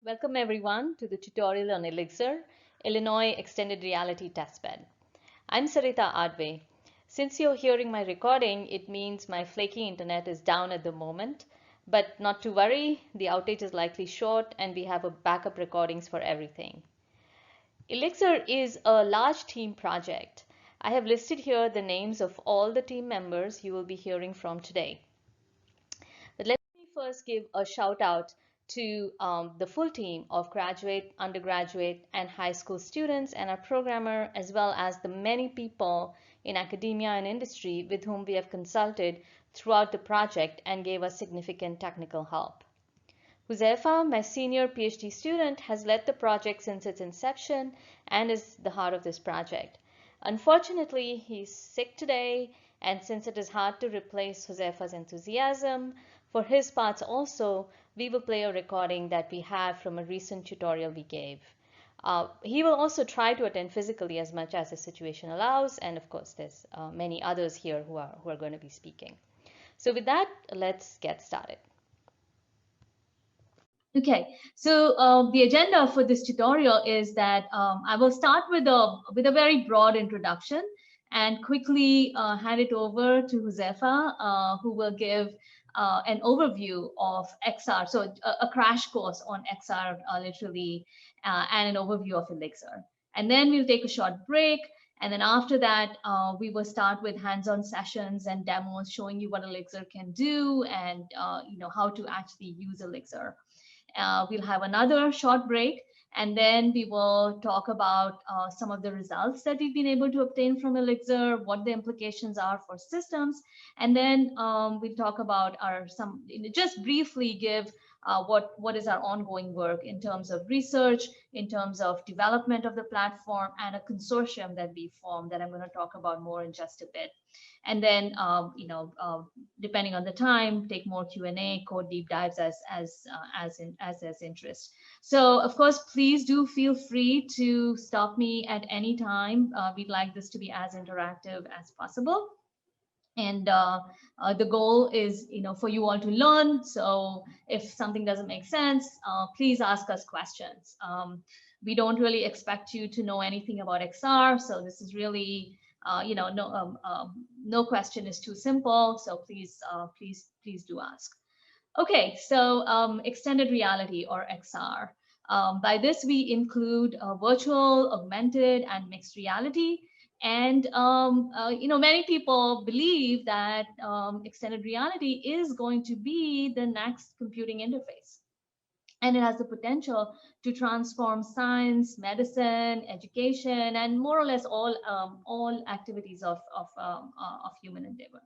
Welcome everyone to the tutorial on ILLIXR, Illinois Extended Reality Testbed. I'm Sarita Adve. Since you're hearing my recording, it means my flaky internet is down at the moment, but not to worry, the outage is likely short and we have a backup recordings for everything. ILLIXR is a large team project. I have listed here the names of all the team members you will be hearing from today. But let me first give a shout out to the full team of graduate, undergraduate, and high school students and our programmer, as well as the many people in academia and industry with whom we have consulted throughout the project and gave us significant technical help. Josefa, my senior PhD student, has led the project since its inception and is the heart of this project. Unfortunately, he's sick today, and since it is hard to replace Josefa's enthusiasm, for his parts also, we will play a recording that we have from a recent tutorial we gave. He will also try to attend physically as much as the situation allows, and of course there's many others here who are going to be speaking. So with that, let's get started. Okay, so the agenda for this tutorial is that I will start with a very broad introduction and quickly hand it over to Josefa, who will give an overview of XR, so a crash course on XR literally, and an overview of ILLIXR. And then we'll take a short break. And then after that, we will start with hands-on sessions and demos showing you what ILLIXR can do and how to actually use ILLIXR. We'll have another short break, and then we will talk about some of the results that we've been able to obtain from ILLIXR, what the implications are for systems, and then we'll talk about just briefly give what is our ongoing work in terms of research, in terms of development of the platform, and a consortium that we formed that I'm going to talk about more in just a bit. And then, depending on the time, take more Q&A, code deep dives as interest. So, of course, please do feel free to stop me at any time. We'd like this to be as interactive as possible. And the goal is, for you all to learn. So if something doesn't make sense, please ask us questions. We don't really expect you to know anything about XR. So this is really, no question is too simple. So please do ask. Okay, so extended reality or XR. By this, we include virtual, augmented, and mixed reality. And many people believe that extended reality is going to be the next computing interface, and it has the potential to transform science, medicine, education, and more or less all activities of human endeavor.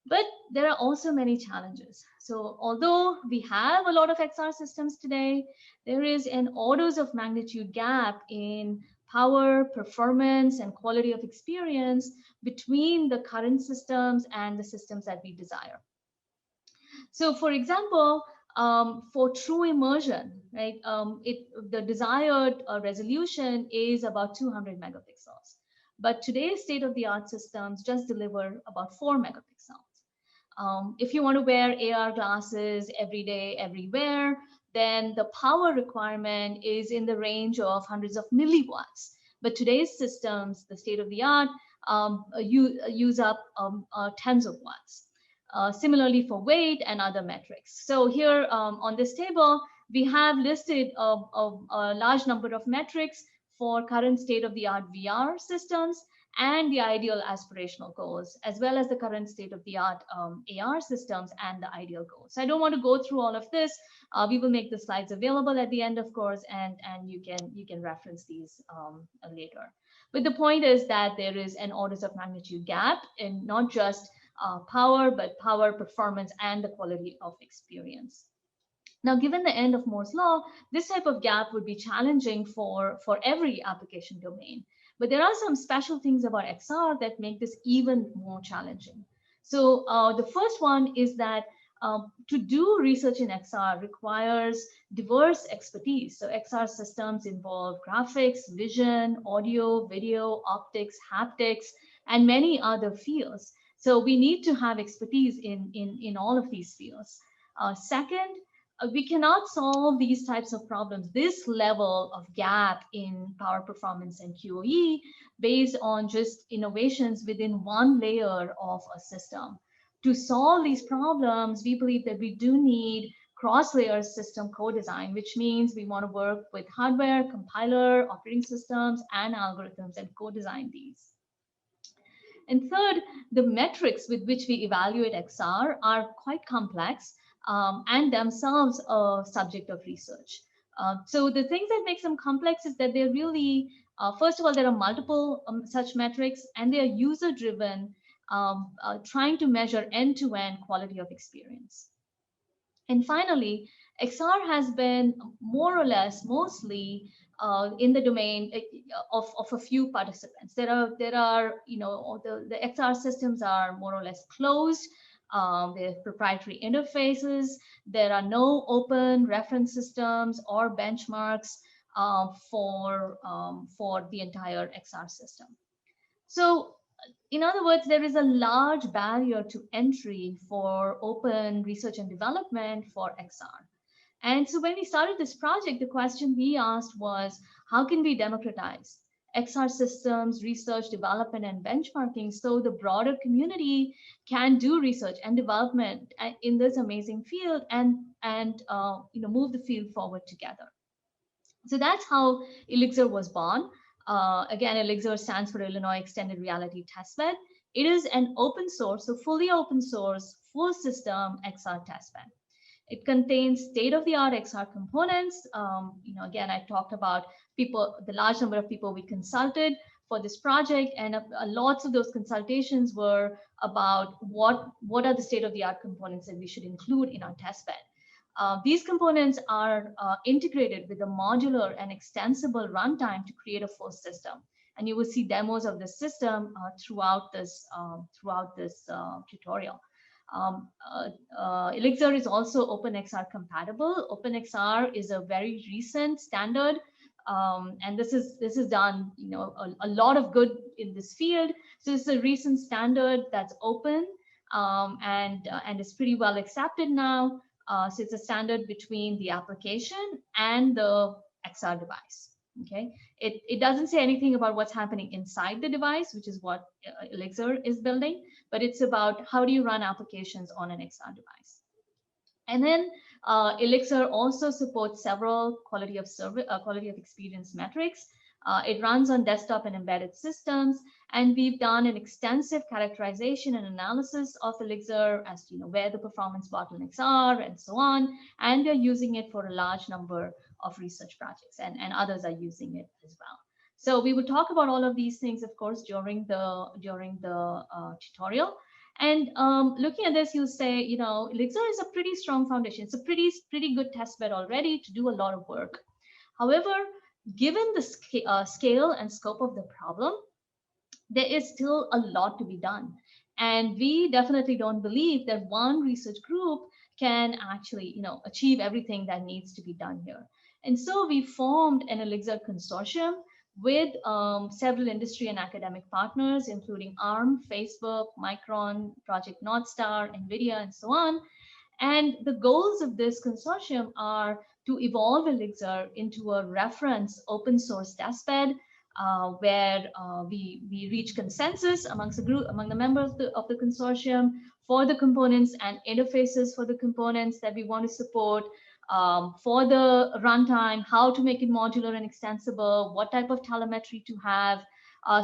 But there are also many challenges. So although we have a lot of XR systems today, there is an orders of magnitude gap in power, performance, and quality of experience between the current systems and the systems that we desire. So for example, for true immersion, right, the desired resolution is about 200 megapixels. But today's state-of-the-art systems just deliver about 4 megapixels. If you want to wear AR glasses every day, everywhere, then the power requirement is in the range of hundreds of milliwatts. But today's systems, the state-of-the-art, use up tens of watts. Similarly for weight and other metrics. So here on this table, we have listed a large number of metrics for current state-of-the-art VR systems and the ideal aspirational goals, as well as the current state-of-the-art AR systems and the ideal goals. So I don't want to go through all of this. We will make the slides available at the end, of course, and you can reference these later. But the point is that there is an orders of magnitude gap in not just power, but power, performance, and the quality of experience. Now, given the end of Moore's law, this type of gap would be challenging for every application domain. But there are some special things about XR that make this even more challenging. So the first one is that to do research in XR requires diverse expertise. So XR systems involve graphics, vision, audio, video, optics, haptics, and many other fields. So we need to have expertise in all of these fields. Second, we cannot solve these types of problems, this level of gap in power performance and QoE, based on just innovations within one layer of a system. To solve these problems, we believe that we do need cross-layer system co-design, which means we want to work with hardware, compiler, operating systems, and algorithms and co-design these. And third, the metrics with which we evaluate XR are quite complex and themselves a subject of research. So the things that makes them complex is that they're really, first of all, there are multiple such metrics, and they are user-driven, trying to measure end-to-end quality of experience. And finally, XR has been more or less mostly in the domain of a few participants. There are the XR systems are more or less closed. They have proprietary interfaces. There are no open reference systems or benchmarks for the entire XR system. So, in other words, there is a large barrier to entry for open research and development for XR. And so when we started this project, the question we asked was, how can we democratize XR systems, research, development, and benchmarking so the broader community can do research and development in this amazing field and move the field forward together. So that's how ILLIXR was born. Again, ILLIXR stands for Illinois Extended Reality Testbed. It is an open source, so fully open source, full system XR testbed. It contains state-of-the-art XR components. Again, I talked about the large number of people we consulted for this project, and lots of those consultations were about what are the state-of-the-art components that we should include in our testbed. These components are integrated with a modular and extensible runtime to create a full system. And you will see demos of the system throughout this tutorial. ILLIXR is also OpenXR compatible. OpenXR is a very recent standard, and this is done a lot of good in this field. So it's a recent standard that's open and is pretty well accepted now. So it's a standard between the application and the XR device. Okay, it doesn't say anything about what's happening inside the device, which is what ILLIXR is building, but it's about how do you run applications on an XR device. And then ILLIXR also supports several quality of experience metrics. It runs on desktop and embedded systems, and we've done an extensive characterization and analysis of ILLIXR as to where the performance bottlenecks are and so on, and we're using it for a large number of research projects, and others are using it as well. So we will talk about all of these things, of course, during the tutorial. And looking at this, you'll say, ILLIXR is a pretty strong foundation. It's a pretty good testbed already to do a lot of work. However, given the scale and scope of the problem, there is still a lot to be done. And we definitely don't believe that one research group can actually, achieve everything that needs to be done here. And so we formed an ILLIXR consortium with several industry and academic partners, including ARM, Facebook, Micron, Project North Star, NVIDIA, and so on. And the goals of this consortium are to evolve ILLIXR into a reference open source testbed where we reach consensus among the members of the consortium for the components and interfaces for the components that we want to support, for the runtime, how to make it modular and extensible, what type of telemetry to have.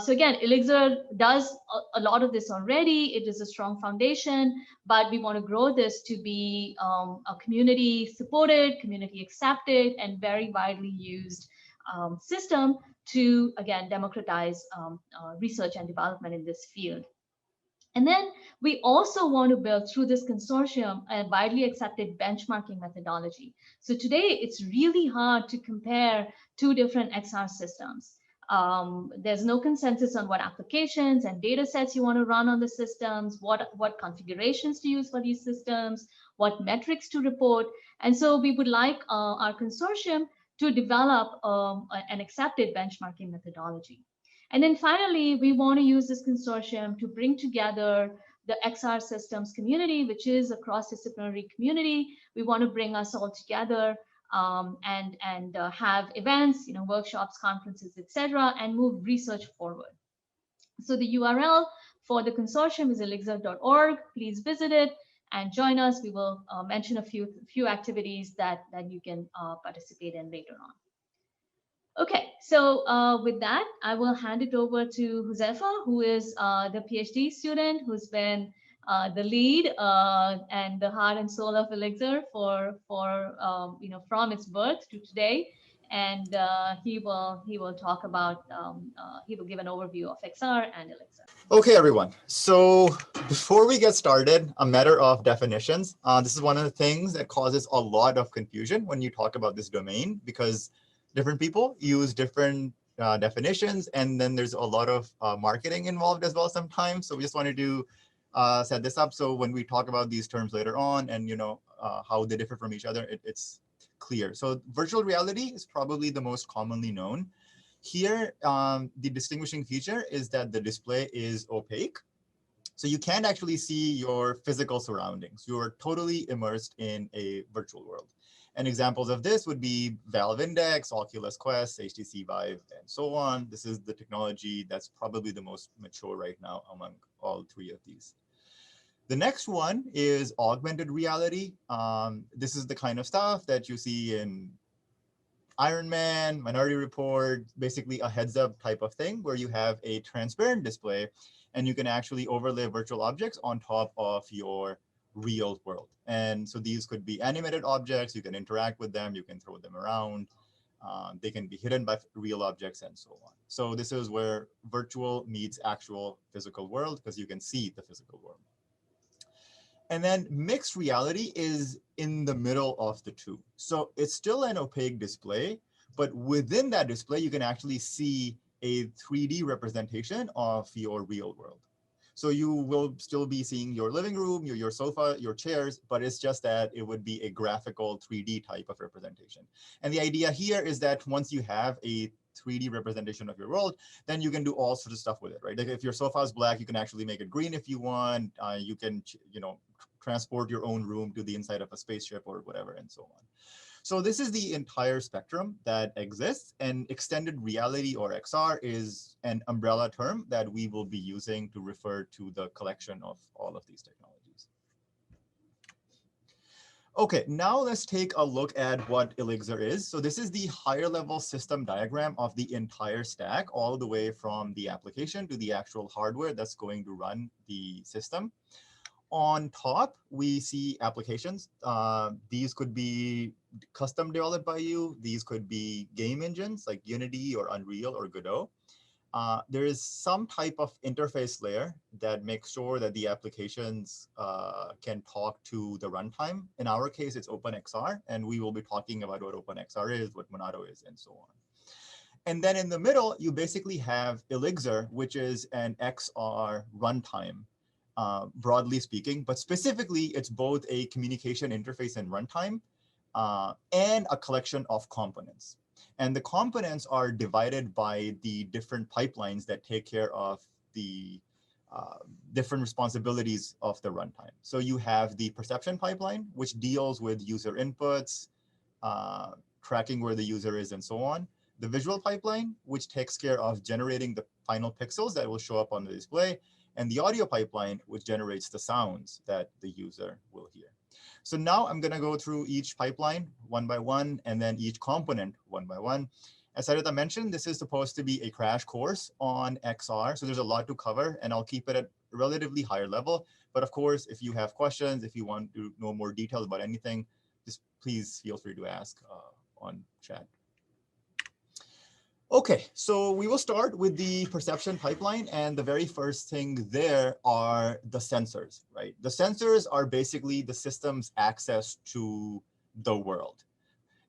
So again, ILLIXR does a lot of this already. It is a strong foundation, but we want to grow this to be a community supported, community accepted, and very widely used system to, again, democratize research and development in this field. And then we also want to build through this consortium a widely accepted benchmarking methodology. So today it's really hard to compare two different XR systems. There's no consensus on what applications and data sets you want to run on the systems, what configurations to use for these systems, what metrics to report. And so we would like our consortium to develop an accepted benchmarking methodology. And then finally, we want to use this consortium to bring together the XR systems community, which is a cross-disciplinary community. We want to bring us all together and have events, workshops, conferences, etc., and move research forward. So the URL for the consortium is ILLIXR.org. Please visit it and join us. We will mention a few activities that you can participate in later on. Okay, so with that, I will hand it over to Josefa, who is the PhD student who's been the lead and the heart and soul of ILLIXR from its birth to today. And he will talk about he will give an overview of XR and ILLIXR. Okay, everyone. So before we get started, a matter of definitions. This is one of the things that causes a lot of confusion when you talk about this domain, because different people use different definitions, and then there's a lot of marketing involved as well sometimes. So we just wanted to set this up so when we talk about these terms later on and how they differ from each other, it's clear. So virtual reality is probably the most commonly known. Here, the distinguishing feature is that the display is opaque. So you can't actually see your physical surroundings. You're totally immersed in a virtual world. And examples of this would be Valve Index, Oculus Quest, HTC Vive, and so on. This is the technology that's probably the most mature right now among all three of these. The next one is augmented reality. This is the kind of stuff that you see in Iron Man, Minority Report, basically a heads-up type of thing where you have a transparent display and you can actually overlay virtual objects on top of your real world. And so these could be animated objects. You can interact with them. You can throw them around. They can be hidden by real objects and so on. So this is where virtual meets actual physical world, because you can see the physical world. And then mixed reality is in the middle of the two. So it's still an opaque display, but within that display, you can actually see a 3D representation of your real world. So you will still be seeing your living room, your sofa, your chairs, but it's just that it would be a graphical 3D type of representation. And the idea here is that once you have a 3D representation of your world, then you can do all sorts of stuff with it, right? Like if your sofa is black, you can actually make it green if you want. You can, transport your own room to the inside of a spaceship or whatever, and so on. So this is the entire spectrum that exists, and extended reality, or XR, is an umbrella term that we will be using to refer to the collection of all of these technologies. Okay, now let's take a look at what ILLIXR is. So this is the higher level system diagram of the entire stack, all the way from the application to the actual hardware that's going to run the system. On top, we see applications. These could be custom developed by you. These could be game engines like Unity or Unreal or Godot. There is some type of interface layer that makes sure that the applications can talk to the runtime. In our case, it's OpenXR, and we will be talking about what OpenXR is, what Monado is, and so on. And then in the middle, you basically have ILLIXR, which is an XR runtime. Broadly speaking, but specifically, it's both a communication interface and runtime and a collection of components. And the components are divided by the different pipelines that take care of the different responsibilities of the runtime. So you have the perception pipeline, which deals with user inputs, tracking where the user is, and so on. The visual pipeline, which takes care of generating the final pixels that will show up on the display, and the audio pipeline, which generates the sounds that the user will hear. So now I'm going to go through each pipeline one by one, and then each component one by one. As Sarita mentioned, this is supposed to be a crash course on XR, so there's a lot to cover, and I'll keep it at a relatively higher level. But of course, if you have questions, if you want to know more details about anything, just please feel free to ask on chat. Okay, so we will start with the perception pipeline, and the very first thing there are the sensors, right? The sensors are basically the system's access to the world,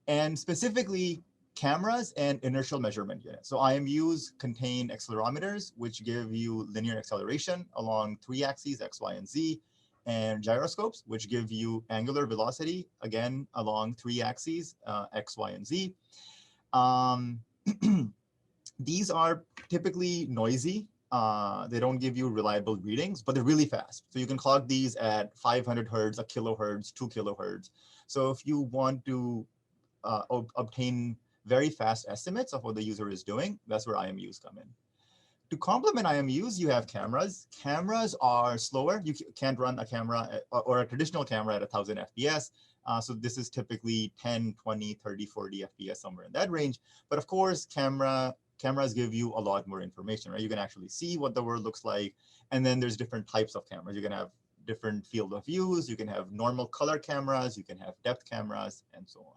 and specifically cameras and inertial measurement units. So IMUs contain accelerometers, which give you linear acceleration along 3 axes, X, Y, and Z, and gyroscopes, which give you angular velocity, again, along 3 axes, X, Y, and Z. These are typically noisy they don't give you reliable readings, but they're really fast. So you can clock these at 500 hertz, a kilohertz, 2 kilohertz. So if you want to obtain very fast estimates of what the user is doing, that's where IMUs come in. To complement IMUs, you have cameras. Cameras are slower. You can't run a camera or a traditional camera at 1000 FPS. So this is typically 10, 20, 30, 40 FPS, somewhere in that range. But of course, cameras give you a lot more information, right? You can actually see what the world looks like. And then there's different types of cameras. You can have different field of views. You can have normal color cameras. You can have depth cameras, and so on.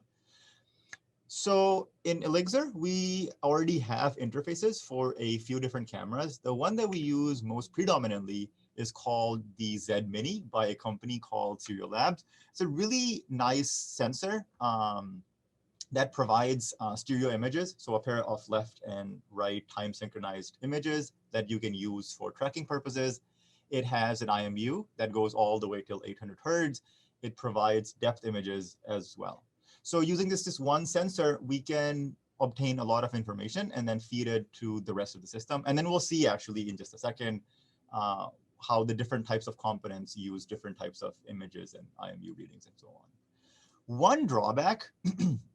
So in ILLIXR, we already have interfaces for a few different cameras. The one that we use most predominantly is called the Z Mini by a company called Serial Labs. It's a really nice sensor that provides stereo images, so a pair of left and right time synchronized images that you can use for tracking purposes. It has an IMU that goes all the way till 800 hertz. It provides depth images as well. So using this one sensor, we can obtain a lot of information and then feed it to the rest of the system. And then we'll see actually in just a second how the different types of components use different types of images and IMU readings and so on. One drawback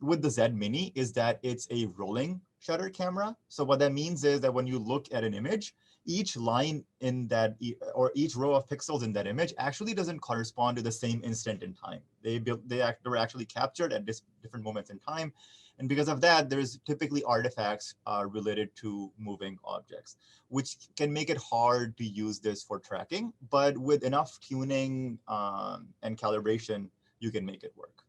with the Z Mini is that it's a rolling shutter camera. So what that means is that when you look at an image, each line in that, or each row of pixels in that image actually doesn't correspond to the same instant in time. They were actually captured at different moments in time. And because of that, there's typically artifacts related to moving objects, which can make it hard to use this for tracking. But with enough tuning and calibration, you can make it work.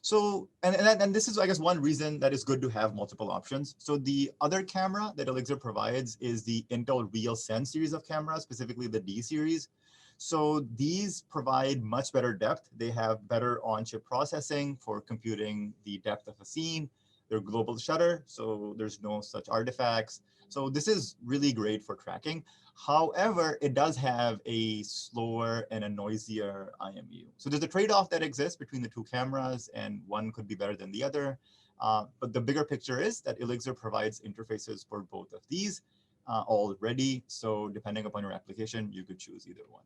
So, and this is, I guess, one reason that it's good to have multiple options. So the other camera that ILLIXR provides is the Intel RealSense series of cameras, specifically the D series. So these provide much better depth. They have better on-chip processing for computing the depth of a scene. They're global shutter, so there's no such artifacts. So this is really great for tracking. However, it does have a slower and a noisier IMU. So there's a trade-off that exists between the two cameras, and one could be better than the other. But the bigger picture is that ILLIXR provides interfaces for both of these already. So depending upon your application, you could choose either one.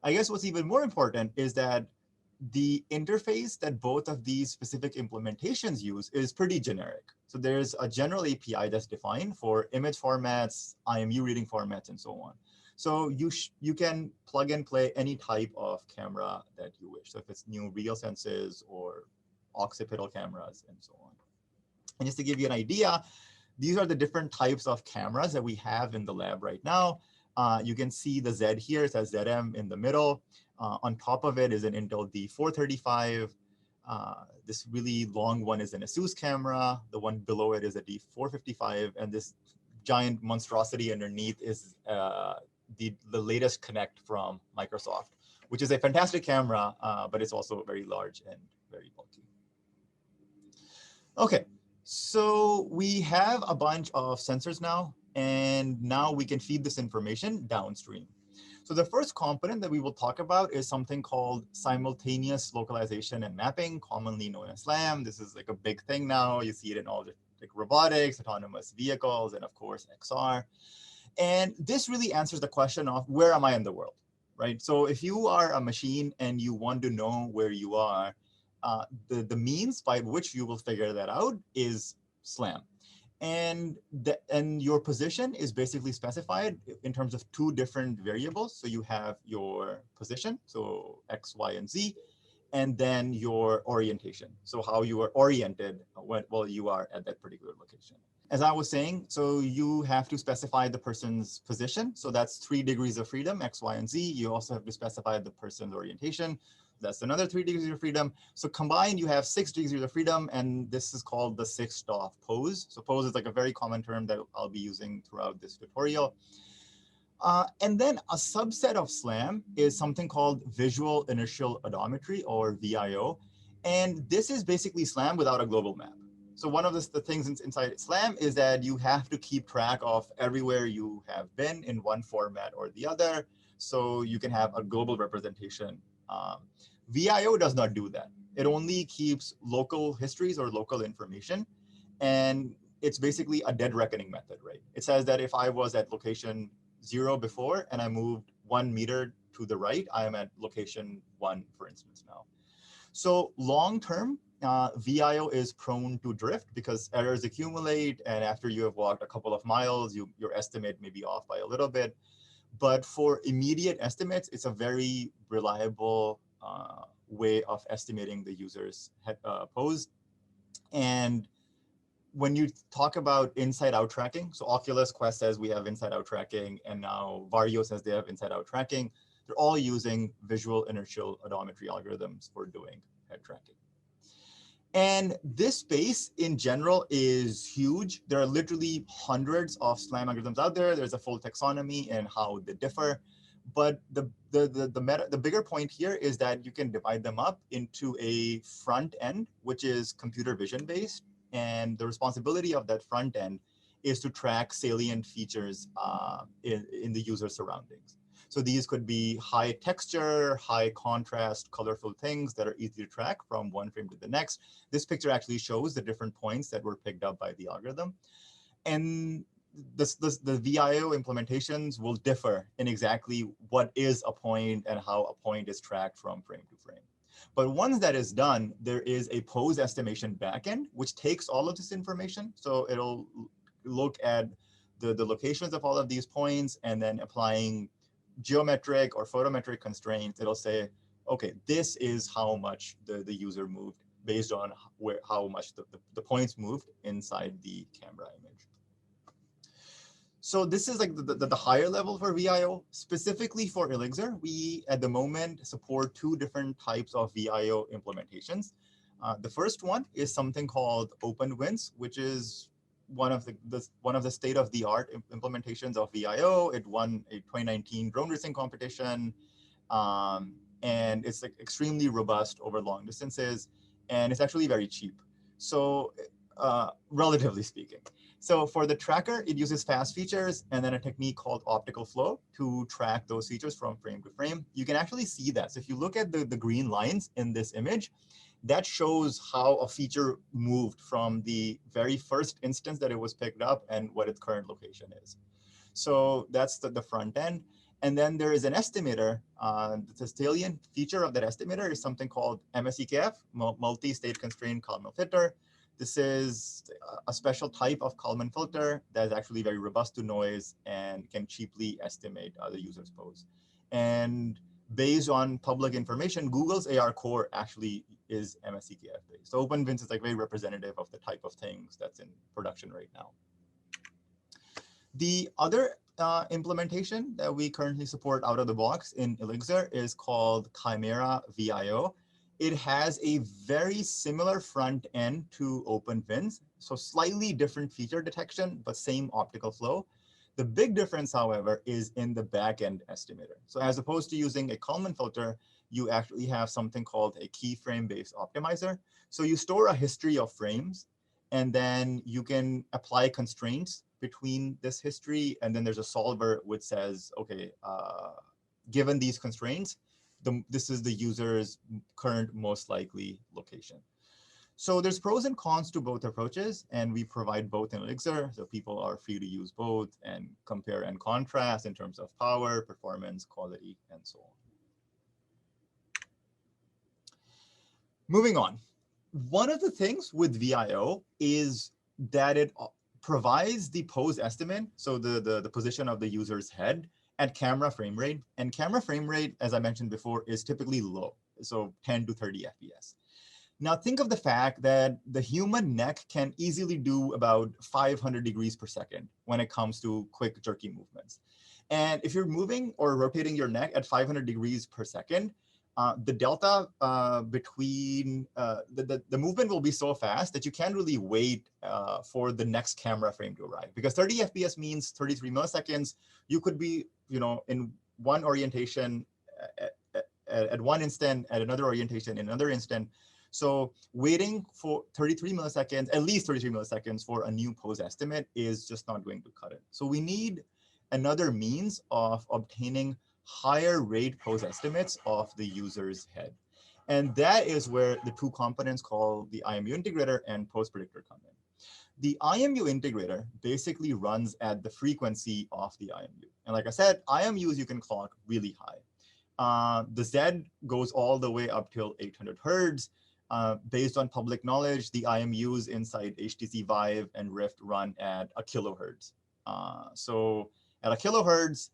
I guess what's even more important is that the interface that both of these specific implementations use is pretty generic. So there's a general API that's defined for image formats, IMU reading formats, and so on. So you can plug and play any type of camera that you wish. So if it's new RealSenses or occipital cameras and so on. And just to give you an idea, these are the different types of cameras that we have in the lab right now. You can see the Z here, it says ZM in the middle. On top of it is an Intel D435. This really long one is an ASUS camera. The one below it is a D455. And this giant monstrosity underneath is the latest Connect from Microsoft, which is a fantastic camera, but it's also very large and very bulky. Okay, so we have a bunch of sensors now, and now we can feed this information downstream. So the first component that we will talk about is something called simultaneous localization and mapping, commonly known as SLAM. This is like a big thing now. You see it in all the like robotics, autonomous vehicles, and of course, XR. And this really answers the question of where am I in the world, right? So if you are a machine and you want to know where you are, the means by which you will figure that out is SLAM. And your position is basically specified in terms of two different variables. So you have your position, so X, Y, and Z, and then your orientation. So how you are oriented while you are at that particular location. As I was saying, so you have to specify the person's position. So that's 3 degrees of freedom, X, Y, and Z. You also have to specify the person's orientation. That's another 3 degrees of freedom. So combined, you have 6 degrees of freedom, and this is called the 6-DoF pose. So pose is like a very common term that I'll be using throughout this tutorial. And then a subset of SLAM is something called visual inertial odometry, or VIO. And this is basically SLAM without a global map. So one of the things inside SLAM is that you have to keep track of everywhere you have been in one format or the other, so you can have a global representation. VIO does not do that. It only keeps local histories or local information. And it's basically a dead reckoning method, right? It says that if I was at location 0 before and I moved 1 meter to the right, I am at location 1, for instance, now. So long term, VIO is prone to drift because errors accumulate, and after you have walked a couple of miles, your estimate may be off by a little bit. But for immediate estimates, it's a very reliable way of estimating the user's pose. And when you talk about inside-out tracking, so Oculus, Quest says we have inside-out tracking, and now Vario says they have inside-out tracking. They're all using visual inertial odometry algorithms for doing head tracking. And this space in general is huge. There are literally hundreds of SLAM algorithms out there. There's a full taxonomy and how they differ. But the bigger point here is that you can divide them up into a front end, which is computer vision based. And the responsibility of that front end is to track salient features in the user surroundings. So these could be high texture, high contrast, colorful things that are easy to track from one frame to the next. This picture actually shows the different points that were picked up by the algorithm. And the VIO implementations will differ in exactly what is a point and how a point is tracked from frame to frame. But once that is done, there is a pose estimation backend, which takes all of this information. So it'll look at the locations of all of these points, and then applying geometric or photometric constraints, it'll say, okay, this is how much the user moved based on how much the points moved inside the camera image. So this is like the higher level for VIO. Specifically for ILLIXR, we at the moment support 2 different types of VIO implementations. The first one is something called OpenVINS, which is one of the state-of-the-art implementations of VIO. It won a 2019 drone racing competition, and it's like extremely robust over long distances, and it's actually very cheap. So relatively speaking. So for the tracker, it uses fast features and then a technique called optical flow to track those features from frame to frame. You can actually see that. So if you look at the green lines in this image, that shows how a feature moved from the very first instance that it was picked up and what its current location is. So that's the front end. And then there is an estimator. The salient feature of that estimator is something called MSEKF, multi-state constrained Kalman filter. This is a special type of Kalman filter that is actually very robust to noise and can cheaply estimate the user's pose. And based on public information, Google's AR core actually is MSEKF based. So OpenVINS is like very representative of the type of things that's in production right now. The other implementation that we currently support out of the box in ILLIXR is called Chimera VIO. It has a very similar front end to OpenVINS, so slightly different feature detection, but same optical flow. The big difference, however, is in the backend estimator. So as opposed to using a Kalman filter, you actually have something called a keyframe-based optimizer. So you store a history of frames, and then you can apply constraints between this history, and then there's a solver which says, okay, given these constraints, this is the user's current most likely location. So there's pros and cons to both approaches, and we provide both in ILLIXR, so people are free to use both and compare and contrast in terms of power, performance, quality, and so on. Moving on. One of the things with VIO is that it provides the pose estimate, so the position of the user's head, at camera frame rate. And camera frame rate, as I mentioned before, is typically low, so 10 to 30 FPS. Now think of the fact that the human neck can easily do about 500 degrees per second when it comes to quick jerky movements. And if you're moving or rotating your neck at 500 degrees per second, the delta between the movement will be so fast that you can't really wait for the next camera frame to arrive, because 30 FPS means 33 milliseconds. You could be, in one orientation at one instant, at another orientation in another instant. So waiting for 33 milliseconds, at least 33 milliseconds for a new pose estimate is just not going to cut it. So we need another means of obtaining higher rate pose estimates of the user's head. And that is where the 2 components called the IMU integrator and Postpredictor come in. The IMU integrator basically runs at the frequency of the IMU. And like I said, IMUs you can clock really high. The Z goes all the way up till 800 hertz. Based on public knowledge, the IMUs inside HTC Vive and Rift run at a kilohertz. So at a kilohertz,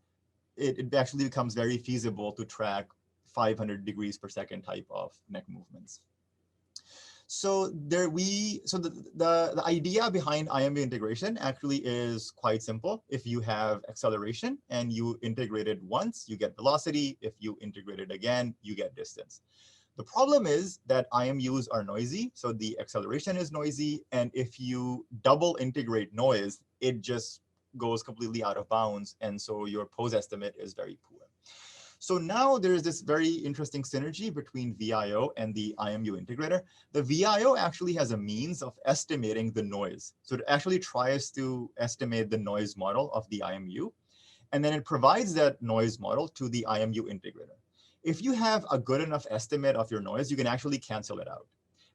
it actually becomes very feasible to track 500 degrees per second type of neck movements. So the idea behind IMU integration actually is quite simple. If you have acceleration and you integrate it once, you get velocity. If you integrate it again, you get distance. The problem is that IMUs are noisy, so the acceleration is noisy. And if you double integrate noise, it just goes completely out of bounds. And so your pose estimate is very poor. So now there is this very interesting synergy between VIO and the IMU integrator. The VIO actually has a means of estimating the noise. So it actually tries to estimate the noise model of the IMU, and then it provides that noise model to the IMU integrator. If you have a good enough estimate of your noise, you can actually cancel it out.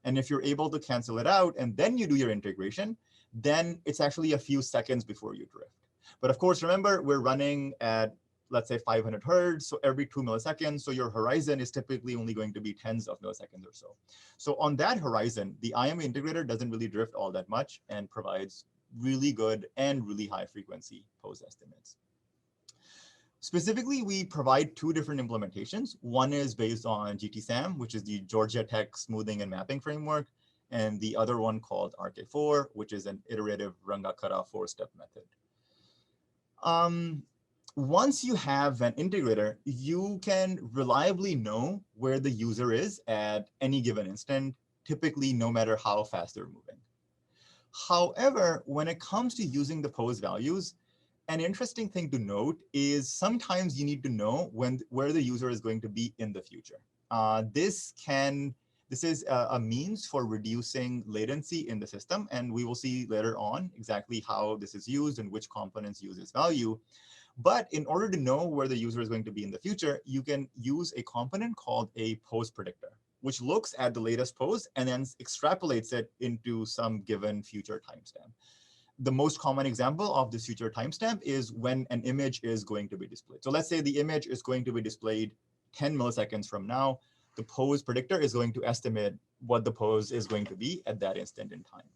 And if you're able to cancel it out and then you do your integration, then it's actually a few seconds before you drift. But of course, remember, we're running at, let's say, 500 hertz, so every 2 milliseconds. So your horizon is typically only going to be tens of milliseconds or so. So on that horizon, the IMU integrator doesn't really drift all that much and provides really good and really high frequency pose estimates. Specifically, we provide two different implementations. One is based on GTSAM, which is the Georgia Tech Smoothing and Mapping Framework, and the other one called RK4, which is an iterative Runga cutoff 4-step method. Once you have an integrator, you can reliably know where the user is at any given instant, typically no matter how fast they're moving. However, when it comes to using the pose values, an interesting thing to note is sometimes you need to know where the user is going to be in the future. This is a means for reducing latency in the system, and we will see later on exactly how this is used and which components use this value. But in order to know where the user is going to be in the future, you can use a component called a pose predictor, which looks at the latest pose and then extrapolates it into some given future timestamp. The most common example of this future timestamp is when an image is going to be displayed. So let's say the image is going to be displayed 10 milliseconds from now. The pose predictor is going to estimate what the pose is going to be at that instant in time.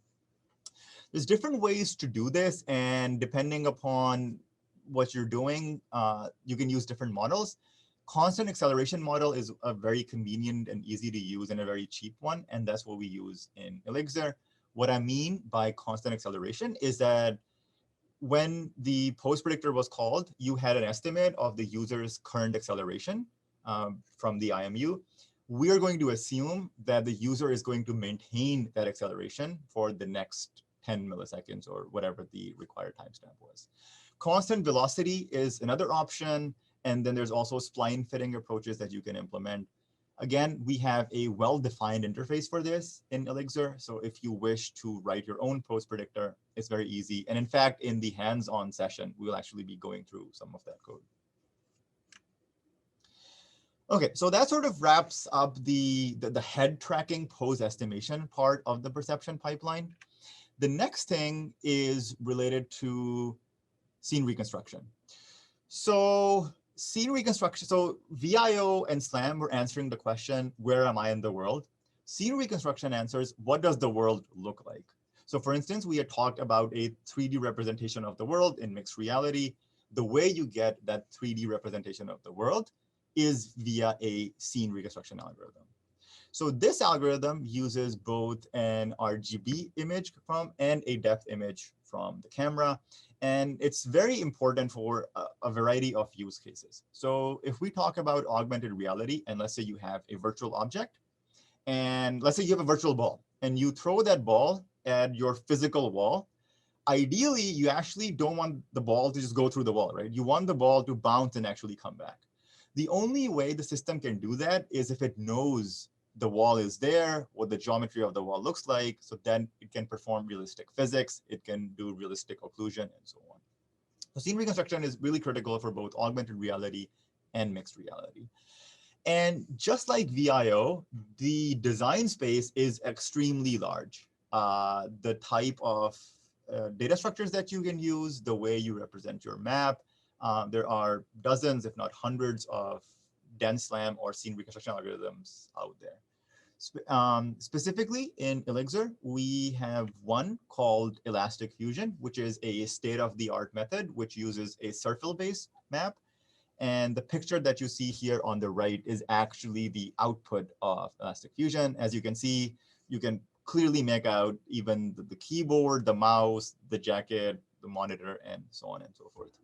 There's different ways to do this, and depending upon what you're doing, you can use different models. Constant acceleration model is a very convenient and easy to use and a very cheap one, and that's what we use in ILLIXR. What I mean by constant acceleration is that when the pose predictor was called, you had an estimate of the user's current acceleration from the IMU. We are going to assume that the user is going to maintain that acceleration for the next 10 milliseconds or whatever the required timestamp was. Constant velocity is another option. And then there's also spline fitting approaches that you can implement. Again, we have a well-defined interface for this in ILLIXR. So if you wish to write your own pose predictor, it's very easy. And in fact, in the hands-on session, we'll actually be going through some of that code. Okay, so that sort of wraps up the head tracking pose estimation part of the perception pipeline. The next thing is related to scene reconstruction. So scene reconstruction, so VIO and SLAM were answering the question, where am I in the world? Scene reconstruction answers, what does the world look like? So for instance, we had talked about a 3D representation of the world in mixed reality. The way you get that 3D representation of the world is via a scene reconstruction algorithm. So this algorithm uses both an RGB image from and a depth image from the camera. And it's very important for a variety of use cases. So if we talk about augmented reality, and let's say you have a virtual object, and let's say you have a virtual ball, and you throw that ball at your physical wall, ideally, you actually don't want the ball to just go through the wall, right? You want the ball to bounce and actually come back. The only way the system can do that is if it knows the wall is there, what the geometry of the wall looks like, so then it can perform realistic physics, it can do realistic occlusion, and so on. So scene reconstruction is really critical for both augmented reality and mixed reality. And just like VIO, the design space is extremely large. the type of data structures that you can use, the way you represent your map. There are dozens, if not hundreds, of dense SLAM or scene reconstruction algorithms out there. Specifically in ILLIXR, we have one called Elastic Fusion, which is a state-of-the-art method which uses a circle-based map. And the picture that you see here on the right is actually the output of Elastic Fusion. As you can see, you can clearly make out even the keyboard, the mouse, the jacket, the monitor, and so on and so forth.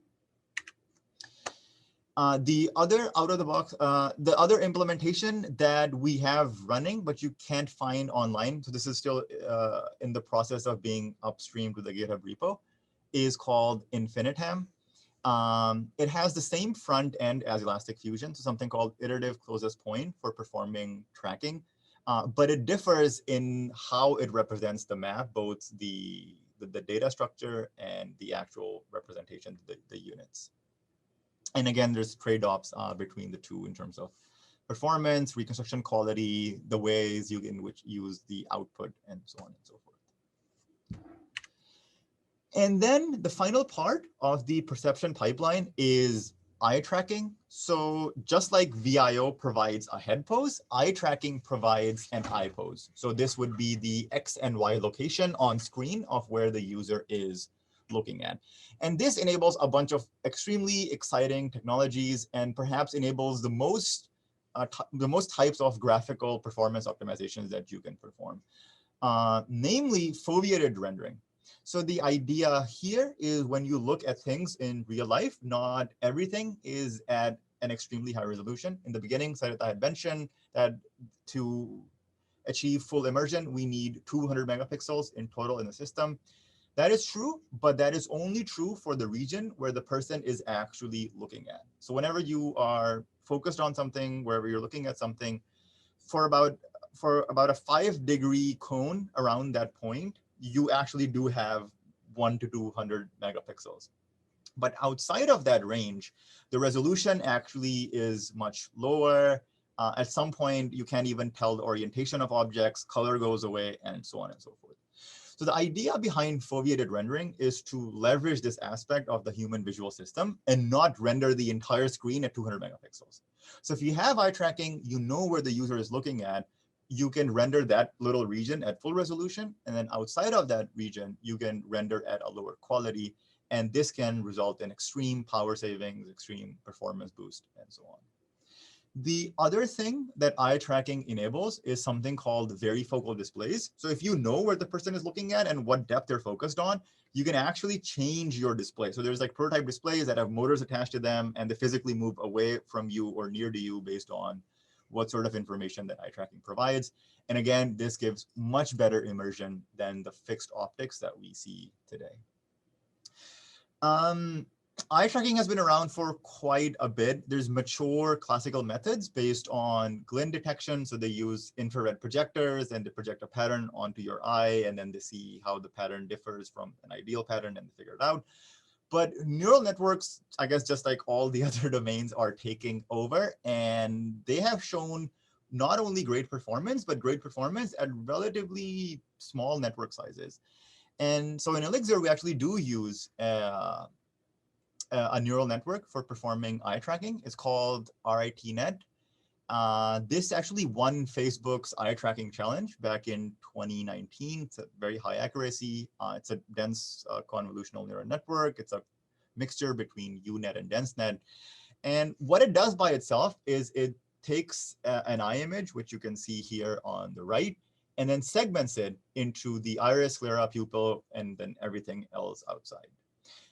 The other out-of-the-box, the other implementation that we have running, but you can't find online, so this is still in the process of being upstreamed to the GitHub repo, is called Infinitam. It has the same front end as Elastic Fusion, so something called iterative closest point for performing tracking, but it differs in how it represents the map, both the data structure and the actual representation, the units. And again, there's trade-offs between the two in terms of performance, reconstruction quality, the ways you can use the output, and so on and so forth. And then the final part of the perception pipeline is eye tracking. So just like VIO provides a head pose, eye tracking provides an eye pose. So this would be the X and Y location on screen of where the user is looking at. And this enables a bunch of extremely exciting technologies and perhaps enables the most types of graphical performance optimizations that you can perform, namely foveated rendering. So the idea here is when you look at things in real life, not everything is at an extremely high resolution. In the beginning, Sarita had mentioned that to achieve full immersion, we need 200 megapixels in total in the system. That is true, but that is only true for the region where the person is actually looking at. So whenever you are focused on something, wherever you're looking at something, for about a 5-degree cone around that point, you actually do have 1 to 200 megapixels. But outside of that range, the resolution actually is much lower. At some point, you can't even tell the orientation of objects, color goes away, and so on and so forth. So the idea behind foveated rendering is to leverage this aspect of the human visual system and not render the entire screen at 200 megapixels. So if you have eye tracking, you know where the user is looking at, you can render that little region at full resolution. And then outside of that region, you can render at a lower quality. And this can result in extreme power savings, extreme performance boost, and so on. The other thing that eye tracking enables is something called varifocal displays. So if you know where the person is looking at and what depth they're focused on, you can actually change your display. So there's like prototype displays that have motors attached to them, and they physically move away from you or near to you based on what sort of information that eye tracking provides. And again, this gives much better immersion than the fixed optics that we see today. Eye tracking has been around for quite a bit. There's mature classical methods based on glint detection. So they use infrared projectors and they project a pattern onto your eye, and then they see how the pattern differs from an ideal pattern and figure it out. But neural networks, I guess, just like all the other domains, are taking over, and they have shown not only great performance, but great performance at relatively small network sizes. And so in ILLIXR, we actually do use a neural network for performing eye tracking. It's called RITNet. This actually won Facebook's eye tracking challenge back in 2019. It's a very high accuracy. It's a dense convolutional neural network. It's a mixture between UNet and DenseNet. And what it does by itself is it takes an eye image, which you can see here on the right, and then segments it into the iris, sclera, pupil, and then everything else outside.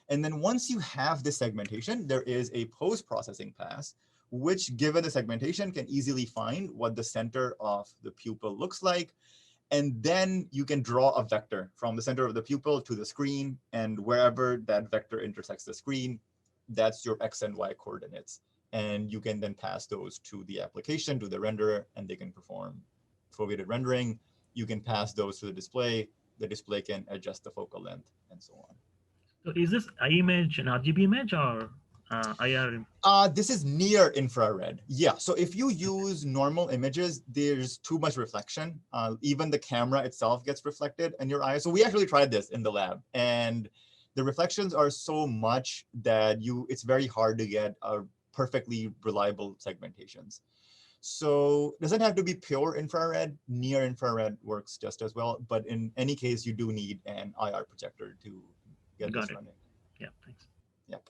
And then once you have this segmentation, there is a post-processing pass, which given the segmentation can easily find what the center of the pupil looks like. And then you can draw a vector from the center of the pupil to the screen, and wherever that vector intersects the screen, that's your X and Y coordinates. And you can then pass those to the application, to the renderer, and they can perform foveated rendering. You can pass those to the display can adjust the focal length, and so on. So is this image an RGB image or IR? This is near infrared. Yeah. So if you use normal images, there's too much reflection. Even the camera itself gets reflected in your eye. So we actually tried this in the lab, and the reflections are so much that it's very hard to get a perfectly reliable segmentations. So it doesn't have to be pure infrared. Near infrared works just as well. But in any case, you do need an IR projector to get this running. Yeah, thanks. Yep.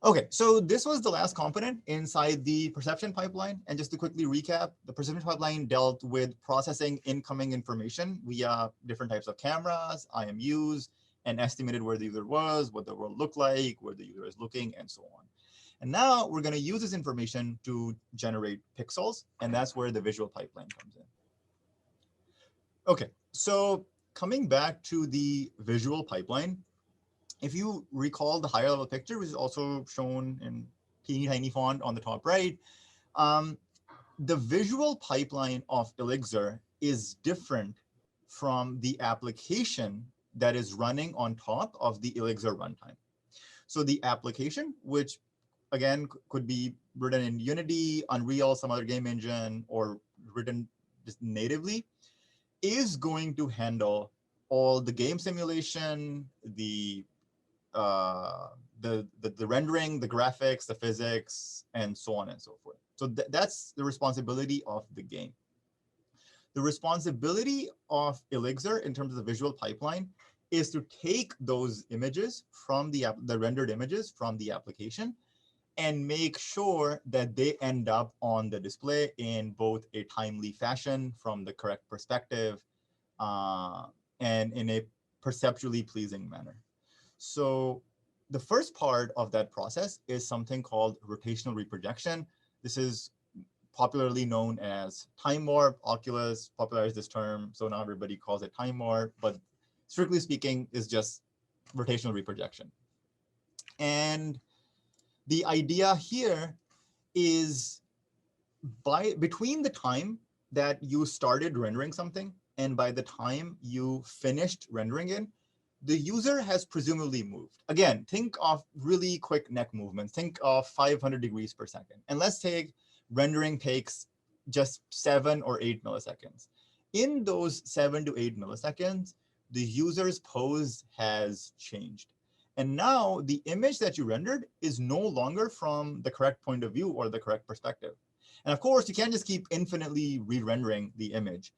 Okay, so this was the last component inside the perception pipeline. And just to quickly recap, the perception pipeline dealt with processing incoming information via different types of cameras, IMUs, and estimated where the user was, what the world looked like, where the user is looking, and so on. And now we're going to use this information to generate pixels, and that's where the visual pipeline comes in. Okay, so coming back to the visual pipeline, if you recall the higher level picture, which is also shown in teeny tiny font on the top right, the visual pipeline of ILLIXR is different from the application that is running on top of the ILLIXR runtime. So the application, which again could be written in Unity, Unreal, some other game engine, or written just natively, is going to handle all the game simulation, the rendering, the graphics, the physics, and so on and so forth. So that's the responsibility of the game. The responsibility of ILLIXR in terms of the visual pipeline is to take those images from the rendered images from the application and make sure that they end up on the display in both a timely fashion from the correct perspective and in a perceptually pleasing manner. So the first part of that process is something called rotational reprojection. This is popularly known as Timewarp. Oculus popularized this term, so now everybody calls it Timewarp, but strictly speaking is just rotational reprojection. And the idea here is between the time that you started rendering something and by the time you finished rendering it, the user has presumably moved. Again, think of really quick neck movements. Think of 500 degrees per second. And let's take rendering takes just 7 or 8 milliseconds. In those 7 to 8 milliseconds, the user's pose has changed. And now the image that you rendered is no longer from the correct point of view or the correct perspective. And of course, you can't just keep infinitely re-rendering the image.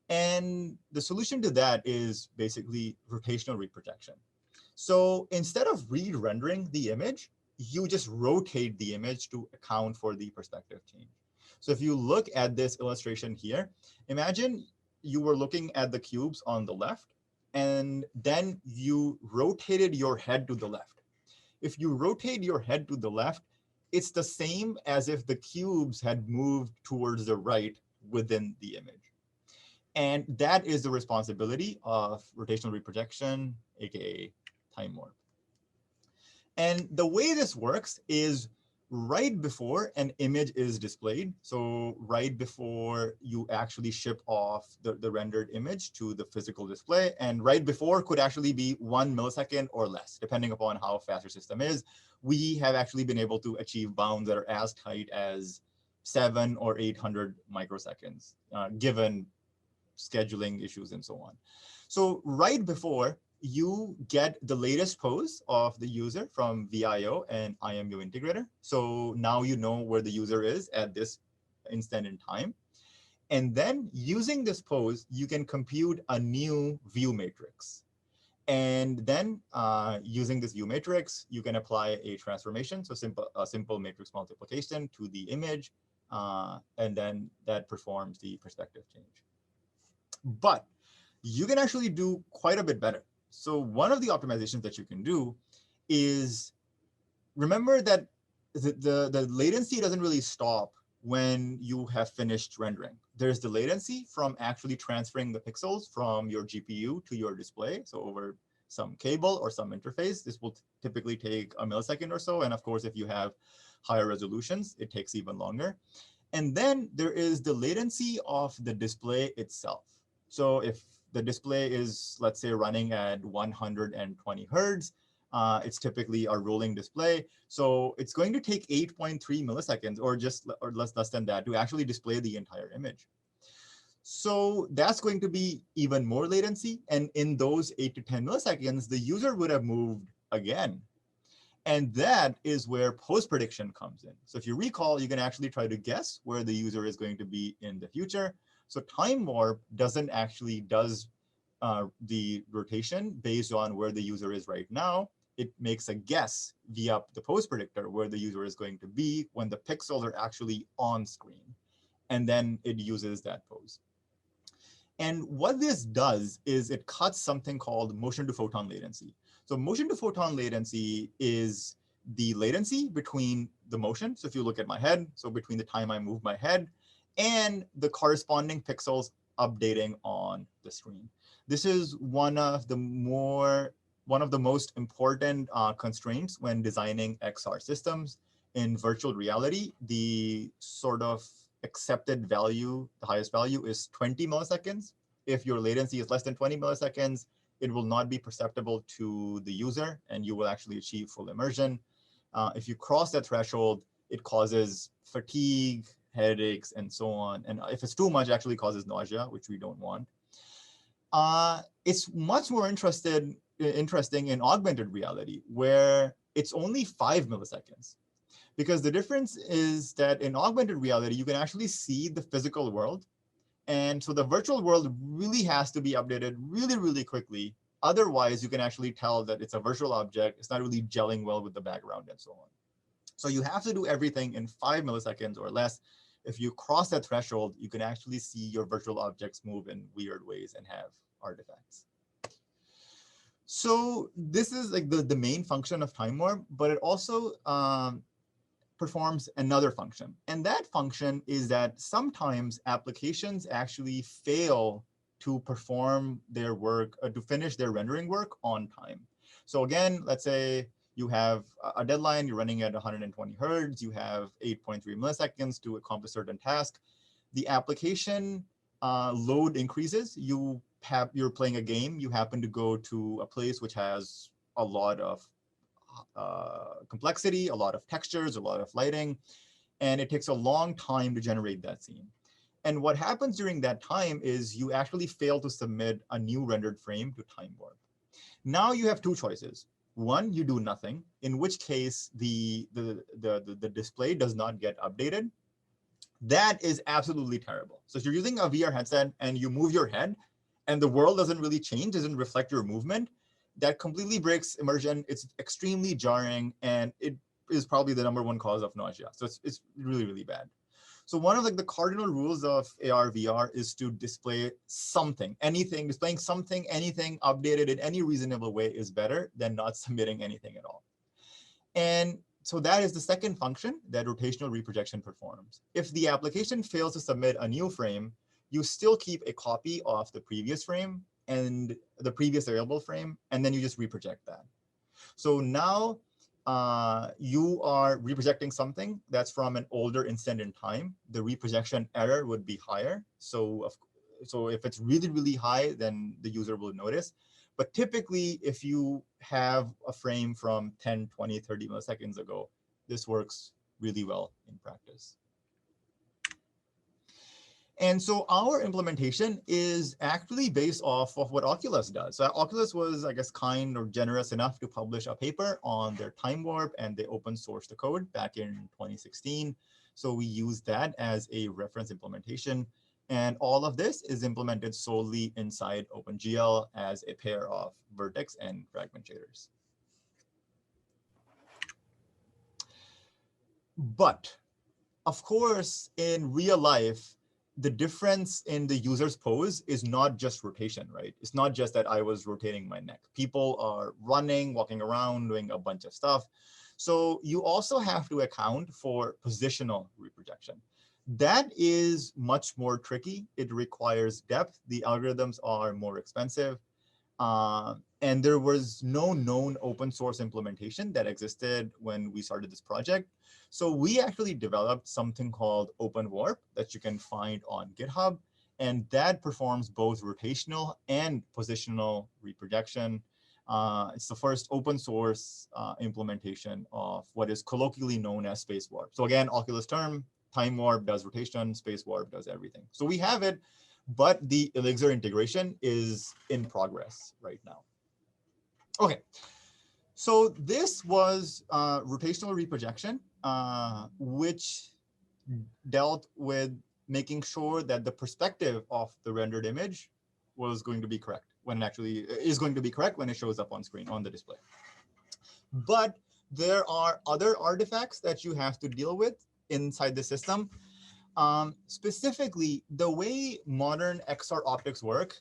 And the solution to that is basically rotational reprojection. So instead of re-rendering the image, you just rotate the image to account for the perspective change. So if you look at this illustration here, imagine you were looking at the cubes on the left, and then you rotated your head to the left. If you rotate your head to the left, it's the same as if the cubes had moved towards the right within the image. And that is the responsibility of rotational reprojection, aka Timewarp. And the way this works is right before an image is displayed, so right before you actually ship off the rendered image to the physical display, and right before could actually be 1 millisecond or less, depending upon how fast your system is. We have actually been able to achieve bounds that are as tight as 700 or 800 microseconds, given scheduling issues and so on. So right before you get the latest pose of the user from VIO and IMU integrator. So now you know where the user is at this instant in time. And then using this pose, you can compute a new view matrix. And then using this view matrix, you can apply a transformation, so a simple matrix multiplication to the image, and then that performs the perspective change. But you can actually do quite a bit better. So one of the optimizations that you can do is, remember that the latency doesn't really stop when you have finished rendering. There's the latency from actually transferring the pixels from your GPU to your display. So over some cable or some interface, this will typically take a millisecond or so. And of course, if you have higher resolutions, it takes even longer. And then there is the latency of the display itself. So if the display is, let's say, running at 120 hertz, It's typically a rolling display. So it's going to take 8.3 milliseconds or less than that to actually display the entire image. So that's going to be even more latency. And in those 8 to 10 milliseconds, the user would have moved again. And that is where post-prediction comes in. So if you recall, you can actually try to guess where the user is going to be in the future. So Timewarp doesn't actually does the rotation based on where the user is right now. It makes a guess via the post predictor where the user is going to be when the pixels are actually on screen. And then it uses that pose. And what this does is it cuts something called motion to photon latency. So motion to photon latency is the latency between the motion. So if you look at my head, so between the time I move my head and the corresponding pixels updating on the screen. This is one of the most important constraints when designing XR systems. In virtual reality, the sort of accepted value, the highest value is 20 milliseconds. If your latency is less than 20 milliseconds, it will not be perceptible to the user and you will actually achieve full immersion. If you cross that threshold, it causes fatigue, headaches, and so on. And if it's too much, it actually causes nausea, which we don't want. It's much more interesting in augmented reality, where it's only 5 milliseconds. Because the difference is that in augmented reality, you can actually see the physical world. And so the virtual world really has to be updated really, really quickly. Otherwise, you can actually tell that it's a virtual object. It's not really gelling well with the background and so on. So you have to do everything in 5 milliseconds or less. If you cross that threshold, you can actually see your virtual objects move in weird ways and have artifacts. So this is like the main function of Timewarp, but it also performs another function. And that function is that sometimes applications actually fail to perform their work, to finish their rendering work on time. So again, let's say you have a deadline, you're running at 120 hertz, you have 8.3 milliseconds to accomplish a certain task. The application load increases. You're playing a game, you happen to go to a place which has a lot of complexity, a lot of textures, a lot of lighting, and it takes a long time to generate that scene. And what happens during that time is you actually fail to submit a new rendered frame to Timewarp. Now you have two choices. One, you do nothing, in which case the display does not get updated. That is absolutely terrible. So if you're using a VR headset and you move your head and the world doesn't really change, doesn't reflect your movement, that completely breaks immersion. It's extremely jarring, and it is probably the #1 cause of nausea. So it's really, really bad. So one of the cardinal rules of AR VR is to display something, anything, displaying something, anything updated in any reasonable way is better than not submitting anything at all. And so that is the second function that rotational reprojection performs. If the application fails to submit a new frame, you still keep a copy of the previous frame and the previous available frame, and then you just reproject that. So now you are reprojecting something that's from an older instant in time. The reprojection error would be higher. So if it's really, really high, then the user will notice. But typically, if you have a frame from 10, 20, 30 milliseconds ago, this works really well in practice. And so our implementation is actually based off of what Oculus does. So Oculus was, I guess, kind or generous enough to publish a paper on their Timewarp, and they open sourced the code back in 2016. So we use that as a reference implementation. And all of this is implemented solely inside OpenGL as a pair of vertex and fragment shaders. But of course, in real life, the difference in the user's pose is not just rotation, right? It's not just that I was rotating my neck. People are running, walking around, doing a bunch of stuff. So you also have to account for positional reprojection. That is much more tricky. It requires depth. The algorithms are more expensive. And there was no known open source implementation that existed when we started this project. So we actually developed something called OpenWarp that you can find on GitHub. And that performs both rotational and positional reprojection. It's the first open source implementation of what is colloquially known as space warp. So again, Oculus term, Timewarp does rotation, space warp does everything. So we have it, but the ILLIXR integration is in progress right now. Okay, so this was rotational reprojection, which dealt with making sure that the perspective of the rendered image was going to be correct when it actually is going to be correct when it shows up on screen on the display. But there are other artifacts that you have to deal with inside the system. Specifically, the way modern XR optics work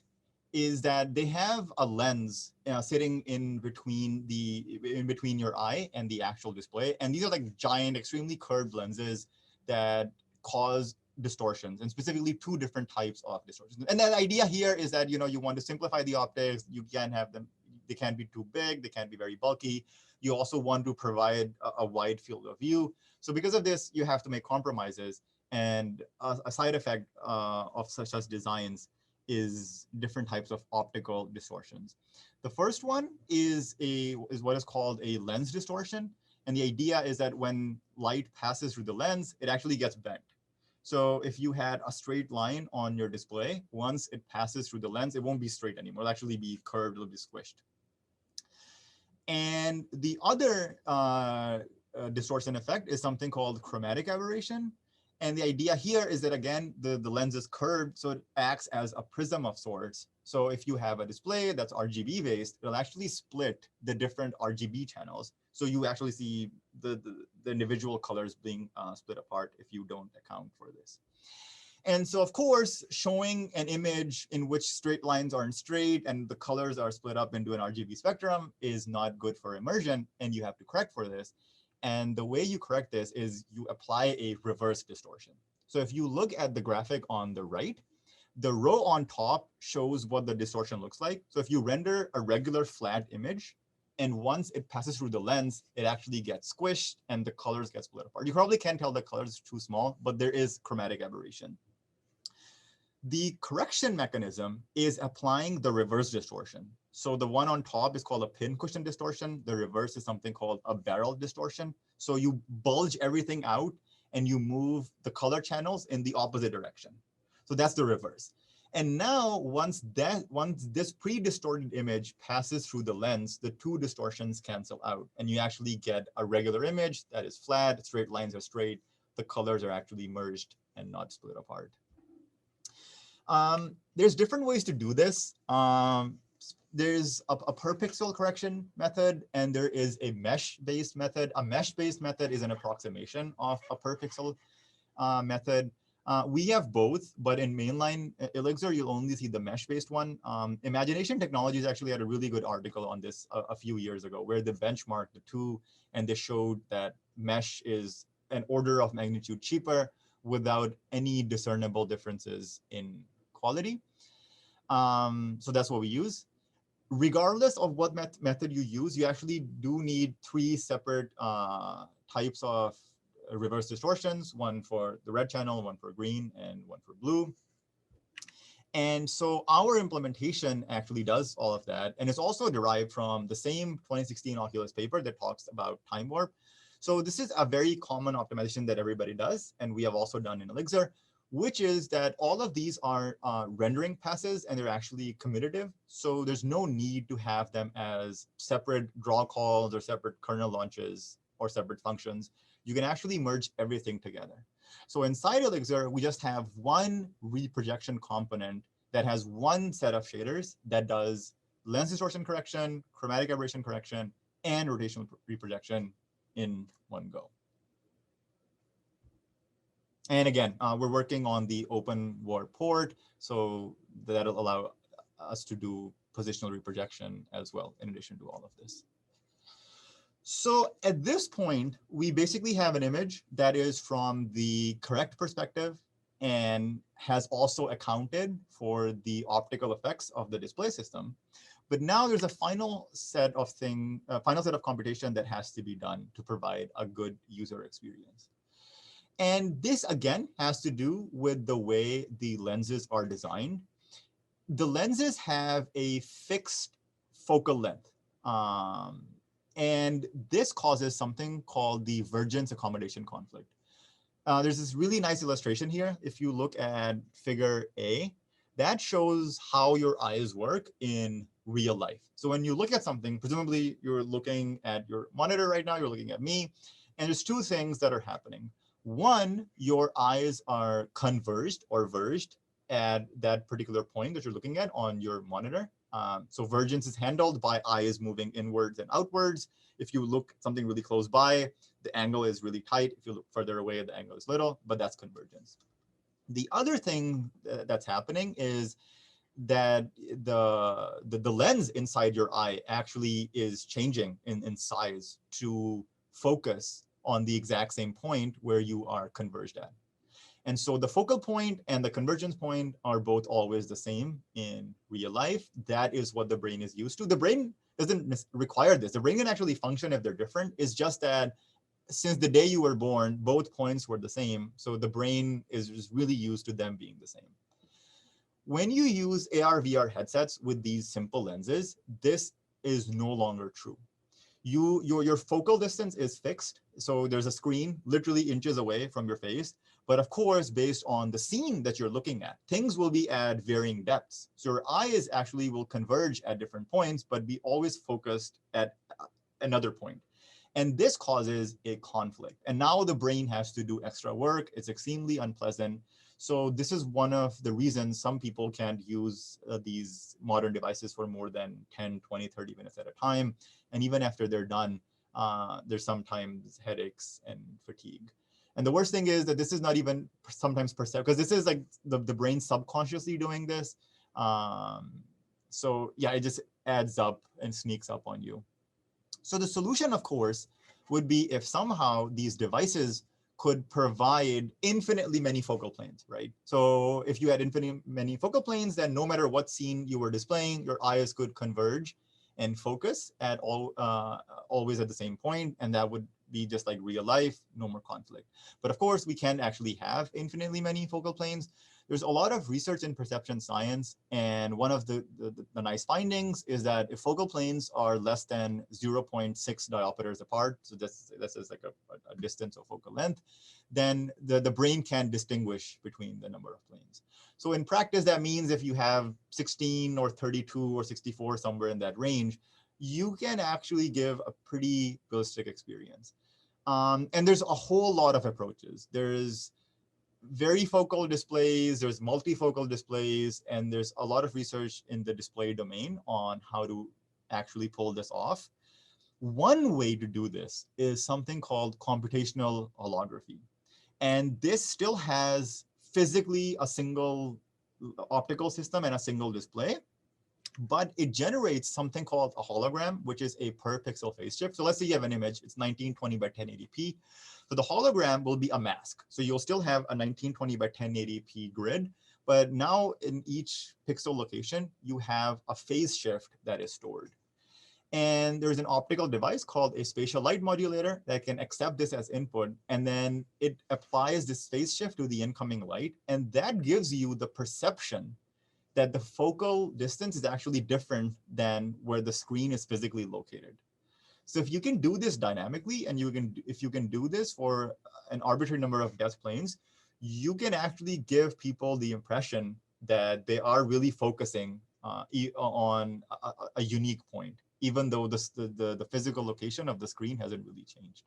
is that they have a lens sitting in between your eye and the actual display, and these are like giant, extremely curved lenses that cause distortions, and specifically two different types of distortions. And the idea here is that you want to simplify the optics. You can't have them; they can't be too big, they can't be very bulky. You also want to provide a wide field of view. So because of this, you have to make compromises. And a side effect of such designs is different types of optical distortions. The first one is what is called a lens distortion. And the idea is that when light passes through the lens, it actually gets bent. So if you had a straight line on your display, once it passes through the lens, it won't be straight anymore. It'll actually be curved, it'll be squished. And the other distortion effect is something called chromatic aberration. And the idea here is that, again, the lens is curved, so it acts as a prism of sorts. So if you have a display that's RGB based, it'll actually split the different RGB channels. So you actually see the individual colors being split apart if you don't account for this. And so, of course, showing an image in which straight lines aren't straight and the colors are split up into an RGB spectrum is not good for immersion, and you have to correct for this. And the way you correct this is you apply a reverse distortion. So if you look at the graphic on the right, the row on top shows what the distortion looks like. So if you render a regular flat image, and once it passes through the lens, it actually gets squished and the colors get split apart. You probably can't tell the colors are too small, but there is chromatic aberration. The correction mechanism is applying the reverse distortion. So the one on top is called a pincushion distortion. The reverse is something called a barrel distortion. So you bulge everything out and you move the color channels in the opposite direction. So that's the reverse. And now once this pre-distorted image passes through the lens, the two distortions cancel out and you actually get a regular image that is flat, straight lines are straight, the colors are actually merged and not split apart. There's different ways to do this. There's a per pixel correction method, and there is a mesh-based method. A mesh-based method is an approximation of a per pixel method. We have both, but in mainline ILLIXR, you'll only see the mesh-based one. Imagination Technologies actually had a really good article on this a few years ago, where they benchmarked the two, and they showed that mesh is an order of magnitude cheaper without any discernible differences in quality. So that's what we use. Regardless of what method you use, you actually do need three separate types of reverse distortions, one for the red channel, one for green, and one for blue. And so our implementation actually does all of that. And it's also derived from the same 2016 Oculus paper that talks about Timewarp. So this is a very common optimization that everybody does, and we have also done in ILLIXR, which is that all of these are rendering passes and they're actually commutative. So there's no need to have them as separate draw calls or separate kernel launches or separate functions. You can actually merge everything together. So inside ILLIXR, we just have one reprojection component that has one set of shaders that does lens distortion correction, chromatic aberration correction, and rotational reprojection in one go. And again, we're working on the OpenXR port, so that'll allow us to do positional reprojection as well, in addition to all of this. So at this point, we basically have an image that is from the correct perspective and has also accounted for the optical effects of the display system. But now there's a final set of computation that has to be done to provide a good user experience. And this, again, has to do with the way the lenses are designed. The lenses have a fixed focal length. And this causes something called the vergence accommodation conflict. There's this really nice illustration here. If you look at figure A, that shows how your eyes work in real life. So when you look at something, presumably you're looking at your monitor right now, you're looking at me, and there's two things that are happening. One, your eyes are converged or verged at that particular point that you're looking at on your monitor. So vergence is handled by eyes moving inwards and outwards. If you look at something really close by, the angle is really tight. If you look further away, the angle is little, but that's convergence. The other thing that's happening is that the lens inside your eye actually is changing in size to focus on the exact same point where you are converged at. And so the focal point and the convergence point are both always the same in real life. That is what the brain is used to. The brain doesn't require this. The brain can actually function if they're different. It's just that since the day you were born, both points were the same. So the brain is just really used to them being the same. When you use AR, VR headsets with these simple lenses, this is no longer true. Your focal distance is fixed. So there's a screen literally inches away from your face. But of course, based on the scene that you're looking at, things will be at varying depths. So your eyes actually will converge at different points, but be always focused at another point. And this causes a conflict. And now the brain has to do extra work. It's extremely unpleasant. So this is one of the reasons some people can't use these modern devices for more than 10, 20, 30 minutes at a time. And even after they're done, there's sometimes headaches and fatigue. And the worst thing is that this is not even sometimes perceived, because this is like the brain subconsciously doing this. So yeah, it just adds up and sneaks up on you. So the solution, of course, would be if somehow these devices could provide infinitely many focal planes, right? So if you had infinitely many focal planes, then no matter what scene you were displaying, your eyes could converge and focus at always at the same point, and that would be just like real life, no more conflict. But of course, we can actually have infinitely many focal planes. There's a lot of research in perception science, and one of the nice findings is that if focal planes are less than 0.6 diopters apart, so this is like a distance of focal length, then the brain can distinguish between the number of planes. So in practice, that means if you have 16 or 32 or 64, somewhere in that range, you can actually give a pretty realistic experience. And there's a whole lot of approaches. There's varifocal displays, there's multifocal displays, and there's a lot of research in the display domain on how to actually pull this off. One way to do this is something called computational holography. And this still has physically a single optical system and a single display, but it generates something called a hologram, which is a per pixel phase shift. So let's say you have an image, it's 1920 by 1080p. So the hologram will be a mask. So you'll still have a 1920 by 1080p grid, but now in each pixel location, you have a phase shift that is stored. And there's an optical device called a spatial light modulator that can accept this as input, and then it applies this phase shift to the incoming light, and that gives you the perception that the focal distance is actually different than where the screen is physically located. So if you can do this dynamically, and if you can do this for an arbitrary number of depth planes, you can actually give people the impression that they are really focusing on a unique point, even though the physical location of the screen hasn't really changed.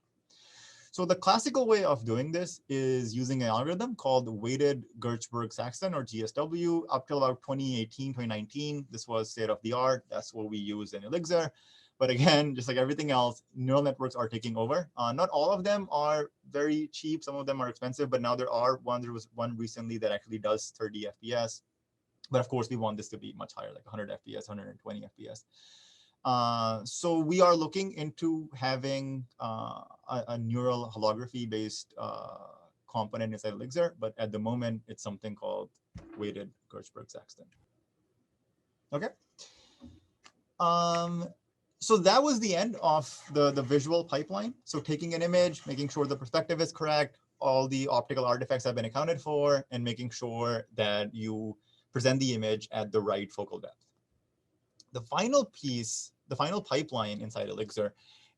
So the classical way of doing this is using an algorithm called weighted Gertzberg-Saxton, or GSW. Up till about 2018, 2019, this was state of the art. That's what we use in ILLIXR. But again, just like everything else, neural networks are taking over. Not all of them are very cheap. Some of them are expensive, but now there was one recently that actually does 30 FPS. But of course, we want this to be much higher, like 100 FPS, 120 FPS. So we are looking into having a neural holography-based component inside ILLIXR, but at the moment, it's something called weighted Gertzberg-Saxton. Okay. So that was the end of the visual pipeline. So taking an image, making sure the perspective is correct, all the optical artifacts have been accounted for, and making sure that you present the image at the right focal depth. The final piece, the final pipeline inside ILLIXR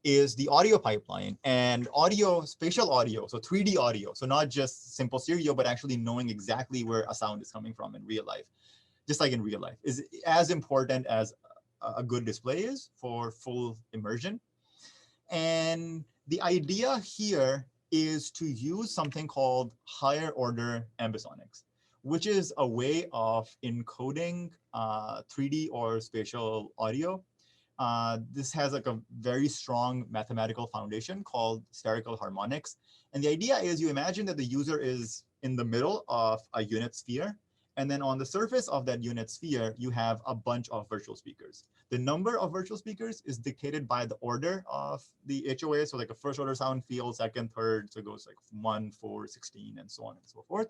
is the audio pipeline, and audio, spatial audio, so 3D audio. So not just simple stereo, but actually knowing exactly where a sound is coming from in real life, just like in real life, is as important as a good display is for full immersion. And the idea here is to use something called higher order ambisonics, which is a way of encoding 3D or spatial audio. This has like a very strong mathematical foundation called spherical harmonics. And the idea is you imagine that the user is in the middle of a unit sphere. And then on the surface of that unit sphere, you have a bunch of virtual speakers. The number of virtual speakers is dictated by the order of the HOA. So like a first order sound field, second, third. So it goes like 1, 4, 16, and so on and so forth.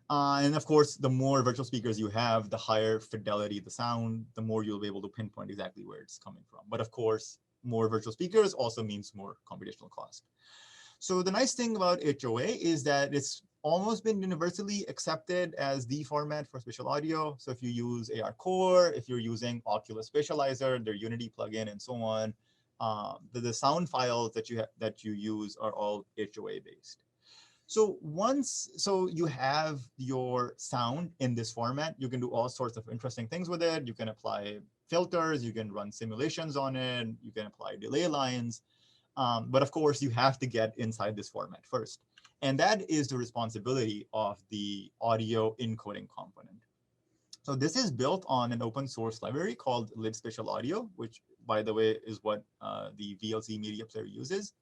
And of course, the more virtual speakers you have, the higher fidelity the sound, the more you'll be able to pinpoint exactly where it's coming from. But of course, more virtual speakers also means more computational cost. So the nice thing about HOA is that it's almost been universally accepted as the format for spatial audio. So if you use AR Core, if you're using Oculus Spatializer, their Unity plugin, and so on, the sound files that you use are all HOA based. So so you have your sound in this format, you can do all sorts of interesting things with it. You can apply filters, you can run simulations on it, you can apply delay lines. But of course, you have to get inside this format first. And that is the responsibility of the audio encoding component. So this is built on an open source library called Live Spatial Audio, which, by the way, is what the VLC media player uses.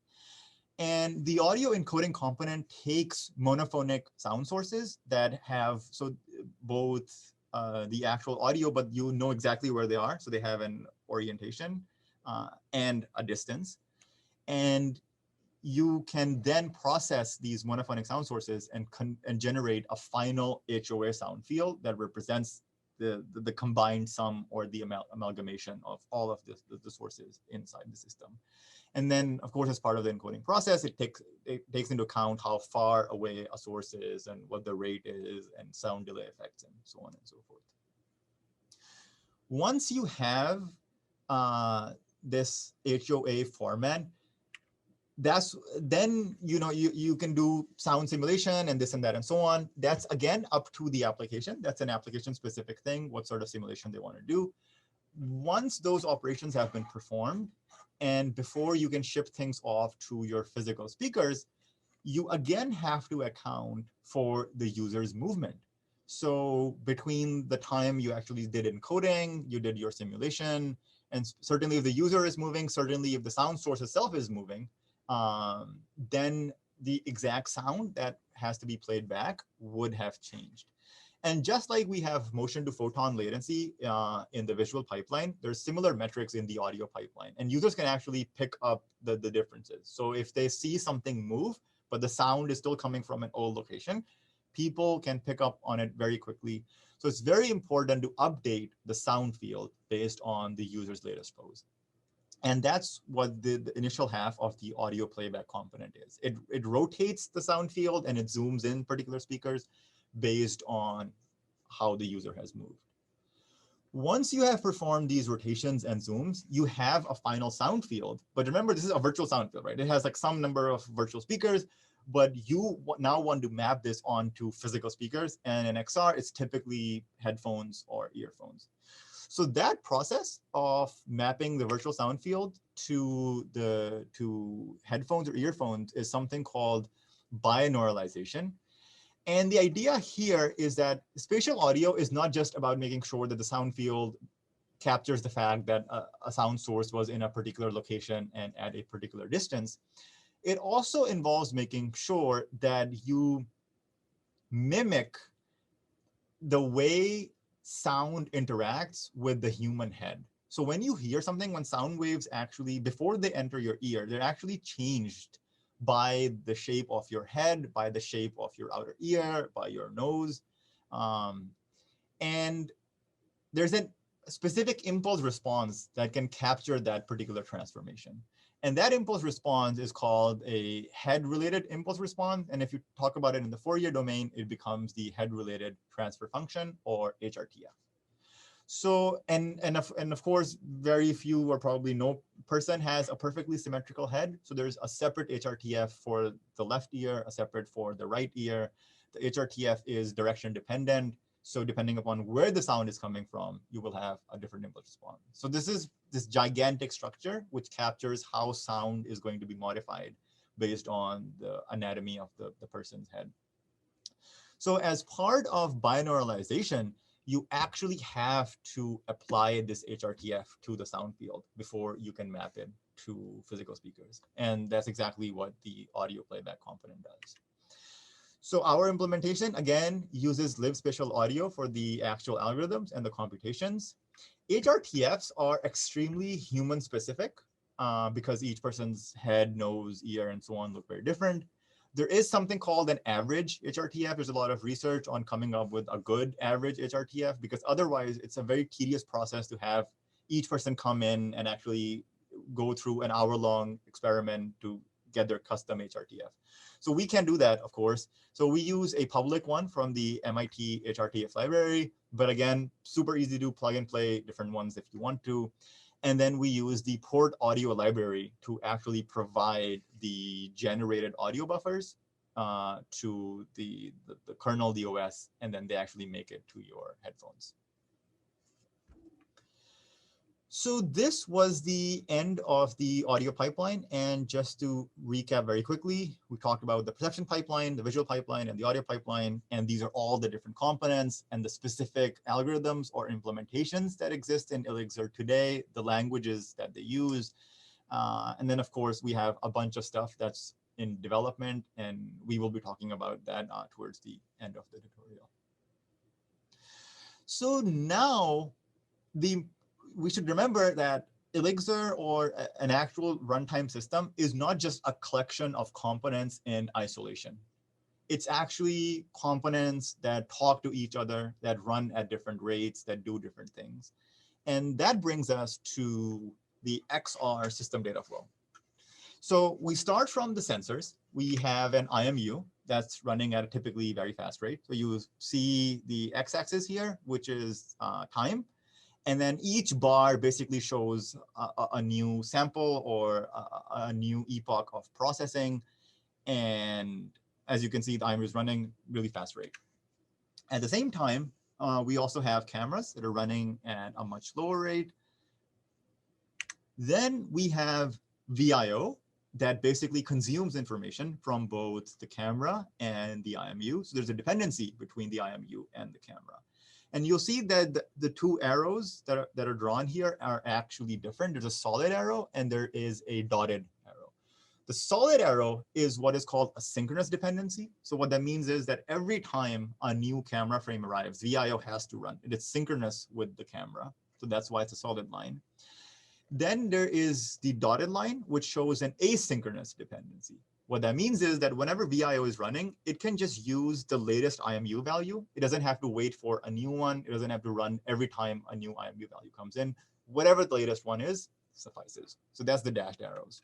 And the audio encoding component takes monophonic sound sources that have, so both the actual audio, but you know exactly where they are. So they have an orientation and a distance. And you can then process these monophonic sound sources and generate a final HOA sound field that represents the combined sum or the amalgamation of all of the sources inside the system. And then, of course, as part of the encoding process, it takes into account how far away a source is and what the rate is and sound delay effects and so on and so forth. Once you have this HOA format, then you can do sound simulation and this and that and so on. That's again up to the application. That's an application specific thing, what sort of simulation they want to do. Once those operations have been performed, and before you can ship things off to your physical speakers, you again have to account for the user's movement. So between the time you actually did encoding, you did your simulation, and certainly if the user is moving, certainly if the sound source itself is moving, then the exact sound that has to be played back would have changed. And just like we have motion to photon latency in the visual pipeline, there's similar metrics in the audio pipeline. And users can actually pick up the differences. So if they see something move, but the sound is still coming from an old location, people can pick up on it very quickly. So it's very important to update the sound field based on the user's latest pose. And that's what the initial half of the audio playback component is. It rotates the sound field and it zooms in particular speakers based on how the user has moved. Once you have performed these rotations and zooms, you have a final sound field. But remember, this is a virtual sound field, right? It has like some number of virtual speakers, but you now want to map this onto physical speakers. And in XR, it's typically headphones or earphones. So that process of mapping the virtual sound field to headphones or earphones is something called binauralization. And the idea here is that spatial audio is not just about making sure that the sound field captures the fact that a sound source was in a particular location and at a particular distance. It also involves making sure that you mimic the way sound interacts with the human head. So when you hear something, when sound waves actually, before they enter your ear, they're actually changed by the shape of your head, by the shape of your outer ear, by your nose. And there's a specific impulse response that can capture that particular transformation. And that impulse response is called a head-related impulse response. And if you talk about it in the Fourier domain, it becomes the head-related transfer function, or HRTF. So, and of course, very few or probably no person has a perfectly symmetrical head. So there's a separate HRTF for the left ear, a separate for the right ear. The HRTF is direction dependent. So depending upon where the sound is coming from, you will have a different impulse response. So this is this gigantic structure which captures how sound is going to be modified based on the anatomy of the person's head. So as part of binauralization, you actually have to apply this HRTF to the sound field before you can map it to physical speakers. And that's exactly what the audio playback component does. So our implementation, again, uses live spatial audio for the actual algorithms and the computations. HRTFs are extremely human specific because each person's head, nose, ear, and so on look very different. There is something called an average HRTF. There's a lot of research on coming up with a good average HRTF because otherwise it's a very tedious process to have each person come in and actually go through an hour-long experiment to get their custom HRTF. So we can do that, of course. So we use a public one from the MIT HRTF library, but again, super easy to plug and play different ones if you want to. And then we use the port audio library to actually provide the generated audio buffers to the kernel, the OS, and then they actually make it to your headphones. So this was the end of the audio pipeline. And just to recap very quickly, we talked about the perception pipeline, the visual pipeline, and the audio pipeline. And these are all the different components and the specific algorithms or implementations that exist in ILLIXR today, the languages that they use. And then, of course, we have a bunch of stuff that's in development, and we will be talking about that towards the end of the tutorial. So now we should remember that ILLIXR, or an actual runtime system, is not just a collection of components in isolation. It's actually components that talk to each other, that run at different rates, that do different things. And that brings us to the XR system data flow. So we start from the sensors. We have an IMU that's running at a typically very fast rate. So you see the x-axis here, which is time. And then each bar basically shows a new sample or a new epoch of processing. And as you can see, the IMU is running really fast rate. At the same time, we also have cameras that are running at a much lower rate. Then we have VIO that basically consumes information from both the camera and the IMU. So there's a dependency between the IMU and the camera. And you'll see that the two arrows that are drawn here are actually different. There's a solid arrow and there is a dotted arrow. The solid arrow is what is called a synchronous dependency. So what that means is that every time a new camera frame arrives, VIO has to run. It is synchronous with the camera. So that's why it's a solid line. Then there is the dotted line, which shows an asynchronous dependency. What that means is that whenever VIO is running, it can just use the latest IMU value. It doesn't have to wait for a new one. It doesn't have to run every time a new IMU value comes in. Whatever the latest one is, suffices. So that's the dashed arrows.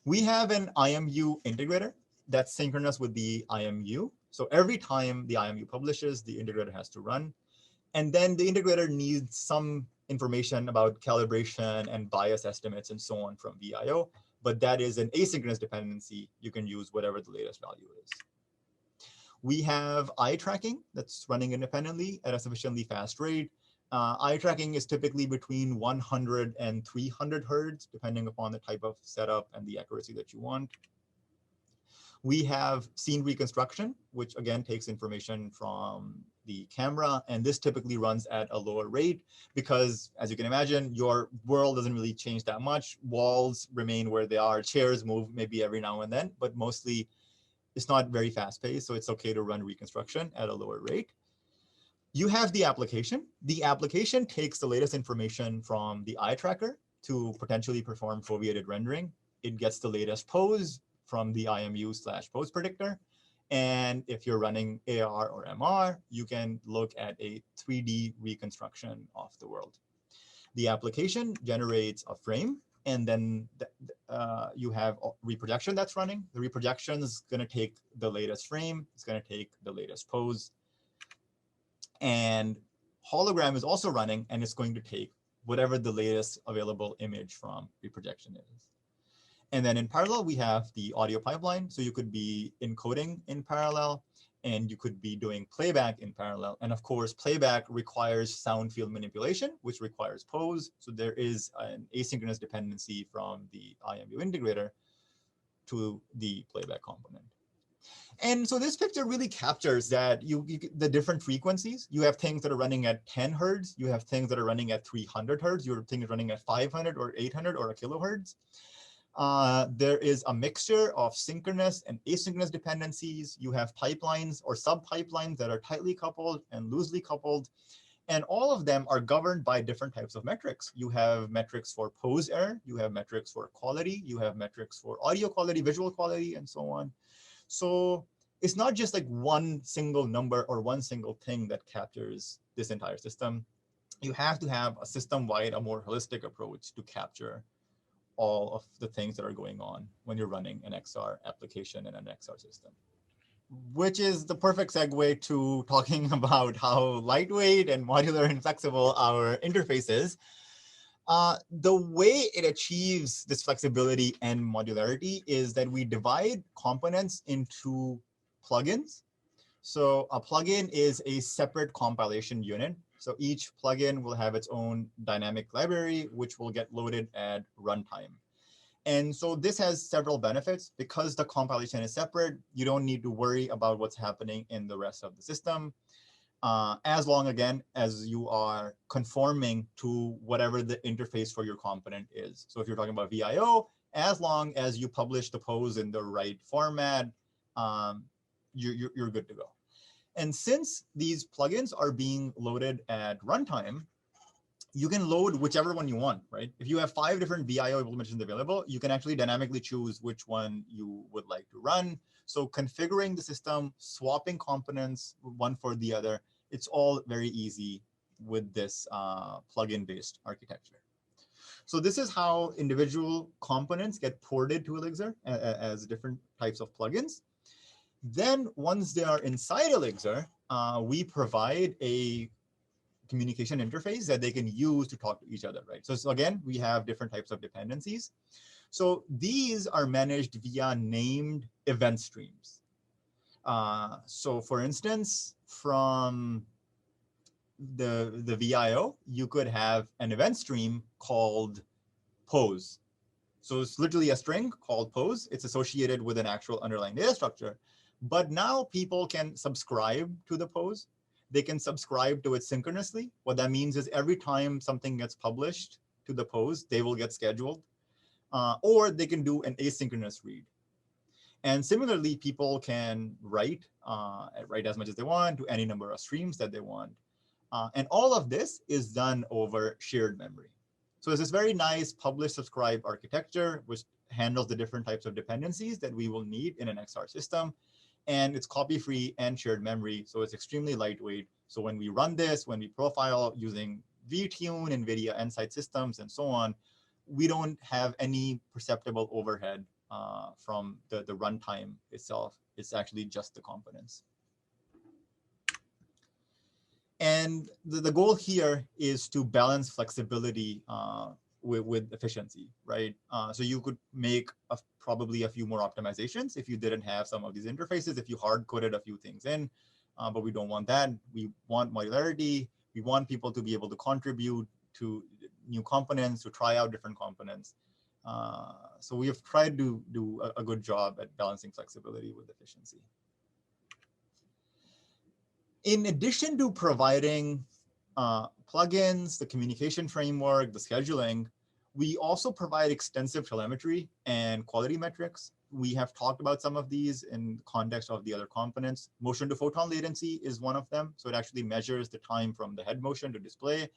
We have an IMU integrator that's synchronous with the IMU. So every time the IMU publishes, the integrator has to run. And then the integrator needs some information about calibration and bias estimates and so on from VIO. But that is an asynchronous dependency. You can use whatever the latest value is. We have eye tracking that's running independently at a sufficiently fast rate. Eye tracking is typically between 100 and 300 hertz, depending upon the type of setup and the accuracy that you want. We have scene reconstruction, which again takes information from the camera, and this typically runs at a lower rate because, as you can imagine, your world doesn't really change that much. Walls remain where they are, chairs move maybe every now and then, but mostly it's not very fast paced, so it's okay to run reconstruction at a lower rate. You have the application. The application takes the latest information from the eye tracker to potentially perform foveated rendering. It gets the latest pose from the IMU/pose predictor. And if you're running AR or MR, you can look at a 3D reconstruction of the world. The application generates a frame, and then you have reprojection that's running. The reprojection is going to take the latest frame. It's going to take the latest pose. And hologram is also running, and it's going to take whatever the latest available image from reprojection is. And then in parallel, we have the audio pipeline. So you could be encoding in parallel, and you could be doing playback in parallel. And of course, playback requires sound field manipulation, which requires pose. So there is an asynchronous dependency from the IMU integrator to the playback component. And so this picture really captures that the different frequencies. You have things that are running at 10 hertz. You have things that are running at 300 hertz. You have things running at 500 or 800 or a kilohertz. There is a mixture of synchronous and asynchronous dependencies. You have pipelines or sub-pipelines that are tightly coupled and loosely coupled. And all of them are governed by different types of metrics. You have metrics for pose error. You have metrics for quality. You have metrics for audio quality, visual quality, and so on. So it's not just like one single number or one single thing that captures this entire system. You have to have a system-wide, a more holistic approach to capture all of the things that are going on when you're running an XR application in an XR system. Which is the perfect segue to talking about how lightweight and modular and flexible our interface is. The way it achieves this flexibility and modularity is that we divide components into plugins. So a plugin is a separate compilation unit. So each plugin will have its own dynamic library, which will get loaded at runtime. And so this has several benefits. Because the compilation is separate, you don't need to worry about what's happening in the rest of the system. As long, again, as you are conforming to whatever the interface for your component is. So if you're talking about VIO, as long as you publish the pose in the right format, you're good to go. And since these plugins are being loaded at runtime, you can load whichever one you want, right? If you have 5 different VIO implementations available, you can actually dynamically choose which one you would like to run. So configuring the system, swapping components one for the other, it's all very easy with this plugin-based architecture. So this is how individual components get ported to ILLIXR as different types of plugins. Then once they are inside ILLIXR, we provide a communication interface that they can use to talk to each other, right? So again, we have different types of dependencies. So these are managed via named event streams. So for instance, from the VIO, you could have an event stream called pose. So it's literally a string called pose. It's associated with an actual underlying data structure. But now people can subscribe to the pose. They can subscribe to it synchronously. What that means is every time something gets published to the pose, they will get scheduled. Or they can do an asynchronous read. And similarly, people can write as much as they want to any number of streams that they want. And all of this is done over shared memory. So it's this very nice publish-subscribe architecture, which handles the different types of dependencies that we will need in an XR system. And it's copy-free and shared memory, so it's extremely lightweight. So when we run this, when we profile using vTune, NVIDIA Nsight systems, and so on, we don't have any perceptible overhead from the runtime itself. It's actually just the components. And the goal here is to balance flexibility with efficiency, right? So you could make probably a few more optimizations if you didn't have some of these interfaces, if you hard-coded a few things in, but we don't want that. We want modularity. We want people to be able to contribute to new components, to try out different components. So we have tried to do a good job at balancing flexibility with efficiency. In addition to providing plugins, the communication framework, the scheduling, we also provide extensive telemetry and quality metrics. We have talked about some of these in context of the other components. Motion to photon latency is one of them. So it actually measures the time from the head motion to display.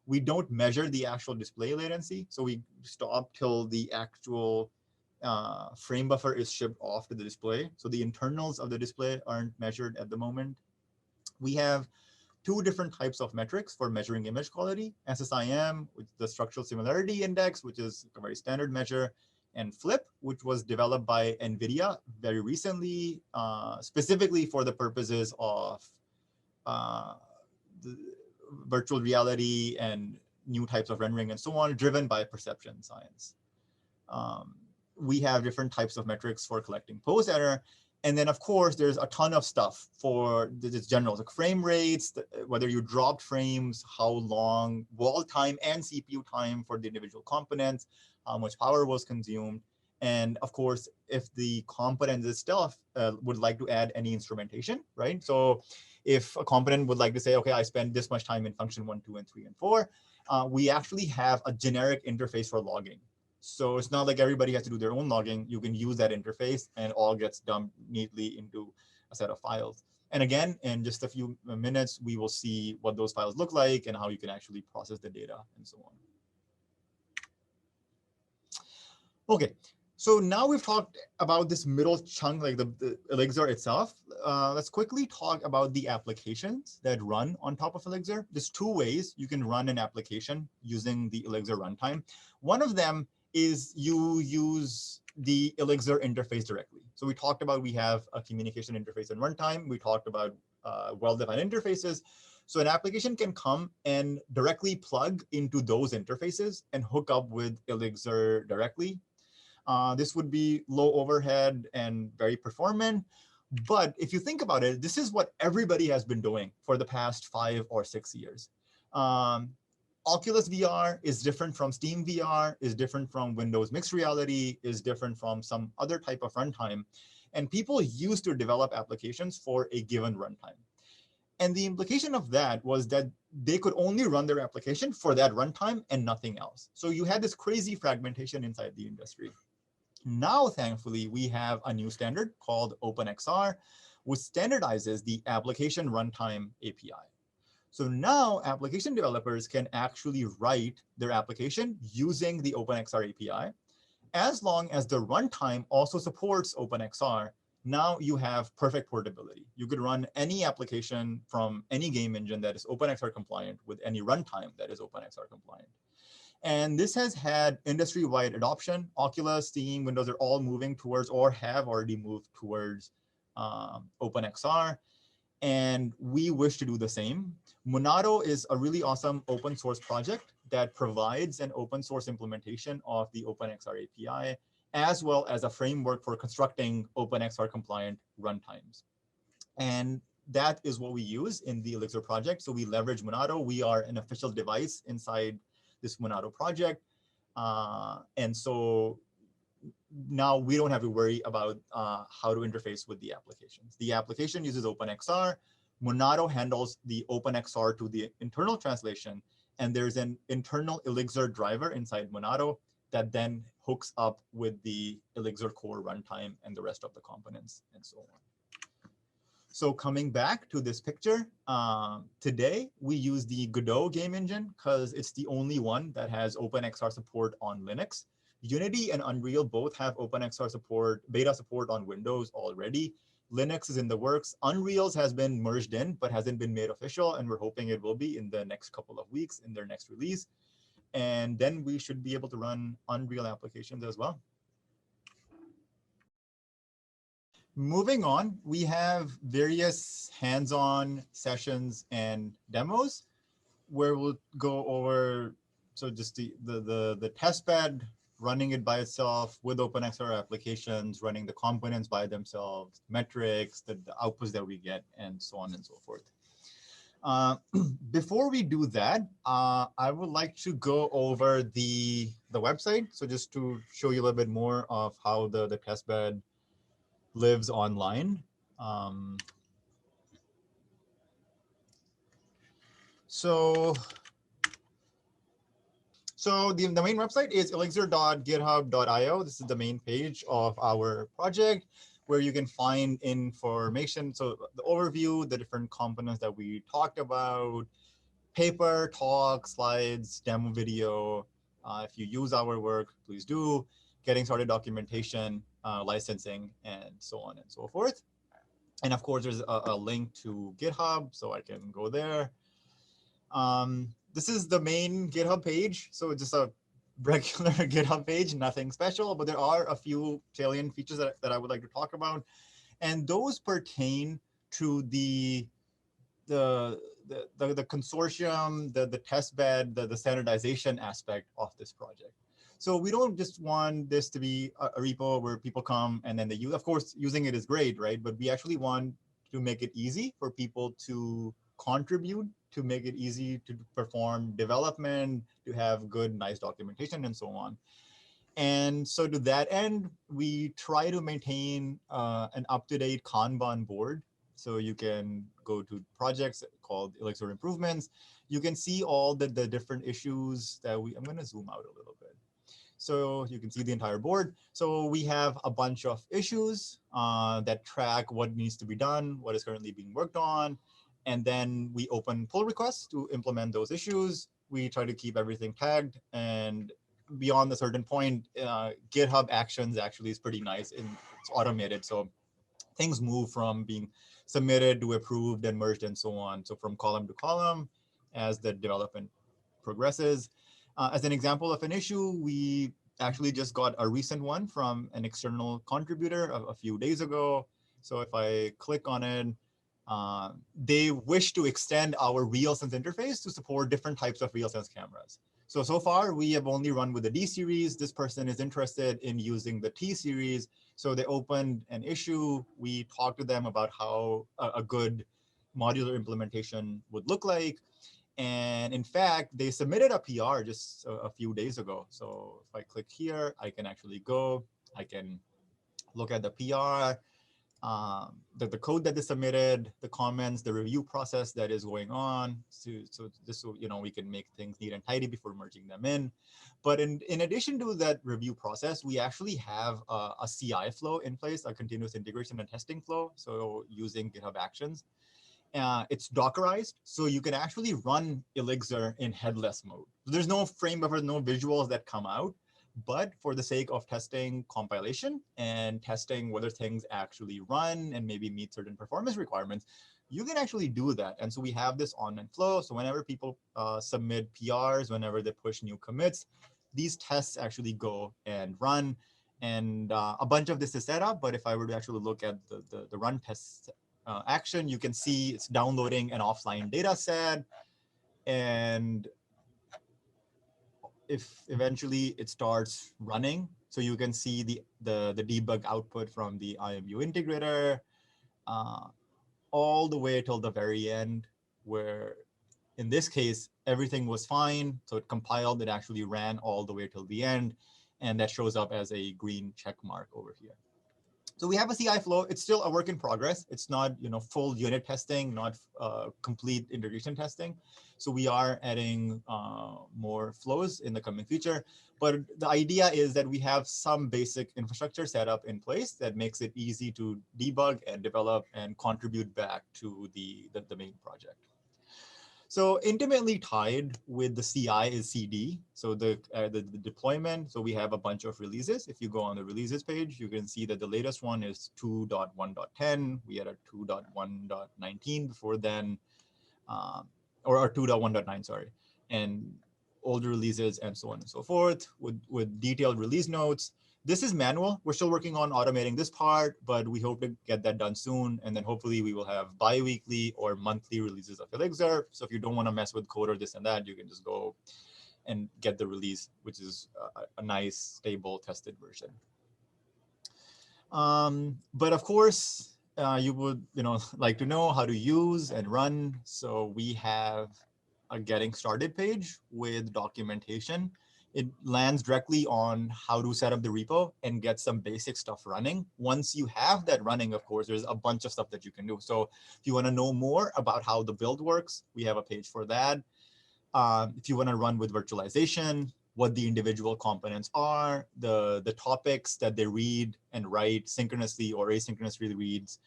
We don't measure the actual display latency. So we stop till the actual frame buffer is shipped off to the display. So the internals of the display aren't measured at the moment. We have 2 different types of metrics for measuring image quality: SSIM, which is the structural similarity index, which is a very standard measure, and FLIP, which was developed by NVIDIA very recently, specifically for the purposes of virtual reality and new types of rendering and so on, driven by perception science. We have different types of metrics for collecting pose error. And then, of course, there's a ton of stuff for this general, like frame rates, whether you dropped frames, how long, wall time and CPU time for the individual components, how much power was consumed. And of course, if the component itself would like to add any instrumentation, right? So if a component would like to say, okay, I spend this much time in function 1, 2, and 3, and 4, we actually have a generic interface for logging. So it's not like everybody has to do their own logging. You can use that interface and all gets dumped neatly into a set of files. And again, in just a few minutes, we will see what those files look like and how you can actually process the data and so on. Okay, so now we've talked about this middle chunk, like the ILLIXR itself. Let's quickly talk about the applications that run on top of ILLIXR. There's two ways you can run an application using the ILLIXR runtime. One of them is you use the ILLIXR interface directly. So we talked about we have a communication interface and runtime. We talked about well-defined interfaces. So an application can come and directly plug into those interfaces and hook up with ILLIXR directly. This would be low overhead and very performant. But if you think about it, this is what everybody has been doing for the past 5 or 6 years. Oculus VR is different from Steam VR, is different from Windows Mixed Reality, is different from some other type of runtime. And people used to develop applications for a given runtime. And the implication of that was that they could only run their application for that runtime and nothing else. So you had this crazy fragmentation inside the industry. Now, thankfully, we have a new standard called OpenXR, which standardizes the application runtime API. So now application developers can actually write their application using the OpenXR API. As long as the runtime also supports OpenXR, now you have perfect portability. You could run any application from any game engine that is OpenXR compliant with any runtime that is OpenXR compliant. And this has had industry-wide adoption. Oculus, Steam, Windows are all moving towards or have already moved towards OpenXR. And we wish to do the same. Monado is a really awesome open source project that provides an open source implementation of the OpenXR API, as well as a framework for constructing OpenXR compliant runtimes. And that is what we use in the ILLIXR project. So we leverage Monado. We are an official device inside this Monado project. And so now we don't have to worry about how to interface with the applications. The application uses OpenXR. Monado handles the OpenXR to the internal translation. And there's an internal ILLIXR driver inside Monado that then hooks up with the ILLIXR core runtime and the rest of the components and so on. So coming back to this picture, today we use the Godot game engine because it's the only one that has OpenXR support on Linux. Unity and Unreal both have OpenXR support, beta support on Windows already. Linux is in the works. Unreal's has been merged in, but hasn't been made official, and we're hoping it will be in the next couple of weeks in their next release. And then we should be able to run Unreal applications as well. Moving on, we have various hands-on sessions and demos where we'll go over, so just the test bed, running it by itself with OpenXR applications, running the components by themselves, metrics, the outputs that we get, and so on and so forth. Before we do that, I would like to go over the website. So just to show you a little bit more of how the testbed lives online. So the main website is illixr.github.io. This is the main page of our project where you can find information. So the overview, the different components that we talked about, paper, talk, slides, demo video. If you use our work, please do. Getting started documentation, licensing, and so on and so forth. And of course, there's a link to GitHub, so I can go there. This is the main GitHub page. So it's just a regular GitHub page, nothing special, but there are a few salient features that I would like to talk about. And those pertain to the the consortium, the test bed, the standardization aspect of this project. So we don't just want this to be a repo where people come and then they use, of course, using it is great, right? But we actually want to make it easy for people to contribute, to make it easy to perform development, to have good, nice documentation and so on. And so to that end, we try to maintain an up-to-date Kanban board. So you can go to projects called ILLIXR improvements. You can see all the different issues that I'm going to zoom out a little bit. So you can see the entire board. So we have a bunch of issues that track what needs to be done, what is currently being worked on. And then we open pull requests to implement those issues. We try to keep everything tagged, and beyond a certain point, GitHub Actions actually is pretty nice and it's automated. So things move from being submitted to approved and merged and so on. So from column to column as the development progresses. As an example of an issue, we actually just got a recent one from an external contributor a few days ago. So if I click on it, they wish to extend our RealSense interface to support different types of RealSense cameras. So far, we have only run with the D series. This person is interested in using the T series. So they opened an issue. We talked to them about how a good modular implementation would look like. And in fact, they submitted a PR just a few days ago. So if I click here, I can actually go. I can look at the PR. The code that they submitted, the comments, the review process that is going on. So this will, we can make things neat and tidy before merging them in. But in addition to that review process, we actually have a CI flow in place, a continuous integration and testing flow. So using GitHub Actions. It's Dockerized, so you can actually run ILLIXR in headless mode. There's no frame buffer, no visuals that come out. But for the sake of testing compilation and testing whether things actually run and maybe meet certain performance requirements, you can actually do that. And so we have this online flow. So whenever people submit PRs, whenever they push new commits, these tests actually go and run. And a bunch of this is set up. But if I were to actually look at the run test action, you can see it's downloading an offline data set. And if eventually it starts running, so you can see the debug output from the IMU integrator all the way till the very end, where in this case, everything was fine. So it compiled, it actually ran all the way till the end. And that shows up as a green check mark over here. So we have a CI flow. It's still a work in progress. It's not, full unit testing, not complete integration testing. So we are adding more flows in the coming future. But the idea is that we have some basic infrastructure set up in place that makes it easy to debug and develop and contribute back to the main project. So intimately tied with the CI is CD. So the deployment. So we have a bunch of releases. If you go on the releases page, you can see that the latest one is 2.1.10. We had a 2.1.19 before then, or 2.1.9, sorry, and older releases and so on and so forth with detailed release notes. This is manual. We're still working on automating this part, but we hope to get that done soon. And then hopefully we will have bi-weekly or monthly releases of ILLIXR. So if you don't want to mess with code or this and that, you can just go and get the release, which is a nice, stable, tested version. But of course, you would like to know how to use and run. So we have a getting started page with documentation. It lands directly on how to set up the repo and get some basic stuff running. Once you have that running, of course, there's a bunch of stuff that you can do. So if you want to know more about how the build works, we have a page for that. If you want to run with virtualization, what the individual components are, the topics that they read and write synchronously or asynchronously reads.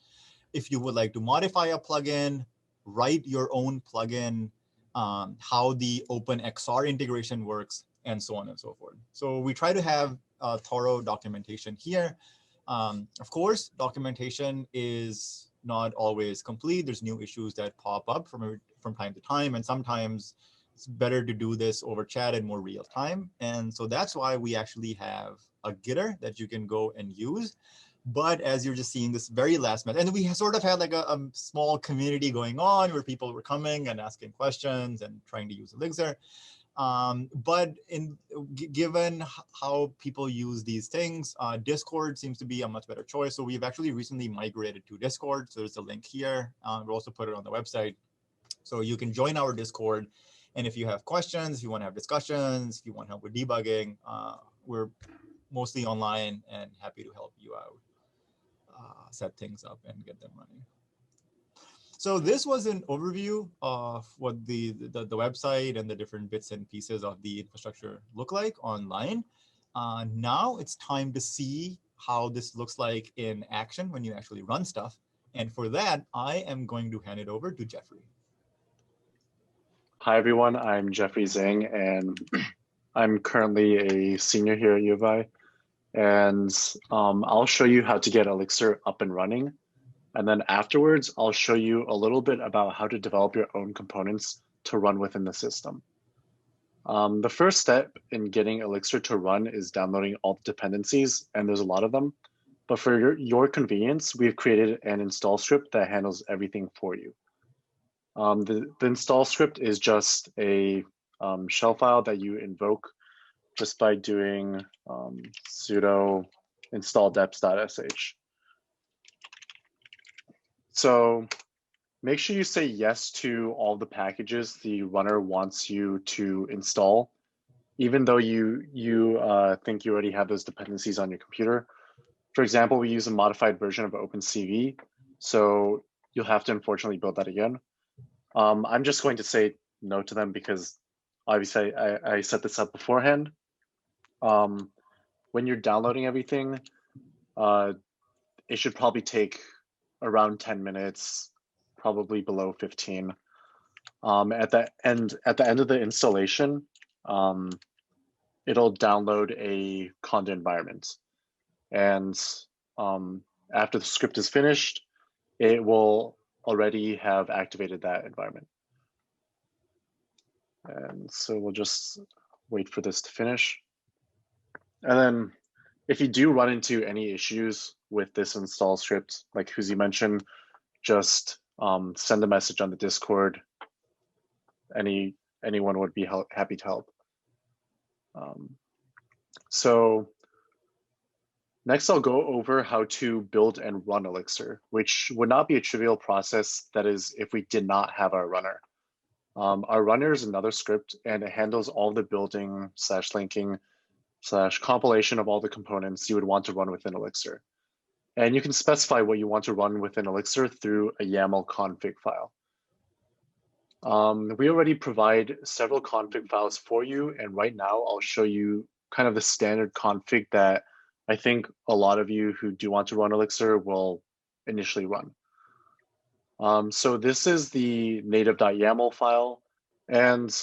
If you would like to modify a plugin, write your own plugin, how the OpenXR integration works, and so on and so forth. So we try to have thorough documentation here. Of course, documentation is not always complete. There's new issues that pop up from time to time, and sometimes it's better to do this over chat in more real time. And so that's why we actually have a Gitter that you can go and use. But as you're just seeing this very last minute, and we sort of had like a small community going on where people were coming and asking questions and trying to use ILLIXR. But given how people use these things, Discord seems to be a much better choice. So we've actually recently migrated to Discord. So there's a link here. We'll also put it on the website. So you can join our Discord. And if you have questions, if you want to have discussions, if you want help with debugging, we're mostly online and happy to help you out, set things up and get them running. So this was an overview of what the website and the different bits and pieces of the infrastructure look like online. Now it's time to see how this looks like in action when you actually run stuff. And for that, I am going to hand it over to Jeffrey. Hi, everyone. I'm Jeffrey Zhang, and I'm currently a senior here at U of I. And I'll show you how to get ILLIXR up and running. And then afterwards, I'll show you a little bit about how to develop your own components to run within the system. The first step in getting ILLIXR to run is downloading all the dependencies, and there's a lot of them. But for your convenience, we've created an install script that handles everything for you. The install script is just a shell file that you invoke just by doing sudo install deps.sh. So make sure you say yes to all the packages the runner wants you to install, even though you think you already have those dependencies on your computer. For example, we use a modified version of OpenCV, so you'll have to unfortunately build that again. I'm just going to say no to them because obviously I set this up beforehand. When you're downloading everything, it should probably take around 10 minutes, probably below 15. At the end of the installation, it'll download a conda environment. And after the script is finished, it will already have activated that environment. And so we'll just wait for this to finish. And then if you do run into any issues with this install script, like Huzi mentioned, just send a message on the Discord. Anyone would be happy to help. So next, I'll go over how to build and run ILLIXR, which would not be a trivial process, that is, if we did not have our runner. Our runner is another script, and it handles all the building / linking / compilation of all the components you would want to run within ILLIXR. And you can specify what you want to run within ILLIXR through a YAML config file. We already provide several config files for you, and right now I'll show you kind of the standard config that I think a lot of you who do want to run ILLIXR will initially run. So this is the native.yaml file. And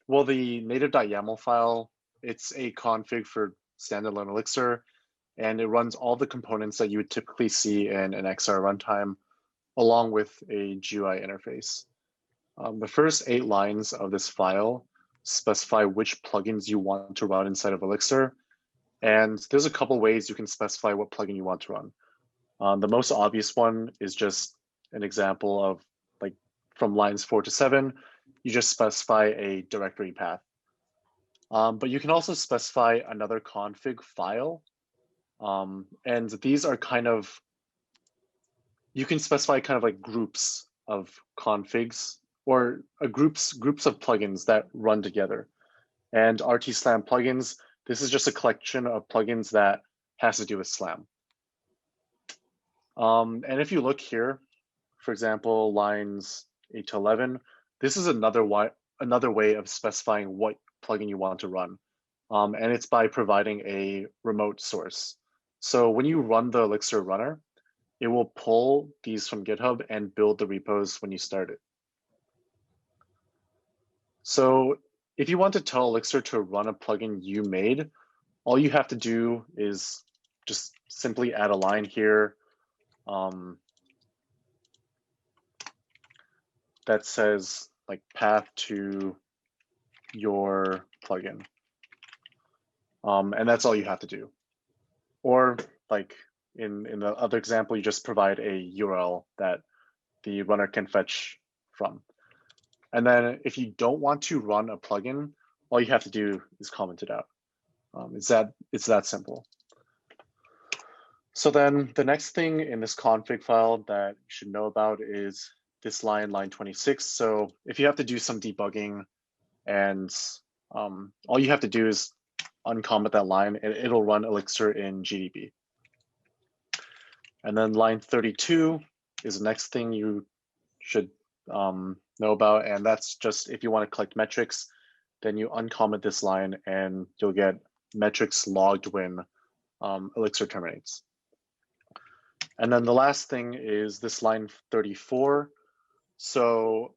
well, the native.yaml file, it's a config for standalone ILLIXR, and it runs all the components that you would typically see in an XR runtime, along with a GUI interface. The first 8 lines of this file specify which plugins you want to run inside of ILLIXR. And there's a couple ways you can specify what plugin you want to run. The most obvious one is just an example of, like, from lines 4 to 7, you just specify a directory path. But you can also specify another config file. And these are kind of, you can specify kind of like groups of configs, or groups of plugins that run together. And RT-SLAM plugins, this is just a collection of plugins that has to do with SLAM. And if you look here, for example, lines 8 to 11, this is another way of specifying what plugin you want to run. And it's by providing a remote source. So when you run the ILLIXR runner, it will pull these from GitHub and build the repos when you start it. So if you want to tell ILLIXR to run a plugin you made, all you have to do is just simply add a line here that says like path to your plugin. And that's all you have to do. Or like in the other example, you just provide a URL that the runner can fetch from. And then if you don't want to run a plugin, all you have to do is comment it out. It's that simple. So then the next thing in this config file that you should know about is this line 26. So if you have to do some debugging, and all you have to do is uncomment that line, and it'll run ILLIXR in GDB. And then line 32 is the next thing you should know about, and that's just if you want to collect metrics, then you uncomment this line and you'll get metrics logged when ILLIXR terminates. And then the last thing is this line 34. So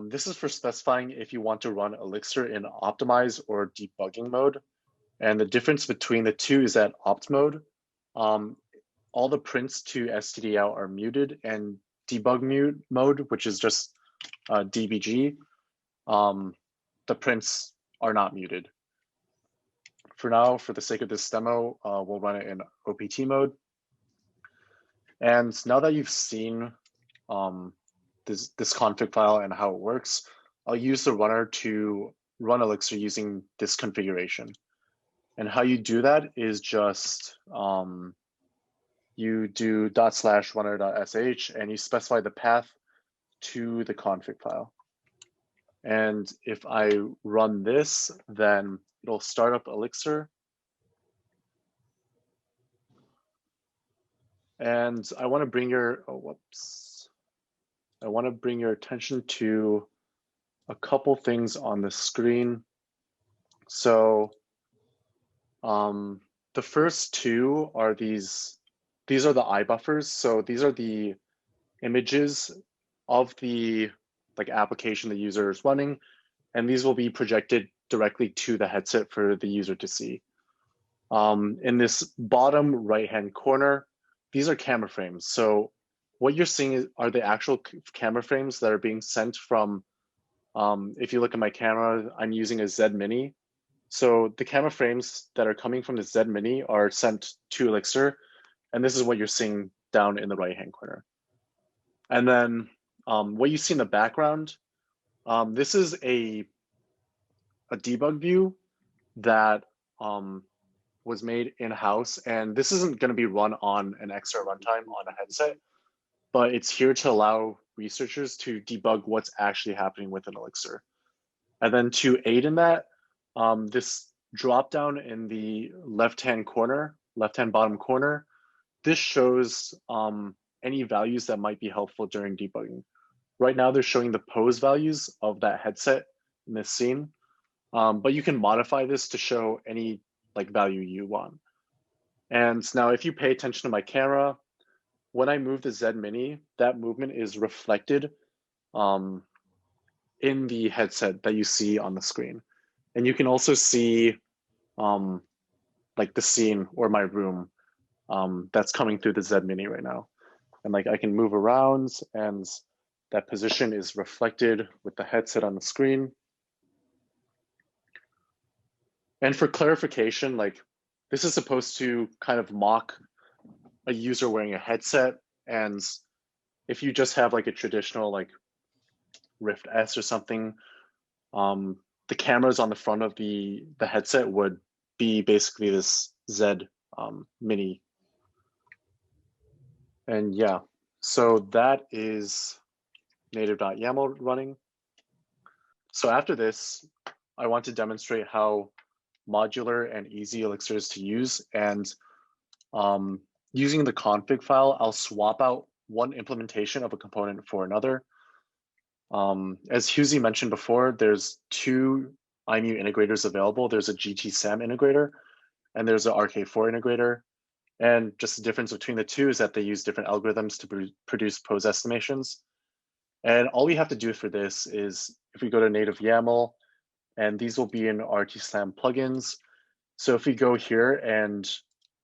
this is for specifying if you want to run ILLIXR in optimize or debugging mode. And the difference between the two is that opt mode, all the prints to stdout are muted, and debug mode, which is just dbg, the prints are not muted. For now, for the sake of this demo, we'll run it in OPT mode. And now that you've seen this config file and how it works, I'll use the runner to run ILLIXR using this configuration. And how you do that is just you do /runner.sh and you specify the path to the config file. And if I run this, then it'll start up ILLIXR. And I want to bring your I want to bring your attention to a couple things on the screen. So the first two are these are the eye buffers. So these are the images of the application the user is running, and these will be projected directly to the headset for the user to see. In this bottom right-hand corner, these are camera frames. So what you're seeing are the actual camera frames that are being sent from, if you look at my camera, I'm using a Z Mini. So the camera frames that are coming from the Z Mini are sent to ILLIXR, and this is what you're seeing down in the right-hand corner. And then what you see in the background, this is a debug view that was made in-house, and this isn't going to be run on an XR runtime on a headset, but it's here to allow researchers to debug what's actually happening with an ILLIXR. And then to aid in that, this drop down in the left-hand bottom corner, this shows any values that might be helpful during debugging. Right now, they're showing the pose values of that headset in this scene, but you can modify this to show any value you want. And now if you pay attention to my camera, when I move the Z Mini, that movement is reflected in the headset that you see on the screen. And you can also see the scene or my room that's coming through the Z Mini right now. And I can move around, and that position is reflected with the headset on the screen. And for clarification, this is supposed to kind of mock a user wearing a headset. And if you just have a traditional Rift S or something, the cameras on the front of the headset would be basically this Z Mini. And yeah, so that is native.yaml running. So after this, I want to demonstrate how modular and easy ILLIXR is to use. And using the config file, I'll swap out one implementation of a component for another. As Hughesy mentioned before, there's two IMU integrators available. There's a GTSAM integrator, and there's an RK4 integrator. And just the difference between the two is that they use different algorithms to produce pose estimations. And all we have to do for this is if we go to native YAML, and these will be in RTSLAM plugins. So if we go here and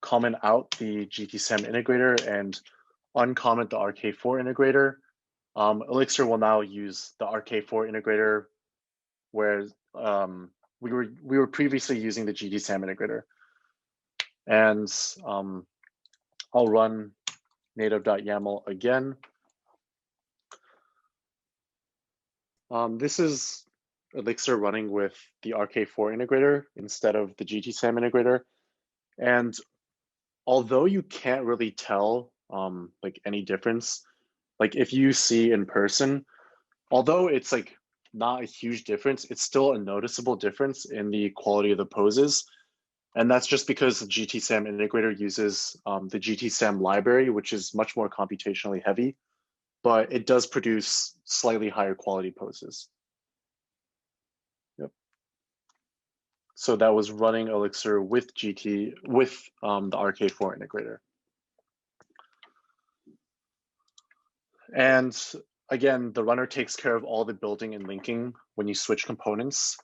comment out the GTSAM integrator and uncomment the RK4 integrator, ILLIXR will now use the RK4 integrator, whereas we were previously using the GTSAM integrator. And I'll run native.yaml again. This is ILLIXR running with the RK4 integrator instead of the GTSAM integrator. And although you can't really tell like any difference, like if you see in person, although it's like not a huge difference, it's still a noticeable difference in the quality of the poses. And that's just because the GTSAM integrator uses the GTSAM library, which is much more computationally heavy, but it does produce slightly higher quality poses. Yep. So that was running ILLIXR with the RK4 integrator. And again, the runner takes care of all the building and linking when you switch components.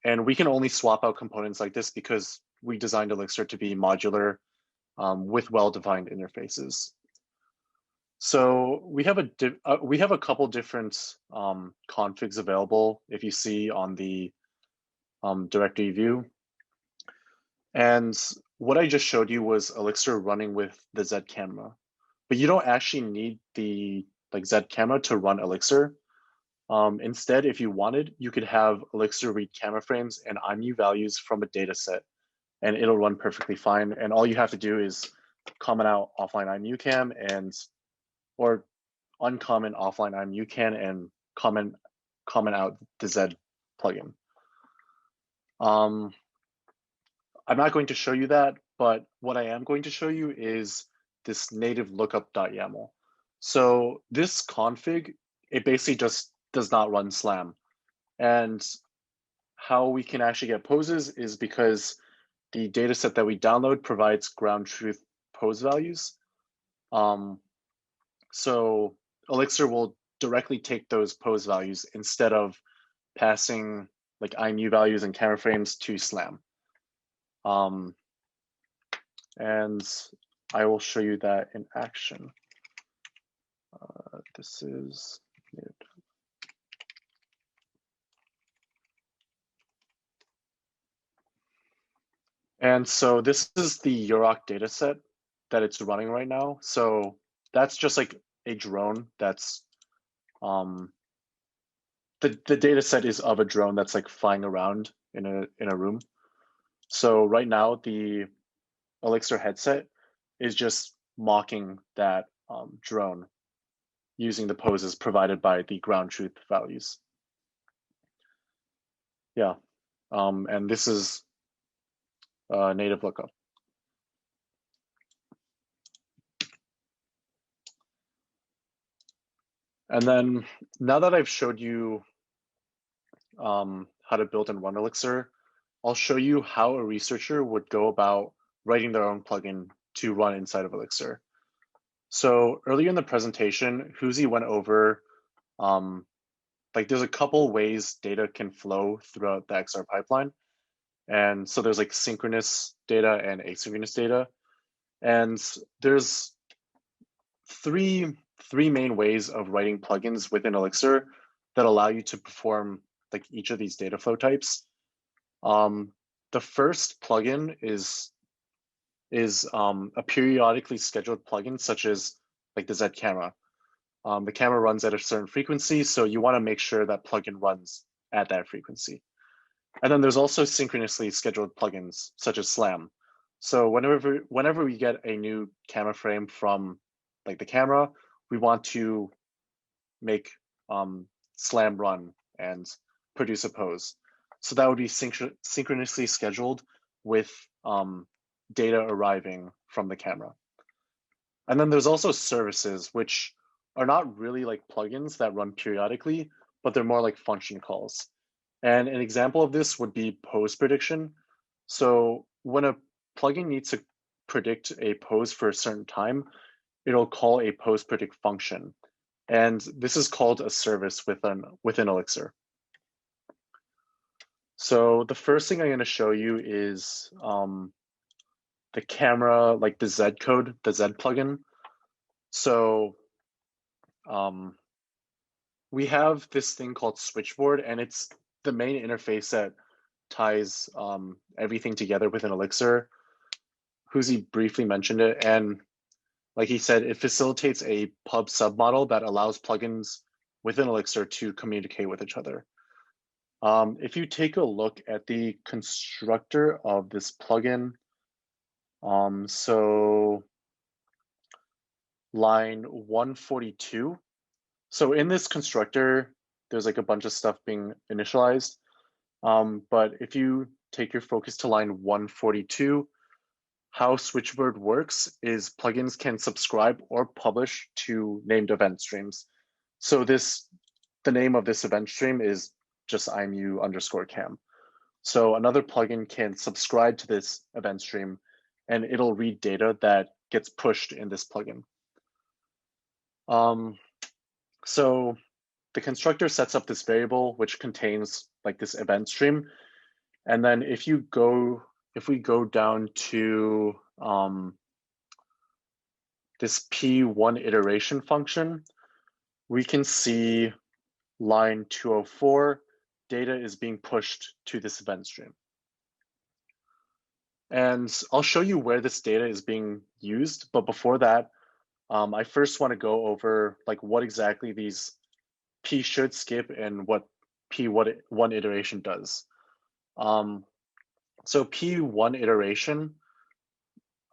And we can only swap out components like this because we designed ILLIXR to be modular with well-defined interfaces. So we have a couple different configs available if you see on the directory view. And what I just showed you was ILLIXR running with the Z camera, but you don't actually need the Z camera to run ILLIXR. Instead, if you wanted, you could have ILLIXR read camera frames and IMU values from a data set, and it'll run perfectly fine. And all you have to do is comment out offline IMU cam or uncommon offline IMU can and comment out the Z plugin. I'm not going to show you that, but what I am going to show you is this native lookup.yaml. So this config, it basically just does not run SLAM. And how we can actually get poses is because the data set that we download provides ground truth pose values. So ILLIXR will directly take those pose values instead of passing like IMU values and camera frames to SLAM. And I will show you that in action. This is it. And so this is the UROC data set that it's running right now. So that's just like a drone that's the data set is of a drone that's like flying around in a room. So right now the ILLIXR headset is just mocking that drone using the poses provided by the ground truth values. Yeah, and this is native lookup. And then now that I've showed you how to build and run ILLIXR, I'll show you how a researcher would go about writing their own plugin to run inside of ILLIXR. So earlier in the presentation, Huzi went over like there's a couple ways data can flow throughout the XR pipeline. And so there's like synchronous data and asynchronous data. And there's three main ways of writing plugins within ILLIXR that allow you to perform like each of these data flow types. The first plugin is a periodically scheduled plugin, such as like the Z camera. The camera runs at a certain frequency, so you want to make sure that plugin runs at that frequency. And then there's also synchronously scheduled plugins, such as SLAM. So whenever we get a new camera frame from like the camera, we want to make SLAM run and produce a pose. So that would be synchronously scheduled with data arriving from the camera. And then there's also services, which are not really like plugins that run periodically, but they're more like function calls. And an example of this would be Postprediction. So when a plugin needs to predict a pose for a certain time, it'll call a postpredict function. And this is called a service within ILLIXR. So the first thing I'm going to show you is the camera, like the Z code, the Z plugin. So we have this thing called switchboard, and it's the main interface that ties everything together within ILLIXR. Huzi briefly mentioned it, and like he said, it facilitates a pub submodel that allows plugins within Elixir to communicate with each other. If you take a look at the constructor of this plugin, so line 142. So in this constructor, there's like a bunch of stuff being initialized. But if you take your focus to line 142, how Switchboard works is plugins can subscribe or publish to named event streams. So the name of this event stream is just IMU_cam. So another plugin can subscribe to this event stream and it'll read data that gets pushed in this plugin. So the constructor sets up this variable which contains like this event stream. And then if we go down to this P1 iteration function, we can see line 204, data is being pushed to this event stream. And I'll show you where this data is being used. But before that, I first want to go over like what exactly these P should skip and what P1 iteration does. So P1 iteration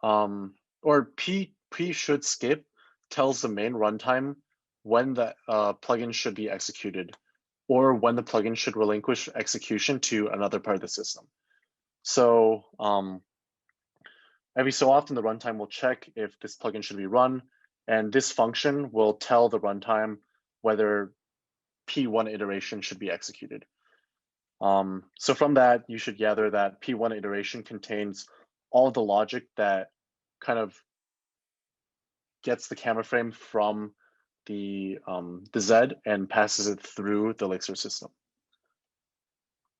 or P should skip tells the main runtime when the plugin should be executed or when the plugin should relinquish execution to another part of the system. So every so often the runtime will check if this plugin should be run, and this function will tell the runtime whether P1 iteration should be executed. So from that, you should gather that P1 iteration contains all the logic that kind of gets the camera frame from the Z and passes it through the ILLIXR system.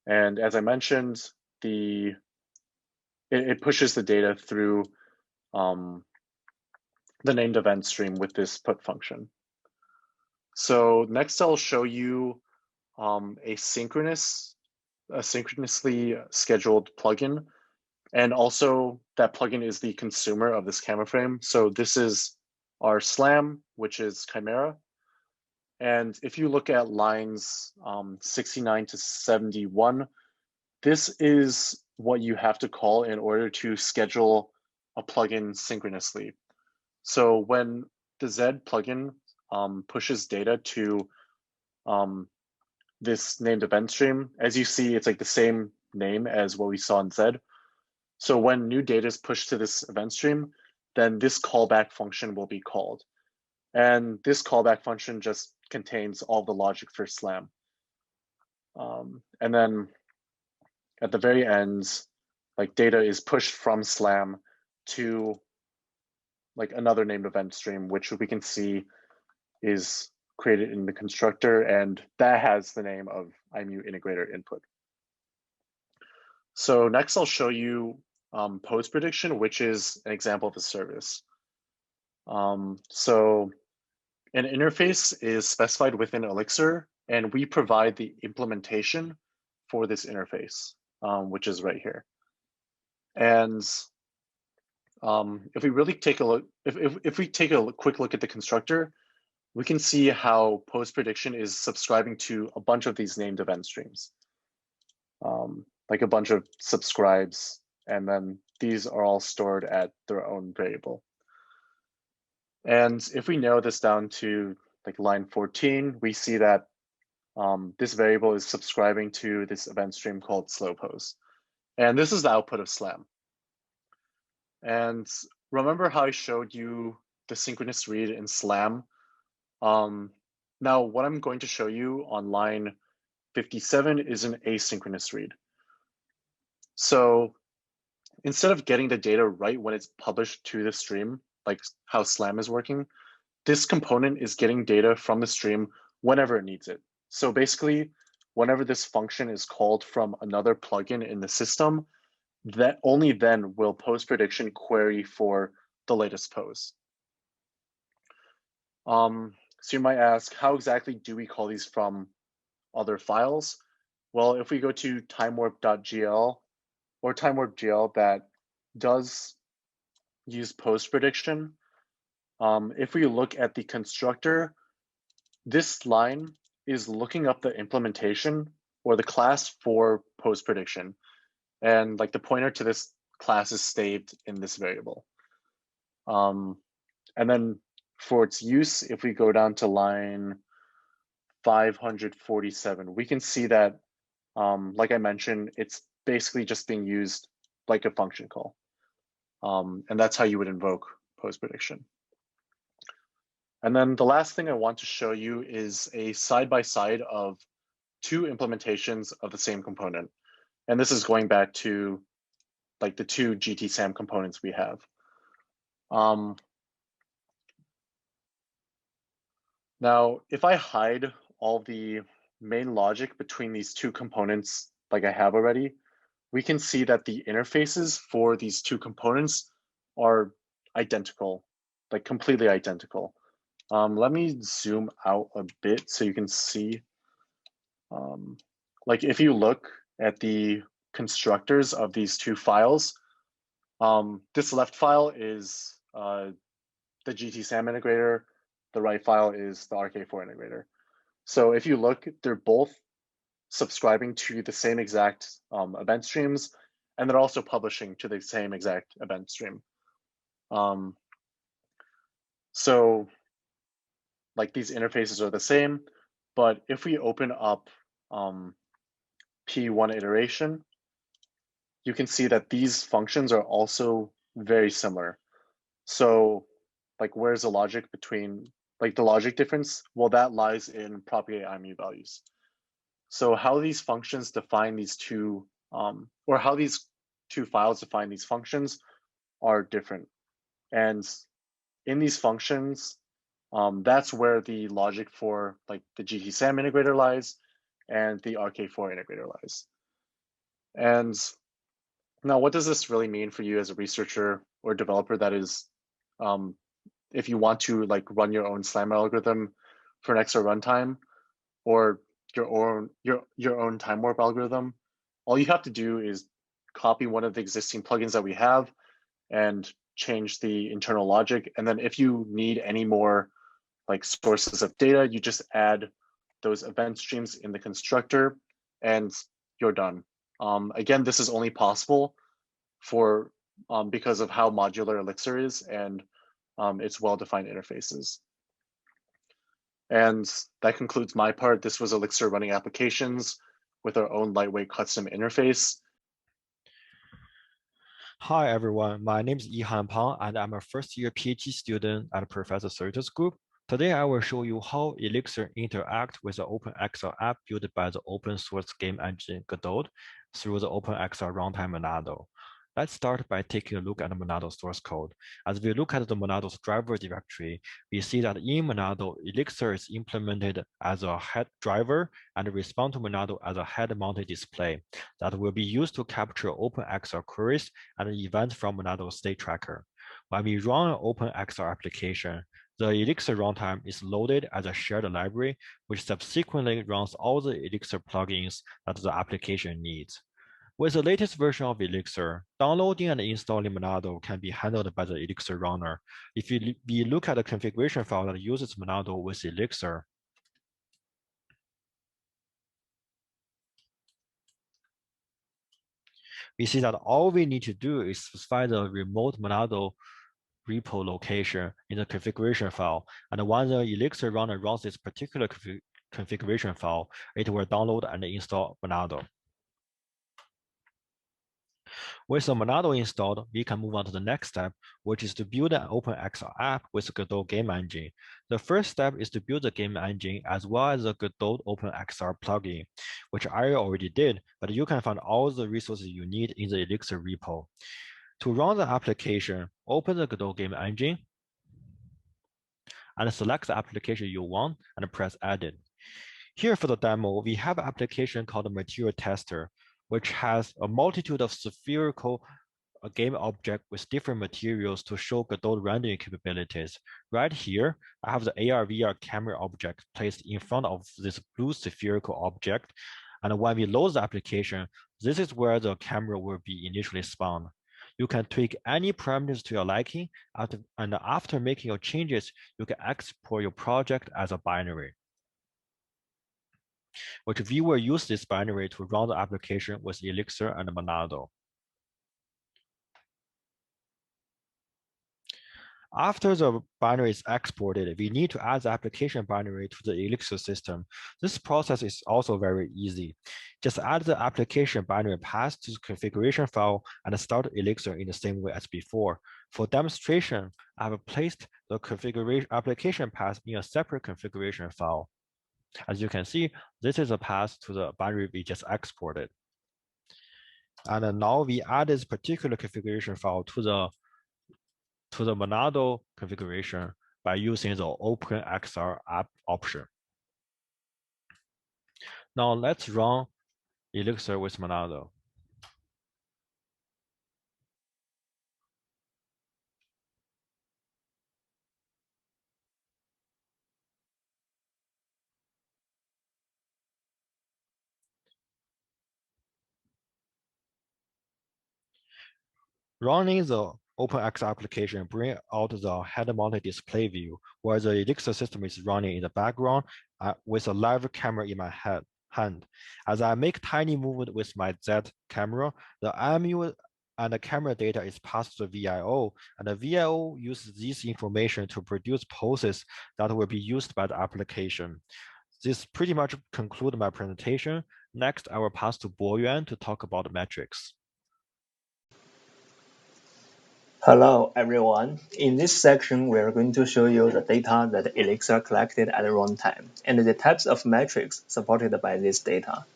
And as I mentioned, it pushes the data through the named event stream with this put function. So next I'll show you a synchronously scheduled plugin. And also that plugin is the consumer of this camera frame. So this is our SLAM, which is Chimera. And if you look at lines 69 to 71, this is what you have to call in order to schedule a plugin synchronously. So when the Z plugin pushes data to this named event stream, as you see, it's like the same name as what we saw in Z. So when new data is pushed to this event stream, then this callback function will be called. And this callback function just contains all the logic for SLAM. And then at the very end, like data is pushed from SLAM to like another named event stream, which we can see is created in the constructor, and that has the name of IMU integrator input. So next I'll show you Postprediction, which is an example of a service. So an interface is specified within ILLIXR, and we provide the implementation for this interface, which is right here. And if we really take a look, if we take a quick look at the constructor, we can see how Postprediction is subscribing to a bunch of these named event streams, like a bunch of subscribes, and then these are all stored at their own variable. And if we narrow this down to like line 14, we see that this variable is subscribing to this event stream called slowpose. And this is the output of SLAM. And remember how I showed you the synchronous read in SLAM? Now what I'm going to show you on line 57 is an asynchronous read. So instead of getting the data right when it's published to the stream, like how SLAM is working, this component is getting data from the stream whenever it needs it. So basically, whenever this function is called from another plugin in the system, that only then will Postprediction query for the latest pose. So you might ask, how exactly do we call these from other files? Well, if we go to timewarp.gl or timewarp.gl, that does use post-prediction. If we look at the constructor, this line is looking up the implementation or the class for post-prediction. And like the pointer to this class is staved in this variable. And then for its use, if we go down to line 547, we can see that, like I mentioned, it's basically just being used like a function call. And that's how you would invoke post-prediction. And then the last thing I want to show you is a side-by-side of two implementations of the same component. And this is going back to like the two GTSAM components we have. Now, if I hide all the main logic between these two components like I have already, we can see that the interfaces for these two components are identical, like completely identical. Let me zoom out a bit so you can see. Like if you look at the constructors of these two files, this left file is the GTSAM integrator, the right file is the RK4 integrator. So if you look, they're both subscribing to the same exact event streams, and they're also publishing to the same exact event stream. So like these interfaces are the same, but if we open up P1 iteration, you can see that these functions are also very similar. So like where's the logic between, like the logic difference? Well, that lies in propagate IMU values. So how these functions define these two, or how these two files define these functions are different. And in these functions, that's where the logic for like the GTSAM integrator lies and the RK4 integrator lies. And now what does this really mean for you as a researcher or developer that is, if you want to like run your own slammer algorithm for an XR runtime or your own Timewarp algorithm, all you have to do is copy one of the existing plugins that we have and change the internal logic. And then if you need any more like sources of data, you just add those event streams in the constructor and you're done. Again, this is only possible for because of how modular ILLIXR is and its well-defined interfaces. And that concludes my part. This was ILLIXR running applications with our own lightweight custom interface. Hi, everyone. My name is Yihan Pang, and I'm a first-year PhD student at Professor Sarita's group. Today, I will show you how ILLIXR interact with the OpenXR app built by the open source game engine Godot through the OpenXR runtime Monado. Let's start by taking a look at the Monado source code. As we look at the Monado's driver directory, we see that in Monado, ILLIXR is implemented as a head driver and respond to Monado as a head-mounted display that will be used to capture OpenXR queries and events from Monado state tracker. When we run an OpenXR application, the ILLIXR runtime is loaded as a shared library, which subsequently runs all the ILLIXR plugins that the application needs. With the latest version of ILLIXR, downloading and installing Monado can be handled by the ILLIXR runner. If we look at the configuration file that uses Monado with ILLIXR, we see that all we need to do is find the remote Monado repo location in the configuration file. And when the ILLIXR runner runs this particular configuration file, it will download and install Monado. With the Monado installed, we can move on to the next step, which is to build an OpenXR app with the Godot game engine. The first step is to build the game engine as well as the Godot OpenXR plugin, which I already did, but you can find all the resources you need in the ILLIXR repo. To run the application, open the Godot game engine and select the application you want and press Edit. Here for the demo, we have an application called Material Tester, which has a multitude of spherical game objects with different materials to show Godot rendering capabilities. Right here, I have the AR/VR camera object placed in front of this blue spherical object. And when we load the application, this is where the camera will be initially spawned. You can tweak any parameters to your liking, and after making your changes, you can export your project as a binary, which we will use this binary to run the application with ILLIXR and Monado. After the binary is exported, we need to add the application binary to the ILLIXR system. This process is also very easy. Just add the application binary path to the configuration file and start ILLIXR in the same way as before. For demonstration, I have placed the configuration application path in a separate configuration file. As you can see, this is a path to the binary we just exported. And now we add this particular configuration file to the Monado configuration by using the OpenXR app option. Now let's run ILLIXR with Monado. Running the OpenXR application brings out the head-mounted display view where the ILLIXR system is running in the background with a live camera in my hand. As I make tiny movement with my Z camera, the IMU and the camera data is passed to the VIO, and the VIO uses this information to produce poses that will be used by the application. This pretty much concludes my presentation. Next, I will pass to Boyuan to talk about metrics. Hello, everyone. In this section, we are going to show you the data that ILLIXR collected at runtime and the types of metrics supported by this data.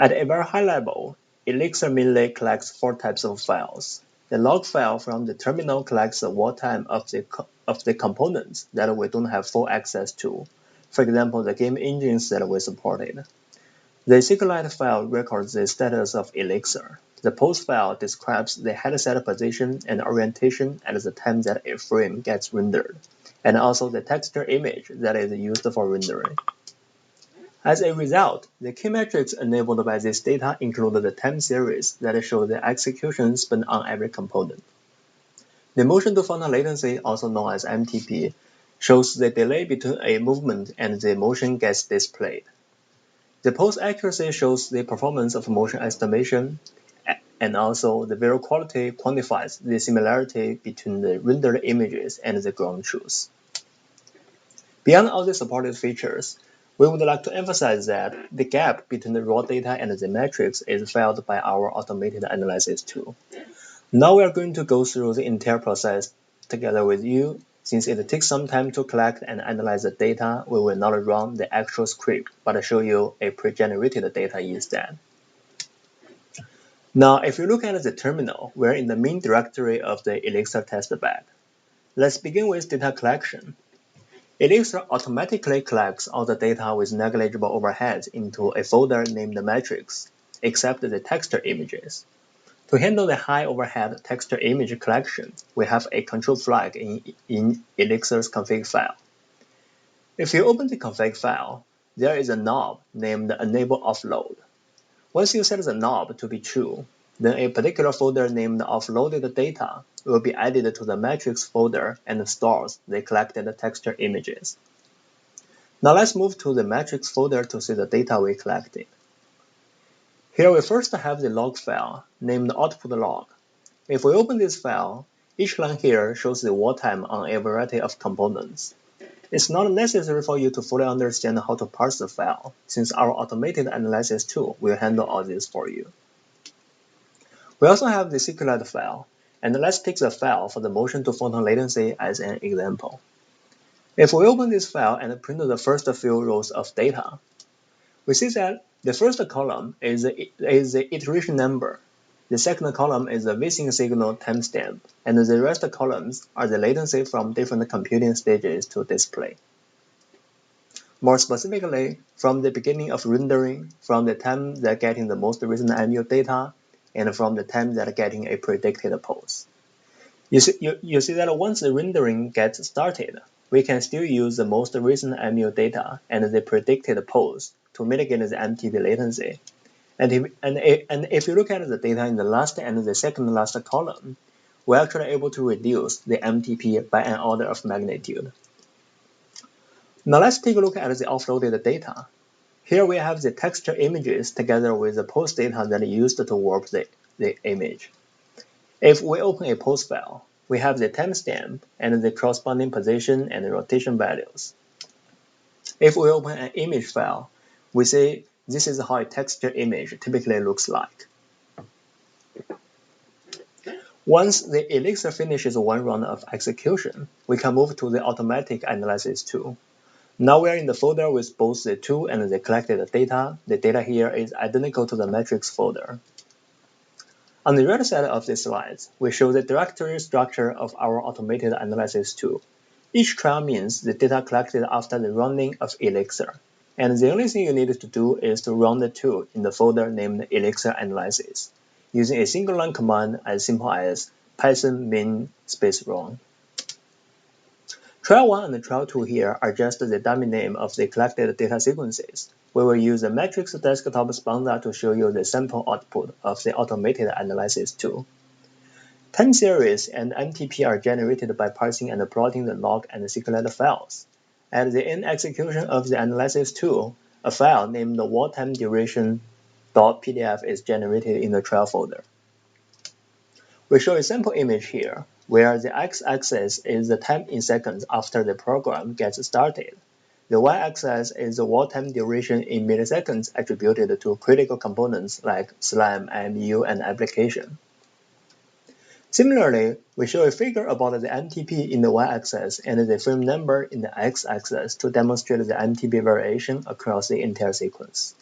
At a very high level, ILLIXR mainly collects 4 types of files. The log file from the terminal collects the wartime of the components that we don't have full access to. For example, the game engines that we supported. The SQLite file records the status of ILLIXR. The post file describes the headset position and orientation at the time that a frame gets rendered, and also the texture image that is used for rendering. As a result, the key metrics enabled by this data include the time series that shows the execution spent on every component. The motion to photon latency, also known as MTP, shows the delay between a movement and the motion gets displayed. The pose accuracy shows the performance of motion estimation, and also the visual quality quantifies the similarity between the rendered images and the ground truth. Beyond all the supported features, we would like to emphasize that the gap between the raw data and the metrics is filled by our automated analysis tool. Now we are going to go through the entire process together with you. Since it takes some time to collect and analyze the data, we will not run the actual script, but show you a pre-generated data instead. Now, if you look at the terminal, we're in the main directory of the ILLIXR testbed. Let's begin with data collection. ILLIXR automatically collects all the data with negligible overhead into a folder named metrics, except the texture images. To handle the high overhead texture image collection, we have a control flag in ILLIXR's config file. If you open the config file, there is a knob named Enable Offload. Once you set the knob to be true, then a particular folder named Offloaded Data will be added to the metrics folder and stores the collected texture images. Now let's move to the metrics folder to see the data we collected. Here we first have the log file named output log. If we open this file, each line here shows the wartime on a variety of components. It's not necessary for you to fully understand how to parse the file, since our automated analysis tool will handle all this for you. We also have the SQLite file, and let's take the file for the motion to photon latency as an example. If we open this file and print the first few rows of data, we see that the first column is the iteration number. The second column is the vsync signal timestamp, and the rest columns are the latency from different computing stages to display. More specifically, from the beginning of rendering, from the time that getting the most recent MU data, and from the time that getting a predicted pose. You see that once the rendering gets started, we can still use the most recent MU data and the predicted pose to mitigate the MTP latency. And if you look at the data in the last and the second last column, we're actually able to reduce the MTP by an order of magnitude. Now let's take a look at the offloaded data. Here we have the texture images together with the pose data that is used to warp the image. If we open a pose file, we have the timestamp and the corresponding position and rotation values. If we open an image file, we see this is how a texture image typically looks like. Once the ILLIXR finishes one round of execution, we can move to the automatic analysis tool. Now we are in the folder with both the tool and the collected data. The data here is identical to the metrics folder. On the right side of the slides, we show the directory structure of our automated analysis tool. Each trial means the data collected after the running of ILLIXR. And the only thing you need to do is to run the tool in the folder named ILLIXR analysis, using a single line command as simple as python min space run. Trial 1 and trial 2 here are just the dummy name of the collected data sequences. We will use the metrics desktop sponsor to show you the sample output of the automated analysis tool. Time series and MTP are generated by parsing and plotting the log and SQLite files. At the end execution of the analysis tool, a file named wartime duration.pdf is generated in the trial folder. We show a sample image here, where the x-axis is the time in seconds after the program gets started. The y-axis is the wartime duration in milliseconds attributed to critical components like SLAM, IMU, and application. Similarly, we show a figure about the MTP in the y-axis and the frame number in the x-axis to demonstrate the MTP variation across the entire sequence.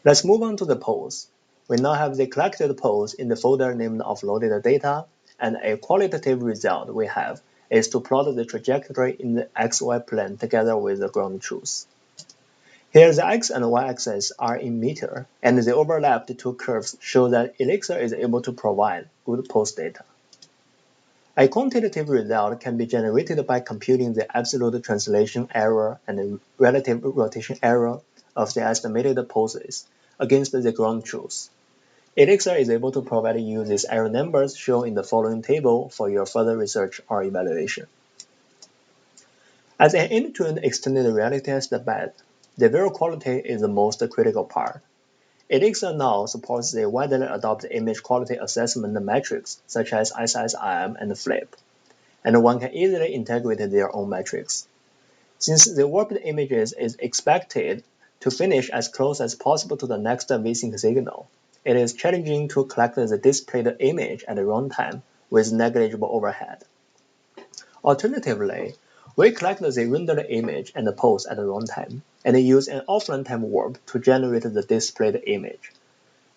Let's move on to the pose. We now have the collected pose in the folder named offloaded data, and a qualitative result we have is to plot the trajectory in the XY plane together with the ground truth. Here the x and y axes are in meter, and the overlapped two curves show that ILLIXR is able to provide good pose data. A quantitative result can be generated by computing the absolute translation error and the relative rotation error of the estimated poses against the ground truth. ILLIXR is able to provide you these error numbers shown in the following table for your further research or evaluation. As an end-to-end extended reality test bed, the visual quality is the most critical part. ILLIXR now supports the widely adopted image quality assessment metrics such as SSIM and FLIP, and one can easily integrate their own metrics. Since the warped images is expected to finish as close as possible to the next vsync signal, it is challenging to collect the displayed image at runtime with negligible overhead. Alternatively, we collect the rendered image and pose at runtime, and use an offline time warp to generate the displayed image.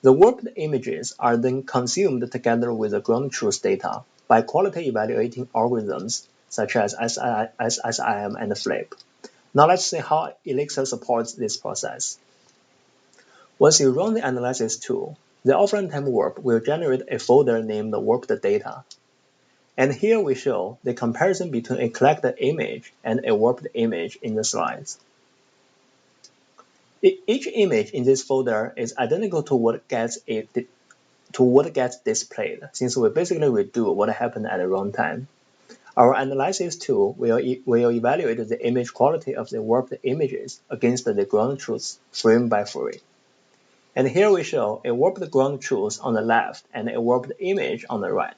The warped images are then consumed together with the ground truth data by quality evaluating algorithms such as SSIM and FLIP. Now let's see how ILLIXR supports this process. Once you run the analysis tool, the offline time warp will generate a folder named warped data. And here we show the comparison between a collected image and a warped image in the slides. Each image in this folder is identical to what gets displayed, since we basically redo what happened at runtime. Our analysis tool will evaluate the image quality of the warped images against the ground truth frame by frame. And here we show a warped ground truth on the left and a warped image on the right.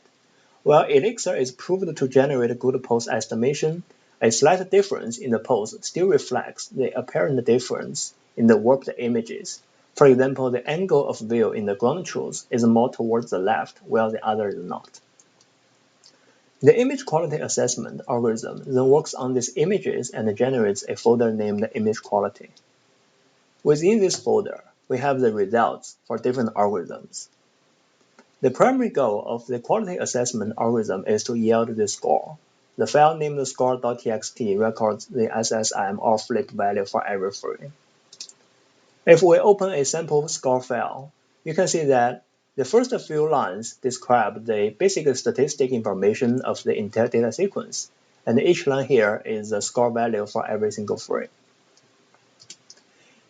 While ILLIXR is proved to generate good pose estimation, a slight difference in the pose still reflects the apparent difference in the warped images. For example, the angle of view in the ground truth is more towards the left, while the other is not. The image quality assessment algorithm then works on these images and generates a folder named image quality. Within this folder, we have the results for different algorithms. The primary goal of the quality assessment algorithm is to yield the score. The file named score.txt records the SSIM or FLIP value for every frame. If we open a sample score file, you can see that the first few lines describe the basic statistic information of the entire data sequence, and each line here is the score value for every single frame.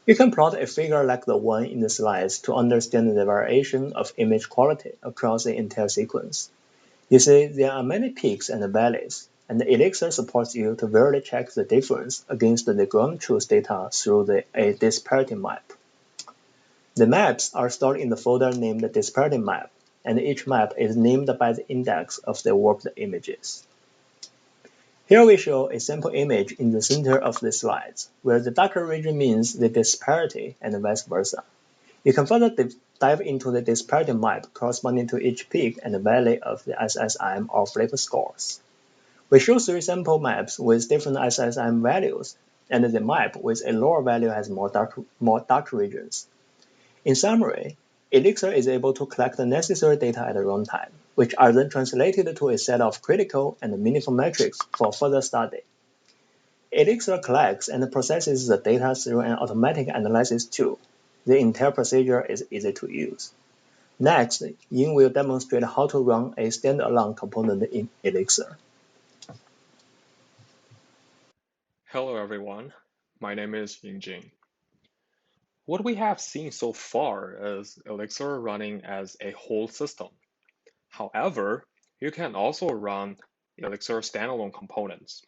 You can plot a figure like the one in the slides to understand the variation of image quality across the entire sequence. You see, there are many peaks and valleys, and ILLIXR supports you to visually check the difference against the ground truth data through a disparity map. The maps are stored in the folder named disparity map, and each map is named by the index of the warped images. Here we show a sample image in the center of the slides, where the darker region means the disparity and vice versa. You can further dive into the disparity map corresponding to each peak and valley of the SSIM or flip scores. We show 3 sample maps with different SSIM values, and the map with a lower value has more dark regions. In summary, ILLIXR is able to collect the necessary data at runtime, which are then translated to a set of critical and meaningful metrics for further study. ILLIXR collects and processes the data through an automatic analysis tool. The entire procedure is easy to use. Next, Ying will demonstrate how to run a standalone component in ILLIXR. Hello everyone, my name is Ying Jing. What we have seen so far is ILLIXR running as a whole system. However, you can also run ILLIXR standalone components.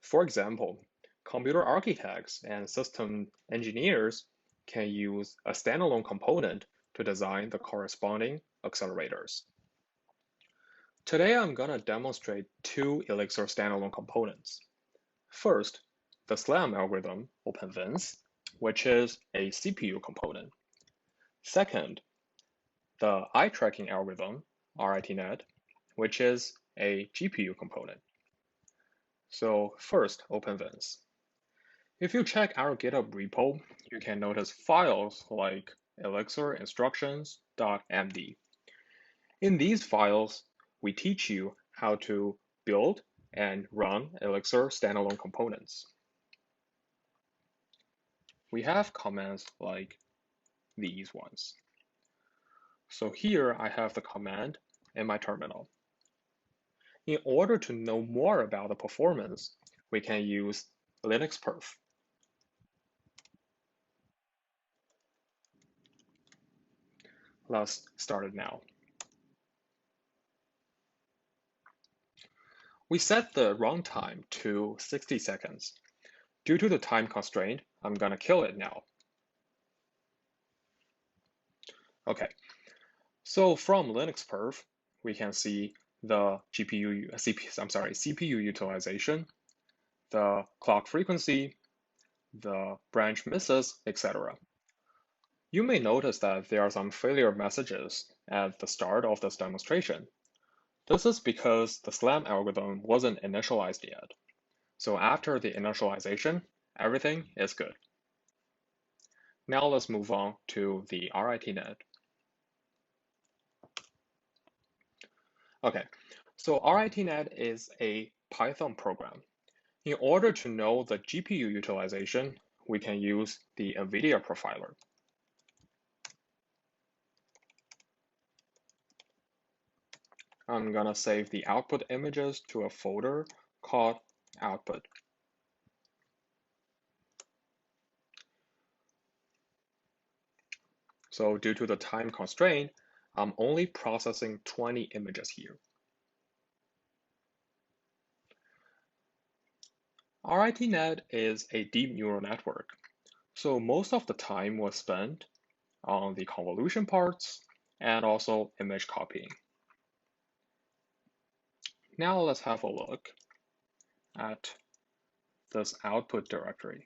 For example, computer architects and system engineers can use a standalone component to design the corresponding accelerators. Today I'm going to demonstrate 2 ILLIXR standalone components. First, the SLAM algorithm, OpenVINS, which is a CPU component. Second, the eye tracking algorithm, RITNet, which is a GPU component. So first, OpenVINS. If you check our GitHub repo, you can notice files like ILLIXR instructions.md. In these files, we teach you how to build and run ILLIXR standalone components. We have commands like these ones. So here I have the command in my terminal. In order to know more about the performance, we can use ILLIXR. Let's start it now. We set the runtime to 60 seconds. Due to the time constraint, I'm gonna kill it now. Okay, so from ILLIXR, we can see the CPU utilization, the clock frequency, the branch misses, etc. You may notice that there are some failure messages at the start of this demonstration. This is because the SLAM algorithm wasn't initialized yet. So after the initialization, everything is good. Now let's move on to the RITNet. Okay, so RITNet is a Python program. In order to know the GPU utilization, we can use the NVIDIA profiler. I'm gonna save the output images to a folder called output. So due to the time constraint, I'm only processing 20 images here. RITNet is a deep neural network, so most of the time was spent on the convolution parts and also image copying. Now let's have a look at this output directory.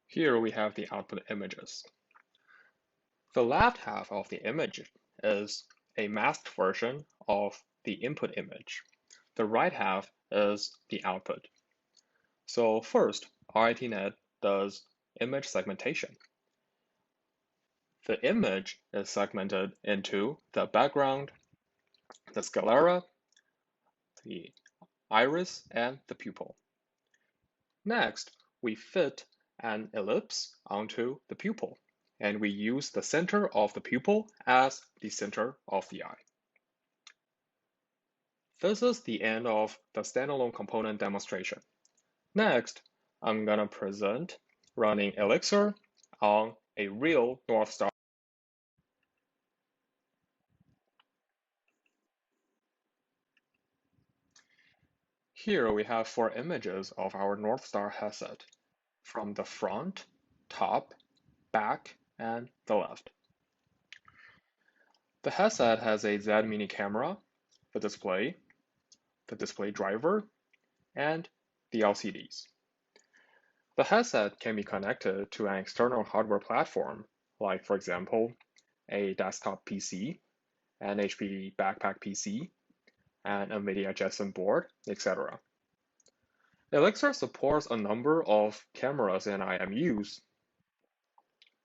Here we have the output images. The left half of the image is a masked version of the input image. The right half is the output. So first, RITNet does image segmentation. The image is segmented into the background, the sclera, the iris, and the pupil. Next, we fit an ellipse onto the pupil. and we use the center of the pupil as the center of the eye. This is the end of the standalone component demonstration. Next, I'm going to present running ILLIXR on a real North Star. Here we have 4 images of our North Star headset from the front, top, back, and the left. The headset has a Z mini camera, the display driver, and the LCDs. The headset can be connected to an external hardware platform, like, for example, a desktop PC, an HP backpack PC, an NVIDIA Jetson board, etc. ILLIXR supports a number of cameras and IMUs.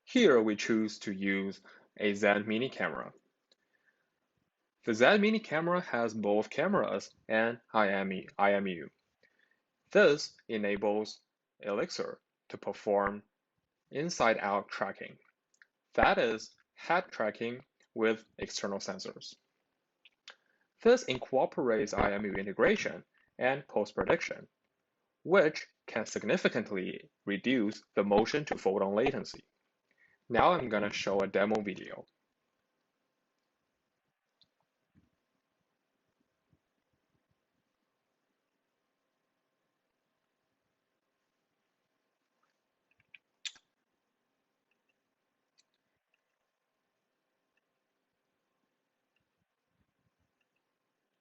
Here we choose to use a Z mini camera. The Z mini camera has both cameras and IMU. This enables ILLIXR to perform inside-out tracking, that is, head tracking with external sensors. This incorporates IMU integration and post-prediction, which can significantly reduce the motion to photon latency. Now I'm going to show a demo video.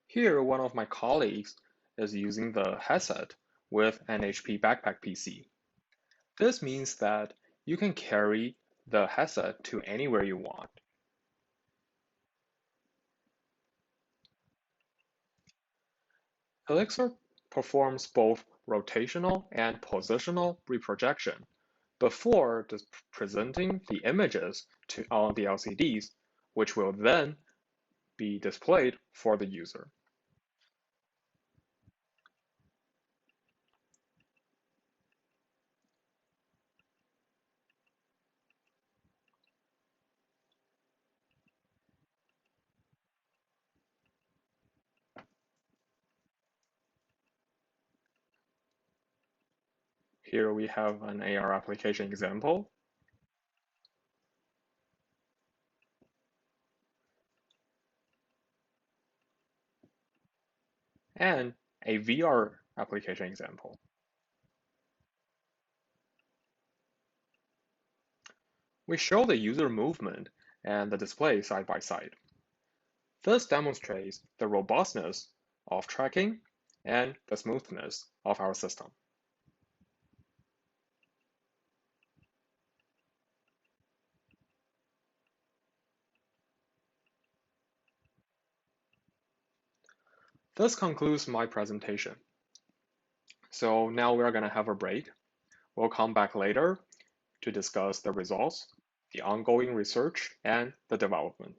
Here, one of my colleagues is using the headset with an HP backpack PC. This means that you can carry the headset to anywhere you want. ILLIXR performs both rotational and positional reprojection before presenting the images on the LCDs, which will then be displayed for the user. Here we have an AR application example. And a VR application example. We show the user movement and the display side by side. This demonstrates the robustness of tracking and the smoothness of our system. This concludes my presentation. So now we're going to have a break. We'll come back later to discuss the results, the ongoing research, and the development.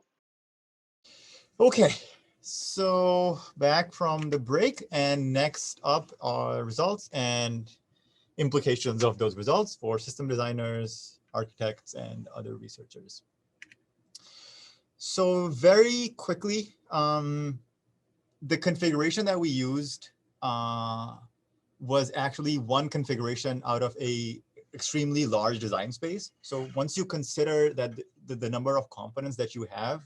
Okay, so back from the break, and next up are results and implications of those results for system designers, architects, and other researchers. So very quickly, the configuration that we used was actually one configuration out of a extremely large design space. So once you consider that the number of components that you have,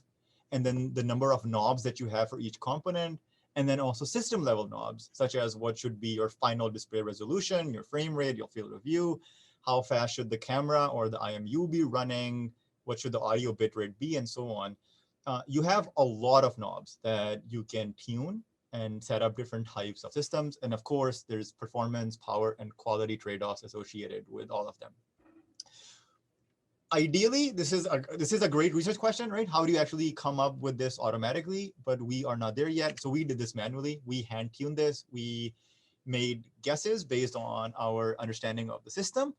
and then the number of knobs that you have for each component, and then also system level knobs, such as what should be your final display resolution, your frame rate, your field of view, how fast should the camera or the IMU be running, what should the audio bitrate be, and so on. You have a lot of knobs that you can tune and set up different types of systems. And of course, there's performance, power, and quality trade-offs associated with all of them. Ideally, this is a great research question, right? How do you actually come up with this automatically? But we are not there yet. So we did this manually. We hand-tuned this. We made guesses based on our understanding of the system.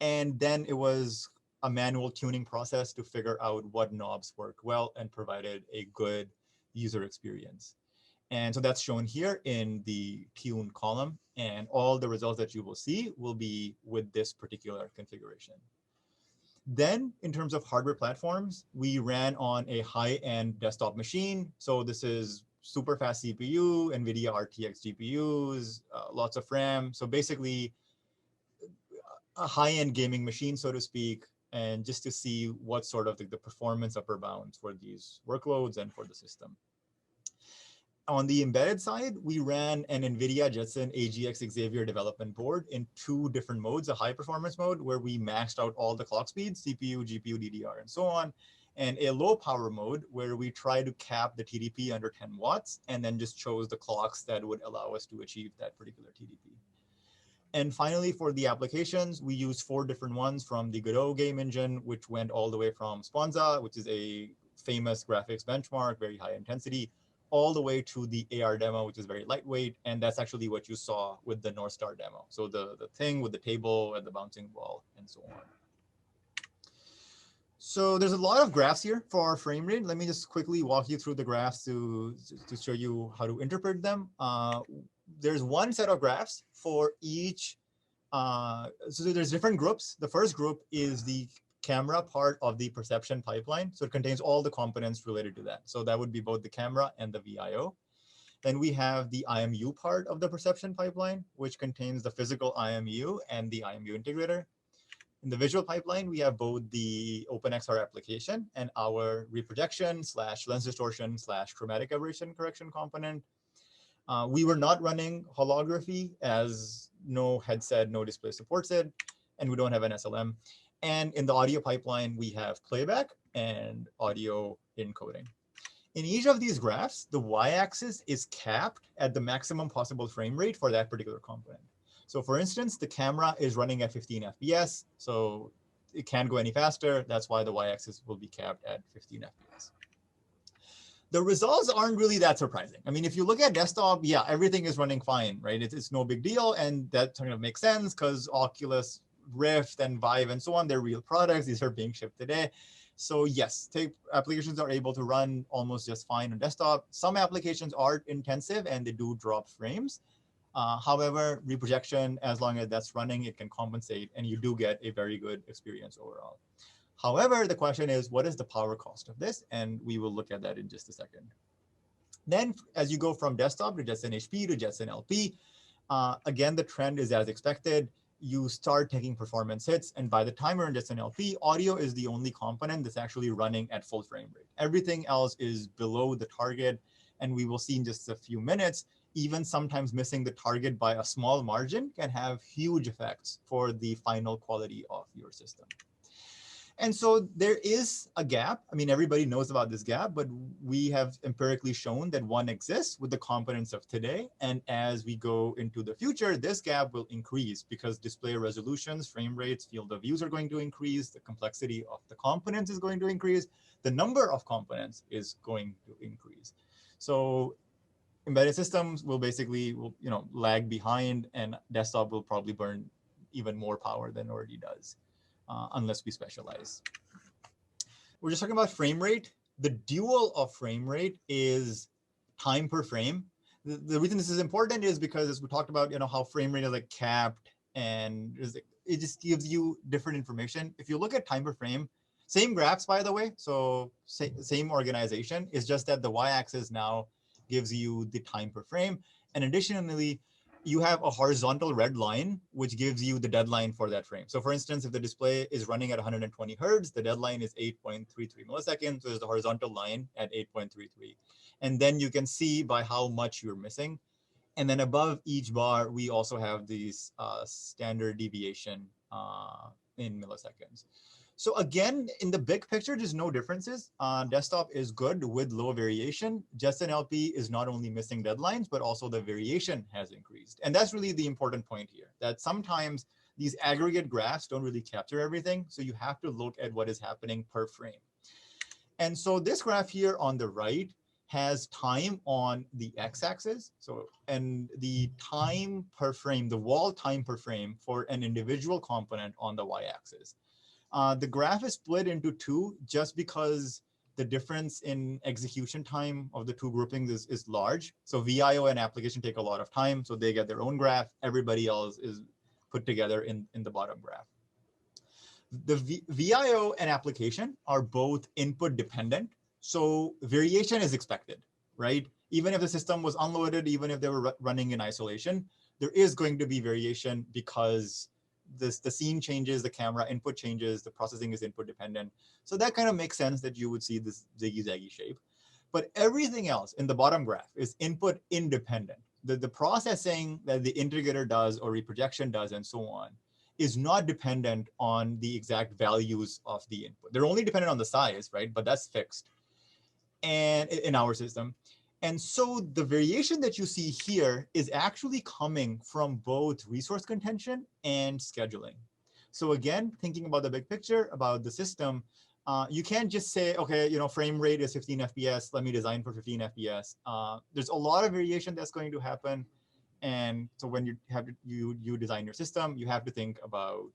And then it was a manual tuning process to figure out what knobs work well and provided a good user experience. And so that's shown here in the tune column, and all the results that you will see will be with this particular configuration. Then in terms of hardware platforms, we ran on a high-end desktop machine. So this is super fast CPU, NVIDIA RTX GPUs, lots of RAM. So basically a high-end gaming machine, so to speak, and just to see what sort of the performance upper bounds for these workloads and for the system. On the embedded side, we ran an NVIDIA Jetson AGX Xavier development board in 2 different modes, a high performance mode where we maxed out all the clock speeds, CPU, GPU, DDR, and so on, and a low power mode where we try to cap the TDP under 10 watts and then just chose the clocks that would allow us to achieve that particular TDP. And finally, for the applications, we used 4 different ones from the Godot game engine, which went all the way from Sponza, which is a famous graphics benchmark, very high intensity, all the way to the AR demo, which is very lightweight. And that's actually what you saw with the North Star demo. So the thing with the table and the bouncing ball and so on. So there's a lot of graphs here for our frame rate. Let me just quickly walk you through the graphs to show you how to interpret them. There's one set of graphs for each. So there's different groups. The first group is the camera part of the perception pipeline. So it contains all the components related to that. So that would be both the camera and the VIO. Then we have the IMU part of the perception pipeline, which contains the physical IMU and the IMU integrator. In the visual pipeline, we have both the OpenXR application and our reprojection / lens distortion / chromatic aberration correction component. We were not running holography, as no headset, no display supports it, and we don't have an SLM. And in the audio pipeline, we have playback and audio encoding. In each of these graphs, the y-axis is capped at the maximum possible frame rate for that particular component. So for instance, the camera is running at 15 FPS, so it can't go any faster. That's why the y-axis will be capped at 15 FPS. The results aren't really that surprising. I mean, if you look at desktop, yeah, everything is running fine, right? It's no big deal, and that kind of makes sense because Oculus Rift and Vive and so on, they're real products. These are being shipped today. So yes, applications are able to run almost just fine on desktop. Some applications are intensive and they do drop frames. However, reprojection, as long as that's running, it can compensate and you do get a very good experience overall. However, the question is, what is the power cost of this? And we will look at that in just a second. Then as you go from desktop to Jetson HP to Jetson LP, again, the trend is as expected. You start taking performance hits, and by the time you're in Jetson LP, audio is the only component that's actually running at full frame rate. Everything else is below the target, and we will see in just a few minutes, even sometimes missing the target by a small margin can have huge effects for the final quality of your system. And so there is a gap. I mean, everybody knows about this gap, but we have empirically shown that one exists with the components of today. And as we go into the future, this gap will increase because display resolutions, frame rates, field of views are going to increase. The complexity of the components is going to increase. The number of components is going to increase. So embedded systems will basically lag behind, and desktop will probably burn even more power than it already does. Unless we specialize. We're just talking about frame rate. The dual of frame rate is time per frame. The reason this is important is because, as we talked about, how frame rate is like capped, and it just gives you different information. If you look at time per frame, same graphs, by the way, so same organization, it's just that the y-axis now gives you the time per frame. And additionally, you have a horizontal red line, which gives you the deadline for that frame. So for instance, if the display is running at 120 Hertz, the deadline is 8.33 milliseconds. So there's the horizontal line at 8.33. And then you can see by how much you're missing. And then above each bar, we also have these standard deviation in milliseconds. So again, in the big picture, there's no differences. Desktop is good with low variation. Jetson LP is not only missing deadlines, but also the variation has increased. And that's really the important point here, that sometimes these aggregate graphs don't really capture everything. So you have to look at what is happening per frame. And so this graph here on the right has time on the x-axis. And the time per frame, the wall time per frame for an individual component on the y-axis. The graph is split into 2 just because the difference in execution time of the 2 groupings is large. So VIO and application take a lot of time, so they get their own graph. Everybody else is put together in the bottom graph. The VIO and application are both input dependent. So variation is expected, right? Even if the system was unloaded, even if they were running in isolation, there is going to be variation because the scene changes, the camera input changes, the processing is input dependent. So that kind of makes sense that you would see this ziggy-zaggy shape. But everything else in the bottom graph is input independent. The processing that the integrator does or reprojection does and so on is not dependent on the exact values of the input. They're only dependent on the size, right? But that's fixed and in our system. And so the variation that you see here is actually coming from both resource contention and scheduling. So again, thinking about the big picture about the system, you can't just say, okay, frame rate is 15 FPS. Let me design for 15 FPS. There's a lot of variation that's going to happen. And so when you design your system, you have to think about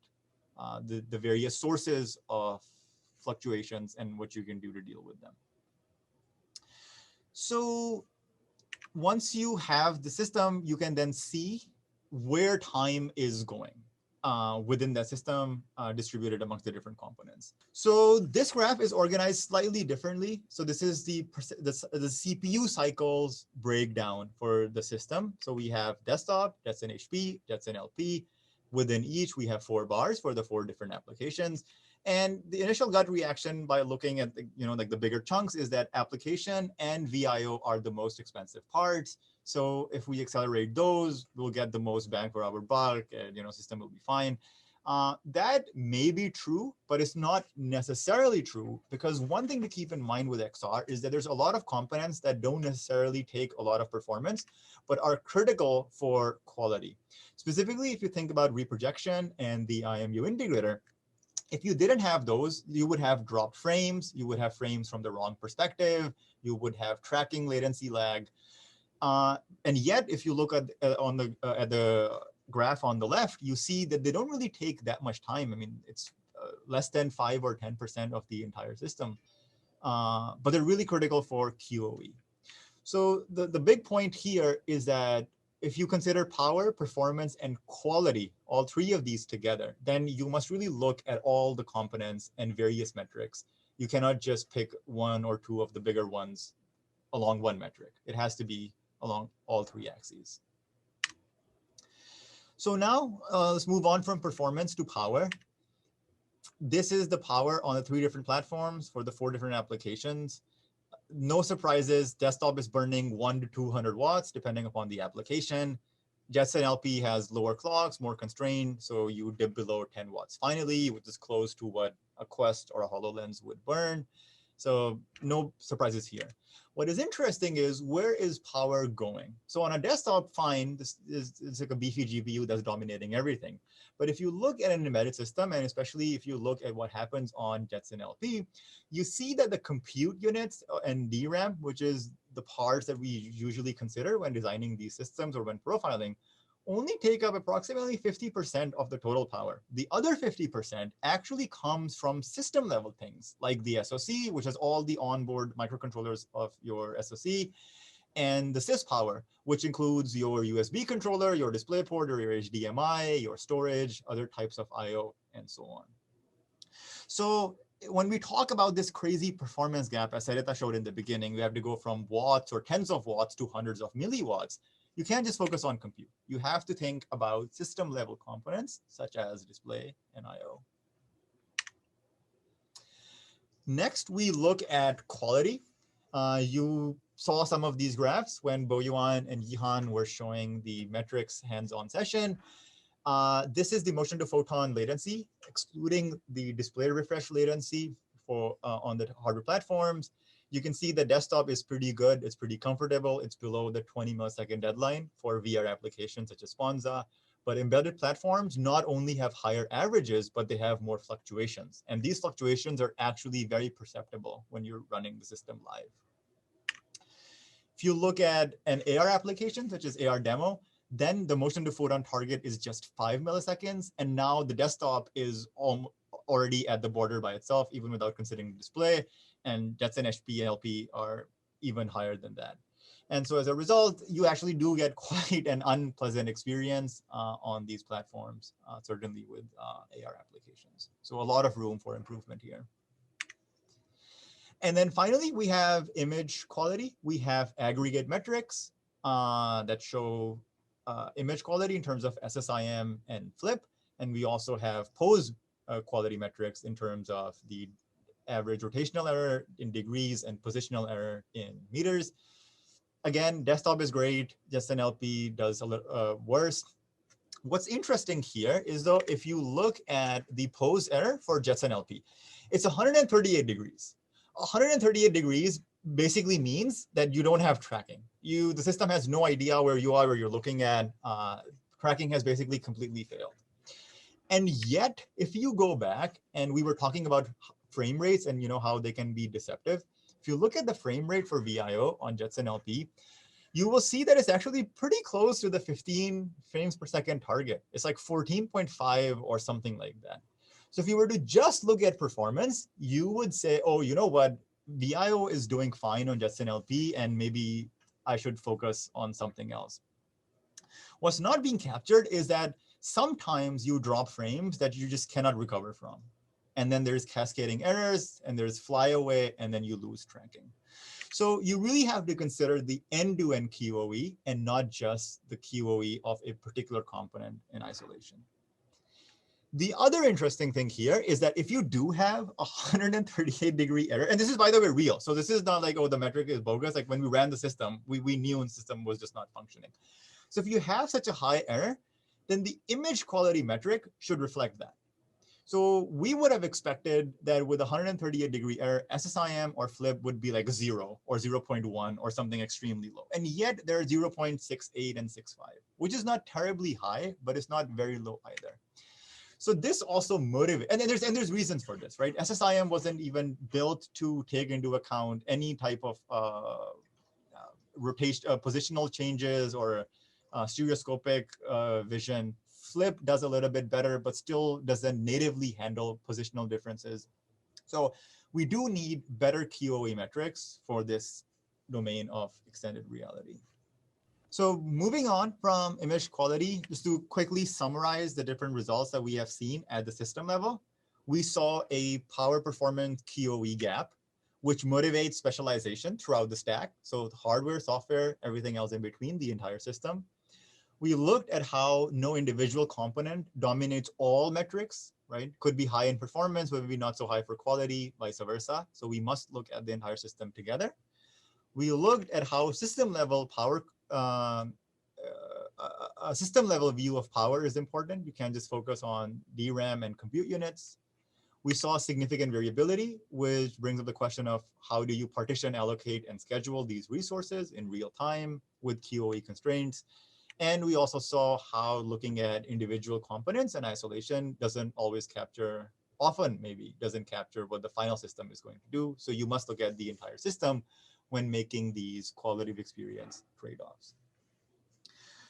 the various sources of fluctuations and what you can do to deal with them. So once you have the system, you can then see where time is going within that system distributed amongst the different components. So this graph is organized slightly differently. So this is the CPU cycles breakdown for the system. So we have desktop, that's an HP, that's an LP. Within each, we have 4 bars for the 4 different applications. And the initial gut reaction by looking at the bigger chunks is that application and VIO are the most expensive parts. So if we accelerate those, we'll get the most bang for our buck, and system will be fine. That may be true, but it's not necessarily true, because one thing to keep in mind with XR is that there's a lot of components that don't necessarily take a lot of performance, but are critical for quality. Specifically, if you think about reprojection and the IMU integrator, if you didn't have those, you would have dropped frames, you would have frames from the wrong perspective, you would have tracking latency lag. And yet, if you look at the graph on the left, you see that they don't really take that much time. I mean, it's less than 5 or 10% of the entire system, but they're really critical for QoE. So the big point here is that if you consider power, performance, and quality, all 3 of these together, then you must really look at all the components and various metrics. You cannot just pick 1 or 2 of the bigger ones along one metric. It has to be along all 3 axes. So now let's move on from performance to power. This is the power on the 3 different platforms for the 4 different applications. No surprises, desktop is burning 1 to 200 watts, depending upon the application. Jetson LP has lower clocks, more constrained, so you dip below 10 watts. Finally, which is close to what a Quest or a HoloLens would burn. So no surprises here. What is interesting is, where is power going? So on a desktop, fine, it's like a beefy GPU that's dominating everything. But if you look at an embedded system, and especially if you look at what happens on Jetson LP, you see that the compute units and DRAM, which is the parts that we usually consider when designing these systems or when profiling, only take up approximately 50% of the total power. The other 50% actually comes from system level things like the SoC, which has all the onboard microcontrollers of your SoC, and the sys power, which includes your USB controller, your DisplayPort, or your HDMI, your storage, other types of I/O, and so on. So when we talk about this crazy performance gap, as Sarita showed in the beginning, we have to go from watts or tens of watts to hundreds of milliwatts. You can't just focus on compute. You have to think about system level components such as display and I/O. Next, we look at quality. You saw some of these graphs when Boyuan and Yihan were showing the metrics hands-on session. This is the motion to photon latency, excluding the display refresh latency for on the hardware platforms. You can see the desktop is pretty good. It's pretty comfortable. It's below the 20 millisecond deadline for VR applications such as Sponza. But embedded platforms not only have higher averages, but they have more fluctuations. And these fluctuations are actually very perceptible when you're running the system live. If you look at an AR application, such as AR demo, then the motion to photon target is just 5 milliseconds. And now the desktop is already at the border by itself, even without considering the display. And Jetson HP and LP are even higher than that. And so as a result, you actually do get quite an unpleasant experience on these platforms, certainly with AR applications. So a lot of room for improvement here. And then finally, we have image quality. We have aggregate metrics that show image quality in terms of SSIM and flip. And we also have pose quality metrics in terms of the average rotational error in degrees and positional error in meters. Again, desktop is great. Just NLP does a little worse. What's interesting here is, though, if you look at the pose error for Jetson LP, it's 138 degrees. 138 degrees basically means that you don't have tracking. The system has no idea where you are, where you're looking at. Tracking has basically completely failed. And yet, if you go back, and we were talking about frame rates and how they can be deceptive. If you look at the frame rate for VIO on Jetson LP, you will see that it's actually pretty close to the 15 frames per second target. It's like 14.5 or something like that. So if you were to just look at performance, you would say, oh, you know what? VIO is doing fine on Jetson LP, and maybe I should focus on something else. What's not being captured is that sometimes you drop frames that you just cannot recover from. And then there's cascading errors, and there's flyaway, and then you lose tracking. So you really have to consider the end-to-end QoE and not just the QoE of a particular component in isolation. The other interesting thing here is that if you do have a 138-degree error, and this is, by the way, real. So this is not like, oh, the metric is bogus. Like when we ran the system, we knew the system was just not functioning. So if you have such a high error, then the image quality metric should reflect that. So we would have expected that with 138-degree error, SSIM or flip would be like 0 or 0.1 or something extremely low. And yet they're 0.68 and 6.5, which is not terribly high, but it's not very low either. So this also motivates, and there's reasons for this, right? SSIM wasn't even built to take into account any type of rotation, positional changes or stereoscopic vision. Flip does a little bit better, but still doesn't natively handle positional differences. So we do need better QoE metrics for this domain of extended reality. So moving on from image quality, just to quickly summarize the different results that we have seen at the system level, we saw a power performance QoE gap, which motivates specialization throughout the stack. So hardware, software, everything else in between, the entire system. We looked at how no individual component dominates all metrics, right? Could be high in performance, but maybe not so high for quality, vice versa. So we must look at the entire system together. We looked at how system level power, a system level view of power is important. You can't just focus on DRAM and compute units. We saw significant variability, which brings up the question of how do you partition, allocate, and schedule these resources in real time with QoE constraints. And we also saw how looking at individual components and isolation doesn't always capture, often maybe doesn't capture what the final system is going to do. So you must look at the entire system when making these quality of experience trade-offs.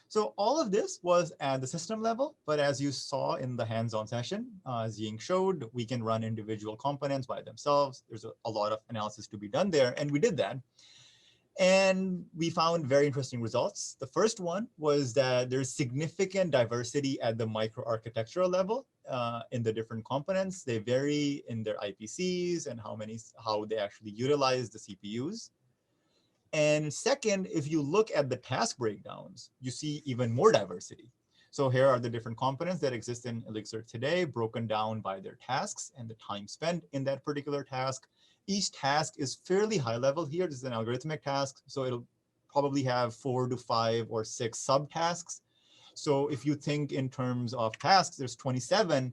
So all of this was at the system level, but as you saw in the hands-on session, as Ying showed, we can run individual components by themselves. There's a lot of analysis to be done there, and we did that. And we found very interesting results. The first one was that there's significant diversity at the microarchitectural level in the different components. They vary in their IPCs and how they actually utilize the CPUs. And second, if you look at the task breakdowns, you see even more diversity. So here are the different components that exist in ILLIXR today, broken down by their tasks and the time spent in that particular task. Each task is fairly high level here. This is an algorithmic task, so it'll probably have 4 to 5 or 6 subtasks. So if you think in terms of tasks, there's 27,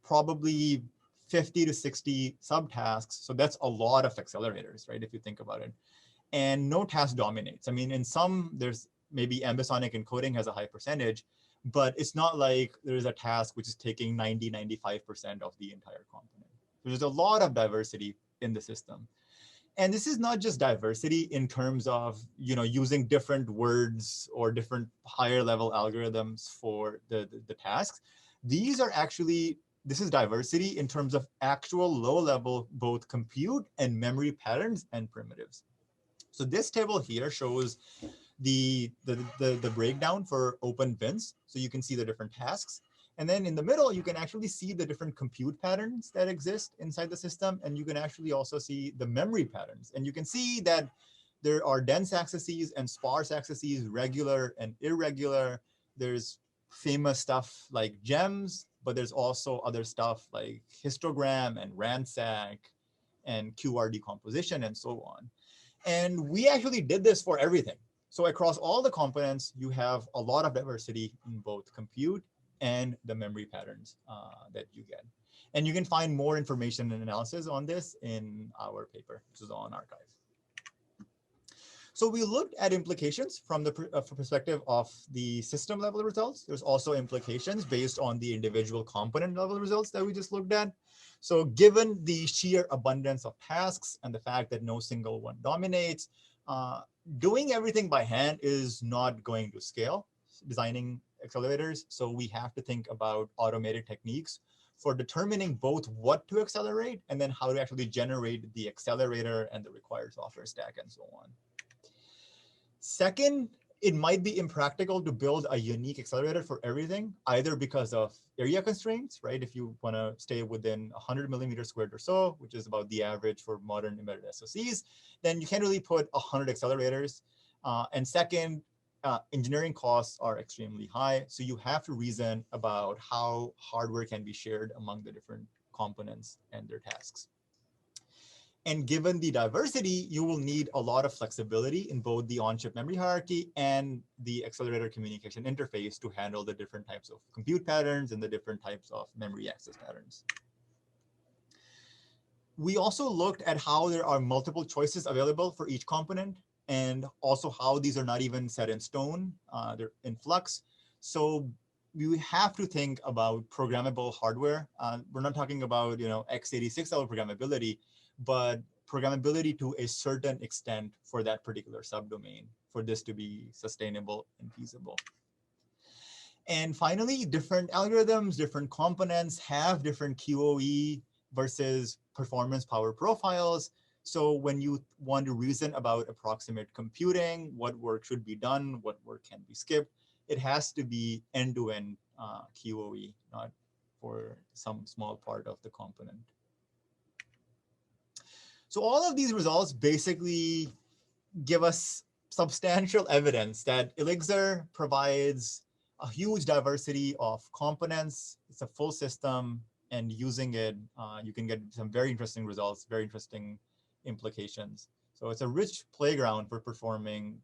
probably 50 to 60 subtasks. So that's a lot of accelerators, right, if you think about it. And no task dominates. I mean, in some, there's maybe ambisonic encoding has a high percentage, but it's not like there's a task which is taking 90, 95% of the entire component. There's a lot of diversity in the system. And this is not just diversity in terms of, using different words or different higher level algorithms for the tasks. This is diversity in terms of actual low level, both compute and memory patterns and primitives. So this table here shows the breakdown for open bins. So you can see the different tasks. And then in the middle, you can actually see the different compute patterns that exist inside the system. And you can actually also see the memory patterns. And you can see that there are dense accesses and sparse accesses, regular and irregular. There's famous stuff like GEMS, but there's also other stuff like histogram and ransack and QR decomposition and so on. And we actually did this for everything. So across all the components, you have a lot of diversity in both compute and the memory patterns that you get. And you can find more information and analysis on this in our paper, which is on arXiv. So we looked at implications from the perspective of the system level results. There's also implications based on the individual component level results that we just looked at. So given the sheer abundance of tasks and the fact that no single one dominates, doing everything by hand is not going to scale, designing accelerators. So we have to think about automated techniques for determining both what to accelerate and then how to actually generate the accelerator and the required software stack and so on. Second, it might be impractical to build a unique accelerator for everything, either because of area constraints, right? If you want to stay within 100 millimeters squared or so, which is about the average for modern embedded SoCs, then you can't really put 100 accelerators. And second, engineering costs are extremely high. So you have to reason about how hardware can be shared among the different components and their tasks. And given the diversity, you will need a lot of flexibility in both the on-chip memory hierarchy and the accelerator communication interface to handle the different types of compute patterns and the different types of memory access patterns. We also looked at how there are multiple choices available for each component and also how these are not even set in stone, they're in flux. So we have to think about programmable hardware. We're not talking about x86 level programmability, but programmability to a certain extent for that particular subdomain for this to be sustainable and feasible. And finally, different algorithms, different components have different QoE versus performance power profiles. So when you want to reason about approximate computing, what work should be done, what work can be skipped, it has to be end-to-end QoE, not for some small part of the component. So all of these results basically give us substantial evidence that ILLIXR provides a huge diversity of components. It's a full system, and using it, you can get some very interesting results, very interesting implications. So it's a rich playground for performing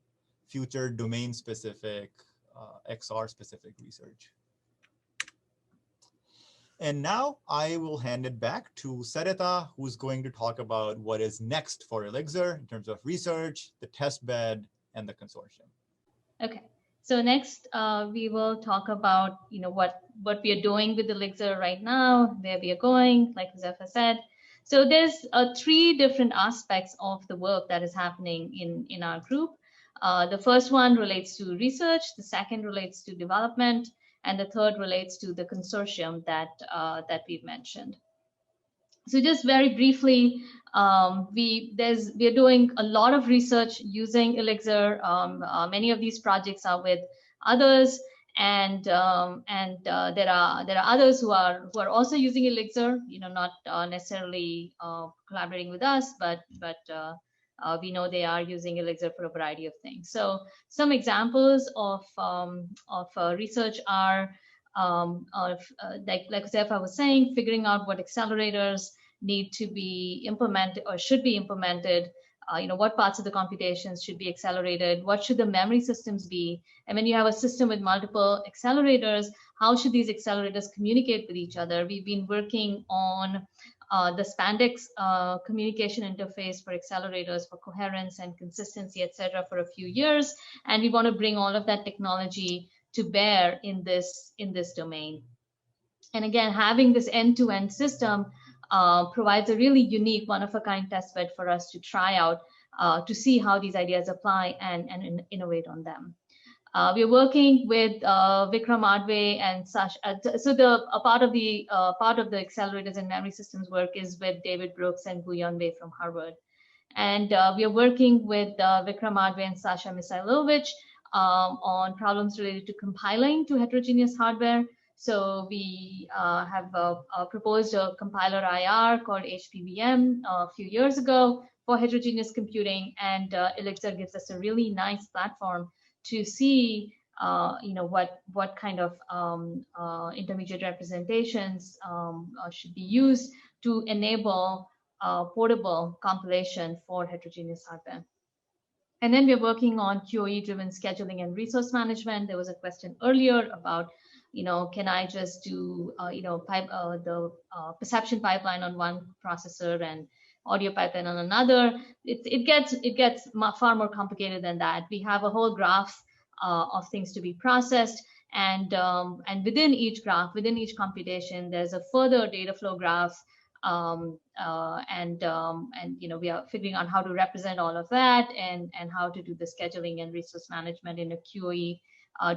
future domain-specific, XR-specific research. And now I will hand it back to Sarita, who's going to talk about what is next for ILLIXR in terms of research, the test bed, and the consortium. Okay, so next we will talk about what we are doing with ILLIXR right now, where we are going, like Josefa said. So there's 3 different aspects of the work that is happening in our group. The first one relates to research, the second relates to development, and the third relates to the consortium that we've mentioned. So just very briefly, we are doing a lot of research using ILLIXR. Many of these projects are with others, and there are others who are also using ILLIXR. Not necessarily collaborating with us, but we know they are using ILLIXR for a variety of things. So some examples of research are, like Josefa was saying, figuring out what accelerators need to be implemented or should be implemented. What parts of the computations should be accelerated? What should the memory systems be? And when you have a system with multiple accelerators, how should these accelerators communicate with each other? We've been working on the spandex communication interface for accelerators for coherence and consistency, etc., for a few years, and we want to bring all of that technology to bear in this domain. And again, having this end-to-end system provides a really unique, one-of-a-kind testbed for us to try out to see how these ideas apply and innovate on them. We're working with Vikram Adve and Sash. So a part of the accelerators and memory systems work is with David Brooks and Guyon Wei from Harvard. And we are working with Vikram Adve and Sasha Misailovich on problems related to compiling to heterogeneous hardware. So we have proposed a compiler IR called HPVM a few years ago for heterogeneous computing, and ILLIXR gives us a really nice platform to see what kind of intermediate representations should be used to enable portable compilation for heterogeneous hardware. And then we're working on QoE-driven scheduling and resource management. There was a question earlier about, can I just do, the perception pipeline on one processor and audio pipeline on another? It gets far more complicated than that. We have a whole graph of things to be processed, and within each graph, within each computation, there's a further data flow graph. We are figuring out how to represent all of that and how to do the scheduling and resource management in a QoE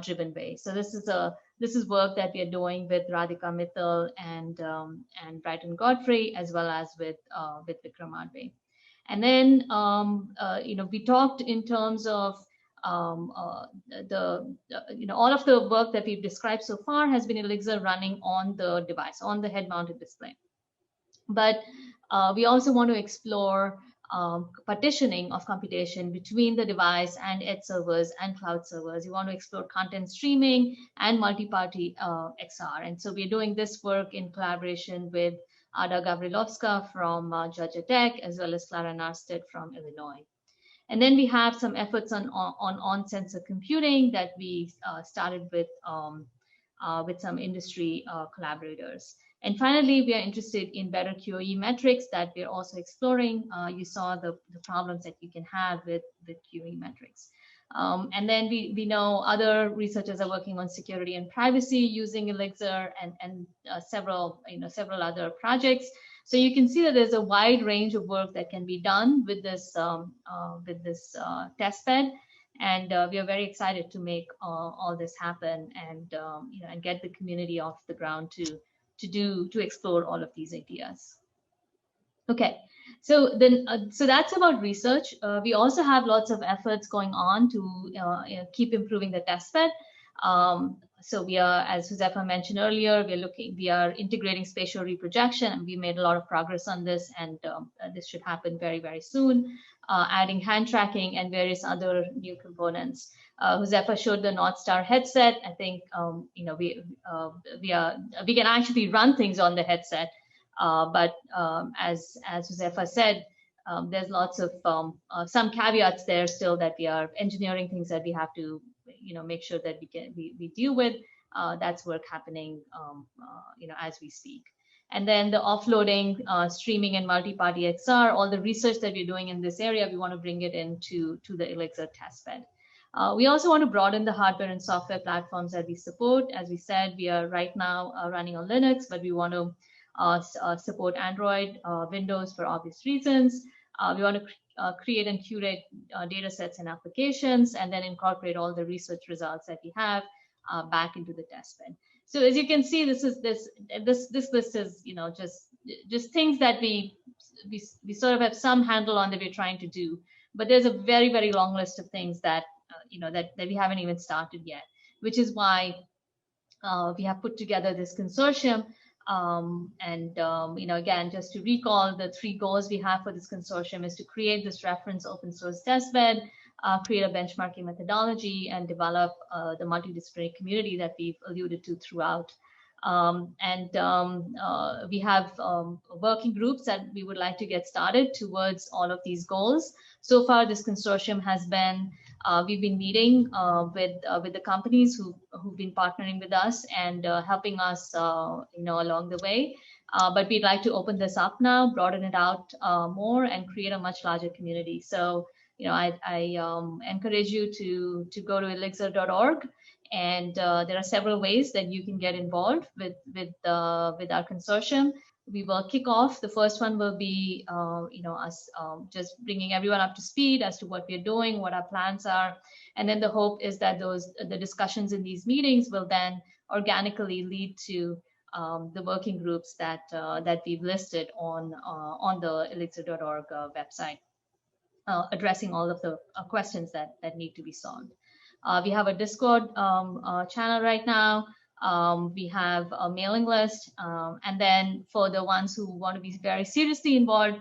driven way. So this is work that we are doing with Radhika Mittal and Brighton Godfrey, as well as with Vikram Adve. And then we talked in terms of all of the work that we've described so far has been ILLIXR running on the device, on the head-mounted display. But we also want to explore partitioning of computation between the device and edge servers and cloud servers. We want to explore content streaming and multi-party XR. And so we're doing this work in collaboration with Ada Gavrilovska from Georgia Tech, as well as Clara Narstedt from Illinois. And then we have some efforts on-sensor computing that we started with some industry collaborators. And finally, we are interested in better QoE metrics that we're also exploring. You saw the problems that you can have with QoE metrics. And then we know other researchers are working on security and privacy using ILLIXR and several other projects. So you can see that there's a wide range of work that can be done with this test bed. And we are very excited to make all this happen and and get the community off the ground to explore all of these ideas. Okay, so that's about research. We also have lots of efforts going on to keep improving the testbed. So we are, as Josefa mentioned earlier, we are integrating spatial reprojection, and we made a lot of progress on this, and this should happen very, very soon. Adding hand tracking and various other new components. Josefa showed the North Star headset. I think we can actually run things on the headset, but as Josefa said, there's lots of some caveats there still that we are engineering things that we have to make sure that we deal with. That's work happening as we speak. And then the offloading, streaming, and multi-party XR, all the research that we're doing in this area, we want to bring it into the ILLIXR testbed. We also want to broaden the hardware and software platforms that we support. As we said, we are right now running on Linux, but we want to support Android, Windows for obvious reasons. We want to create and curate data sets and applications, and then incorporate all the research results that we have back into the testbed. So as you can see, this list is just things that we sort of have some handle on that we're trying to do, but there's a very, very long list of things that that we haven't even started yet, which is why we have put together this consortium. Again, just to recall, the 3 goals we have for this consortium is to create this reference open source testbed, create a benchmarking methodology, and develop the multidisciplinary community that we've alluded to throughout. We have working groups that we would like to get started towards all of these goals. So far, this consortium has been, we've been meeting with the companies who've been partnering with us and helping us along the way. But we'd like to open this up now, broaden it out more, and create a much larger community. So I encourage you to go to illixr.org, and there are several ways that you can get involved with our consortium. We will kick off. The first one will be us just bringing everyone up to speed as to what we're doing, what our plans are, and then the hope is that the discussions in these meetings will then organically lead to the working groups that we've listed on the illixr.org website. addressing all of the questions that need to be solved. We have a Discord channel right now. We have a mailing list, and then for the ones who want to be very seriously involved,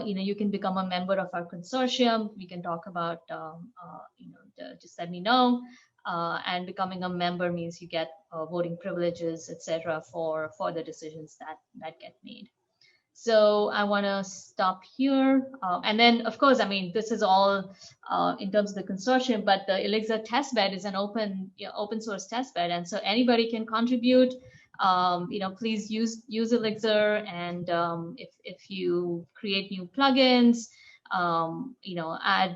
you can become a member of our consortium. We can talk about, just let me know. And becoming a member means you get voting privileges, etc., for the decisions that get made. So I want to stop here. And then, of course, I mean, this is all in terms of the consortium, but the ILLIXR testbed is an open source testbed. And so anybody can contribute. Please use ILLIXR. And if you create new plugins, add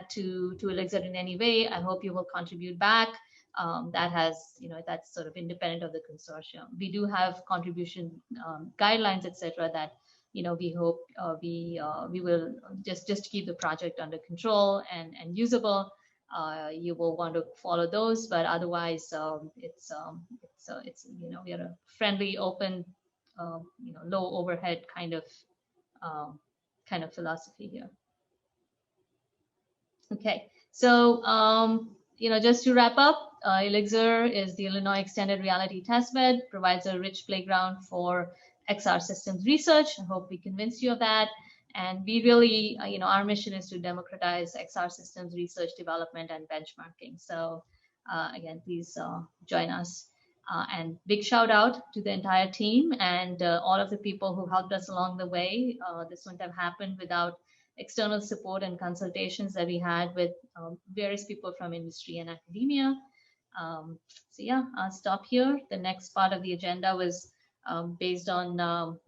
to ILLIXR in any way, I hope you will contribute back. That's sort of independent of the consortium. We do have contribution guidelines, etc., that we hope we will just keep the project under control and usable. You will want to follow those, but otherwise, it's we are a friendly, open, low overhead kind of philosophy here. Okay, so just to wrap up, ILLIXR is the Illinois Extended Reality Testbed, provides a rich playground for XR systems research. I hope we convinced you of that. And we really, our mission is to democratize XR systems research, development, and benchmarking. So again, please join us. And big shout out to the entire team and all of the people who helped us along the way. This wouldn't have happened without external support and consultations that we had with various people from industry and academia. So yeah, I'll stop here. The next part of the agenda was based on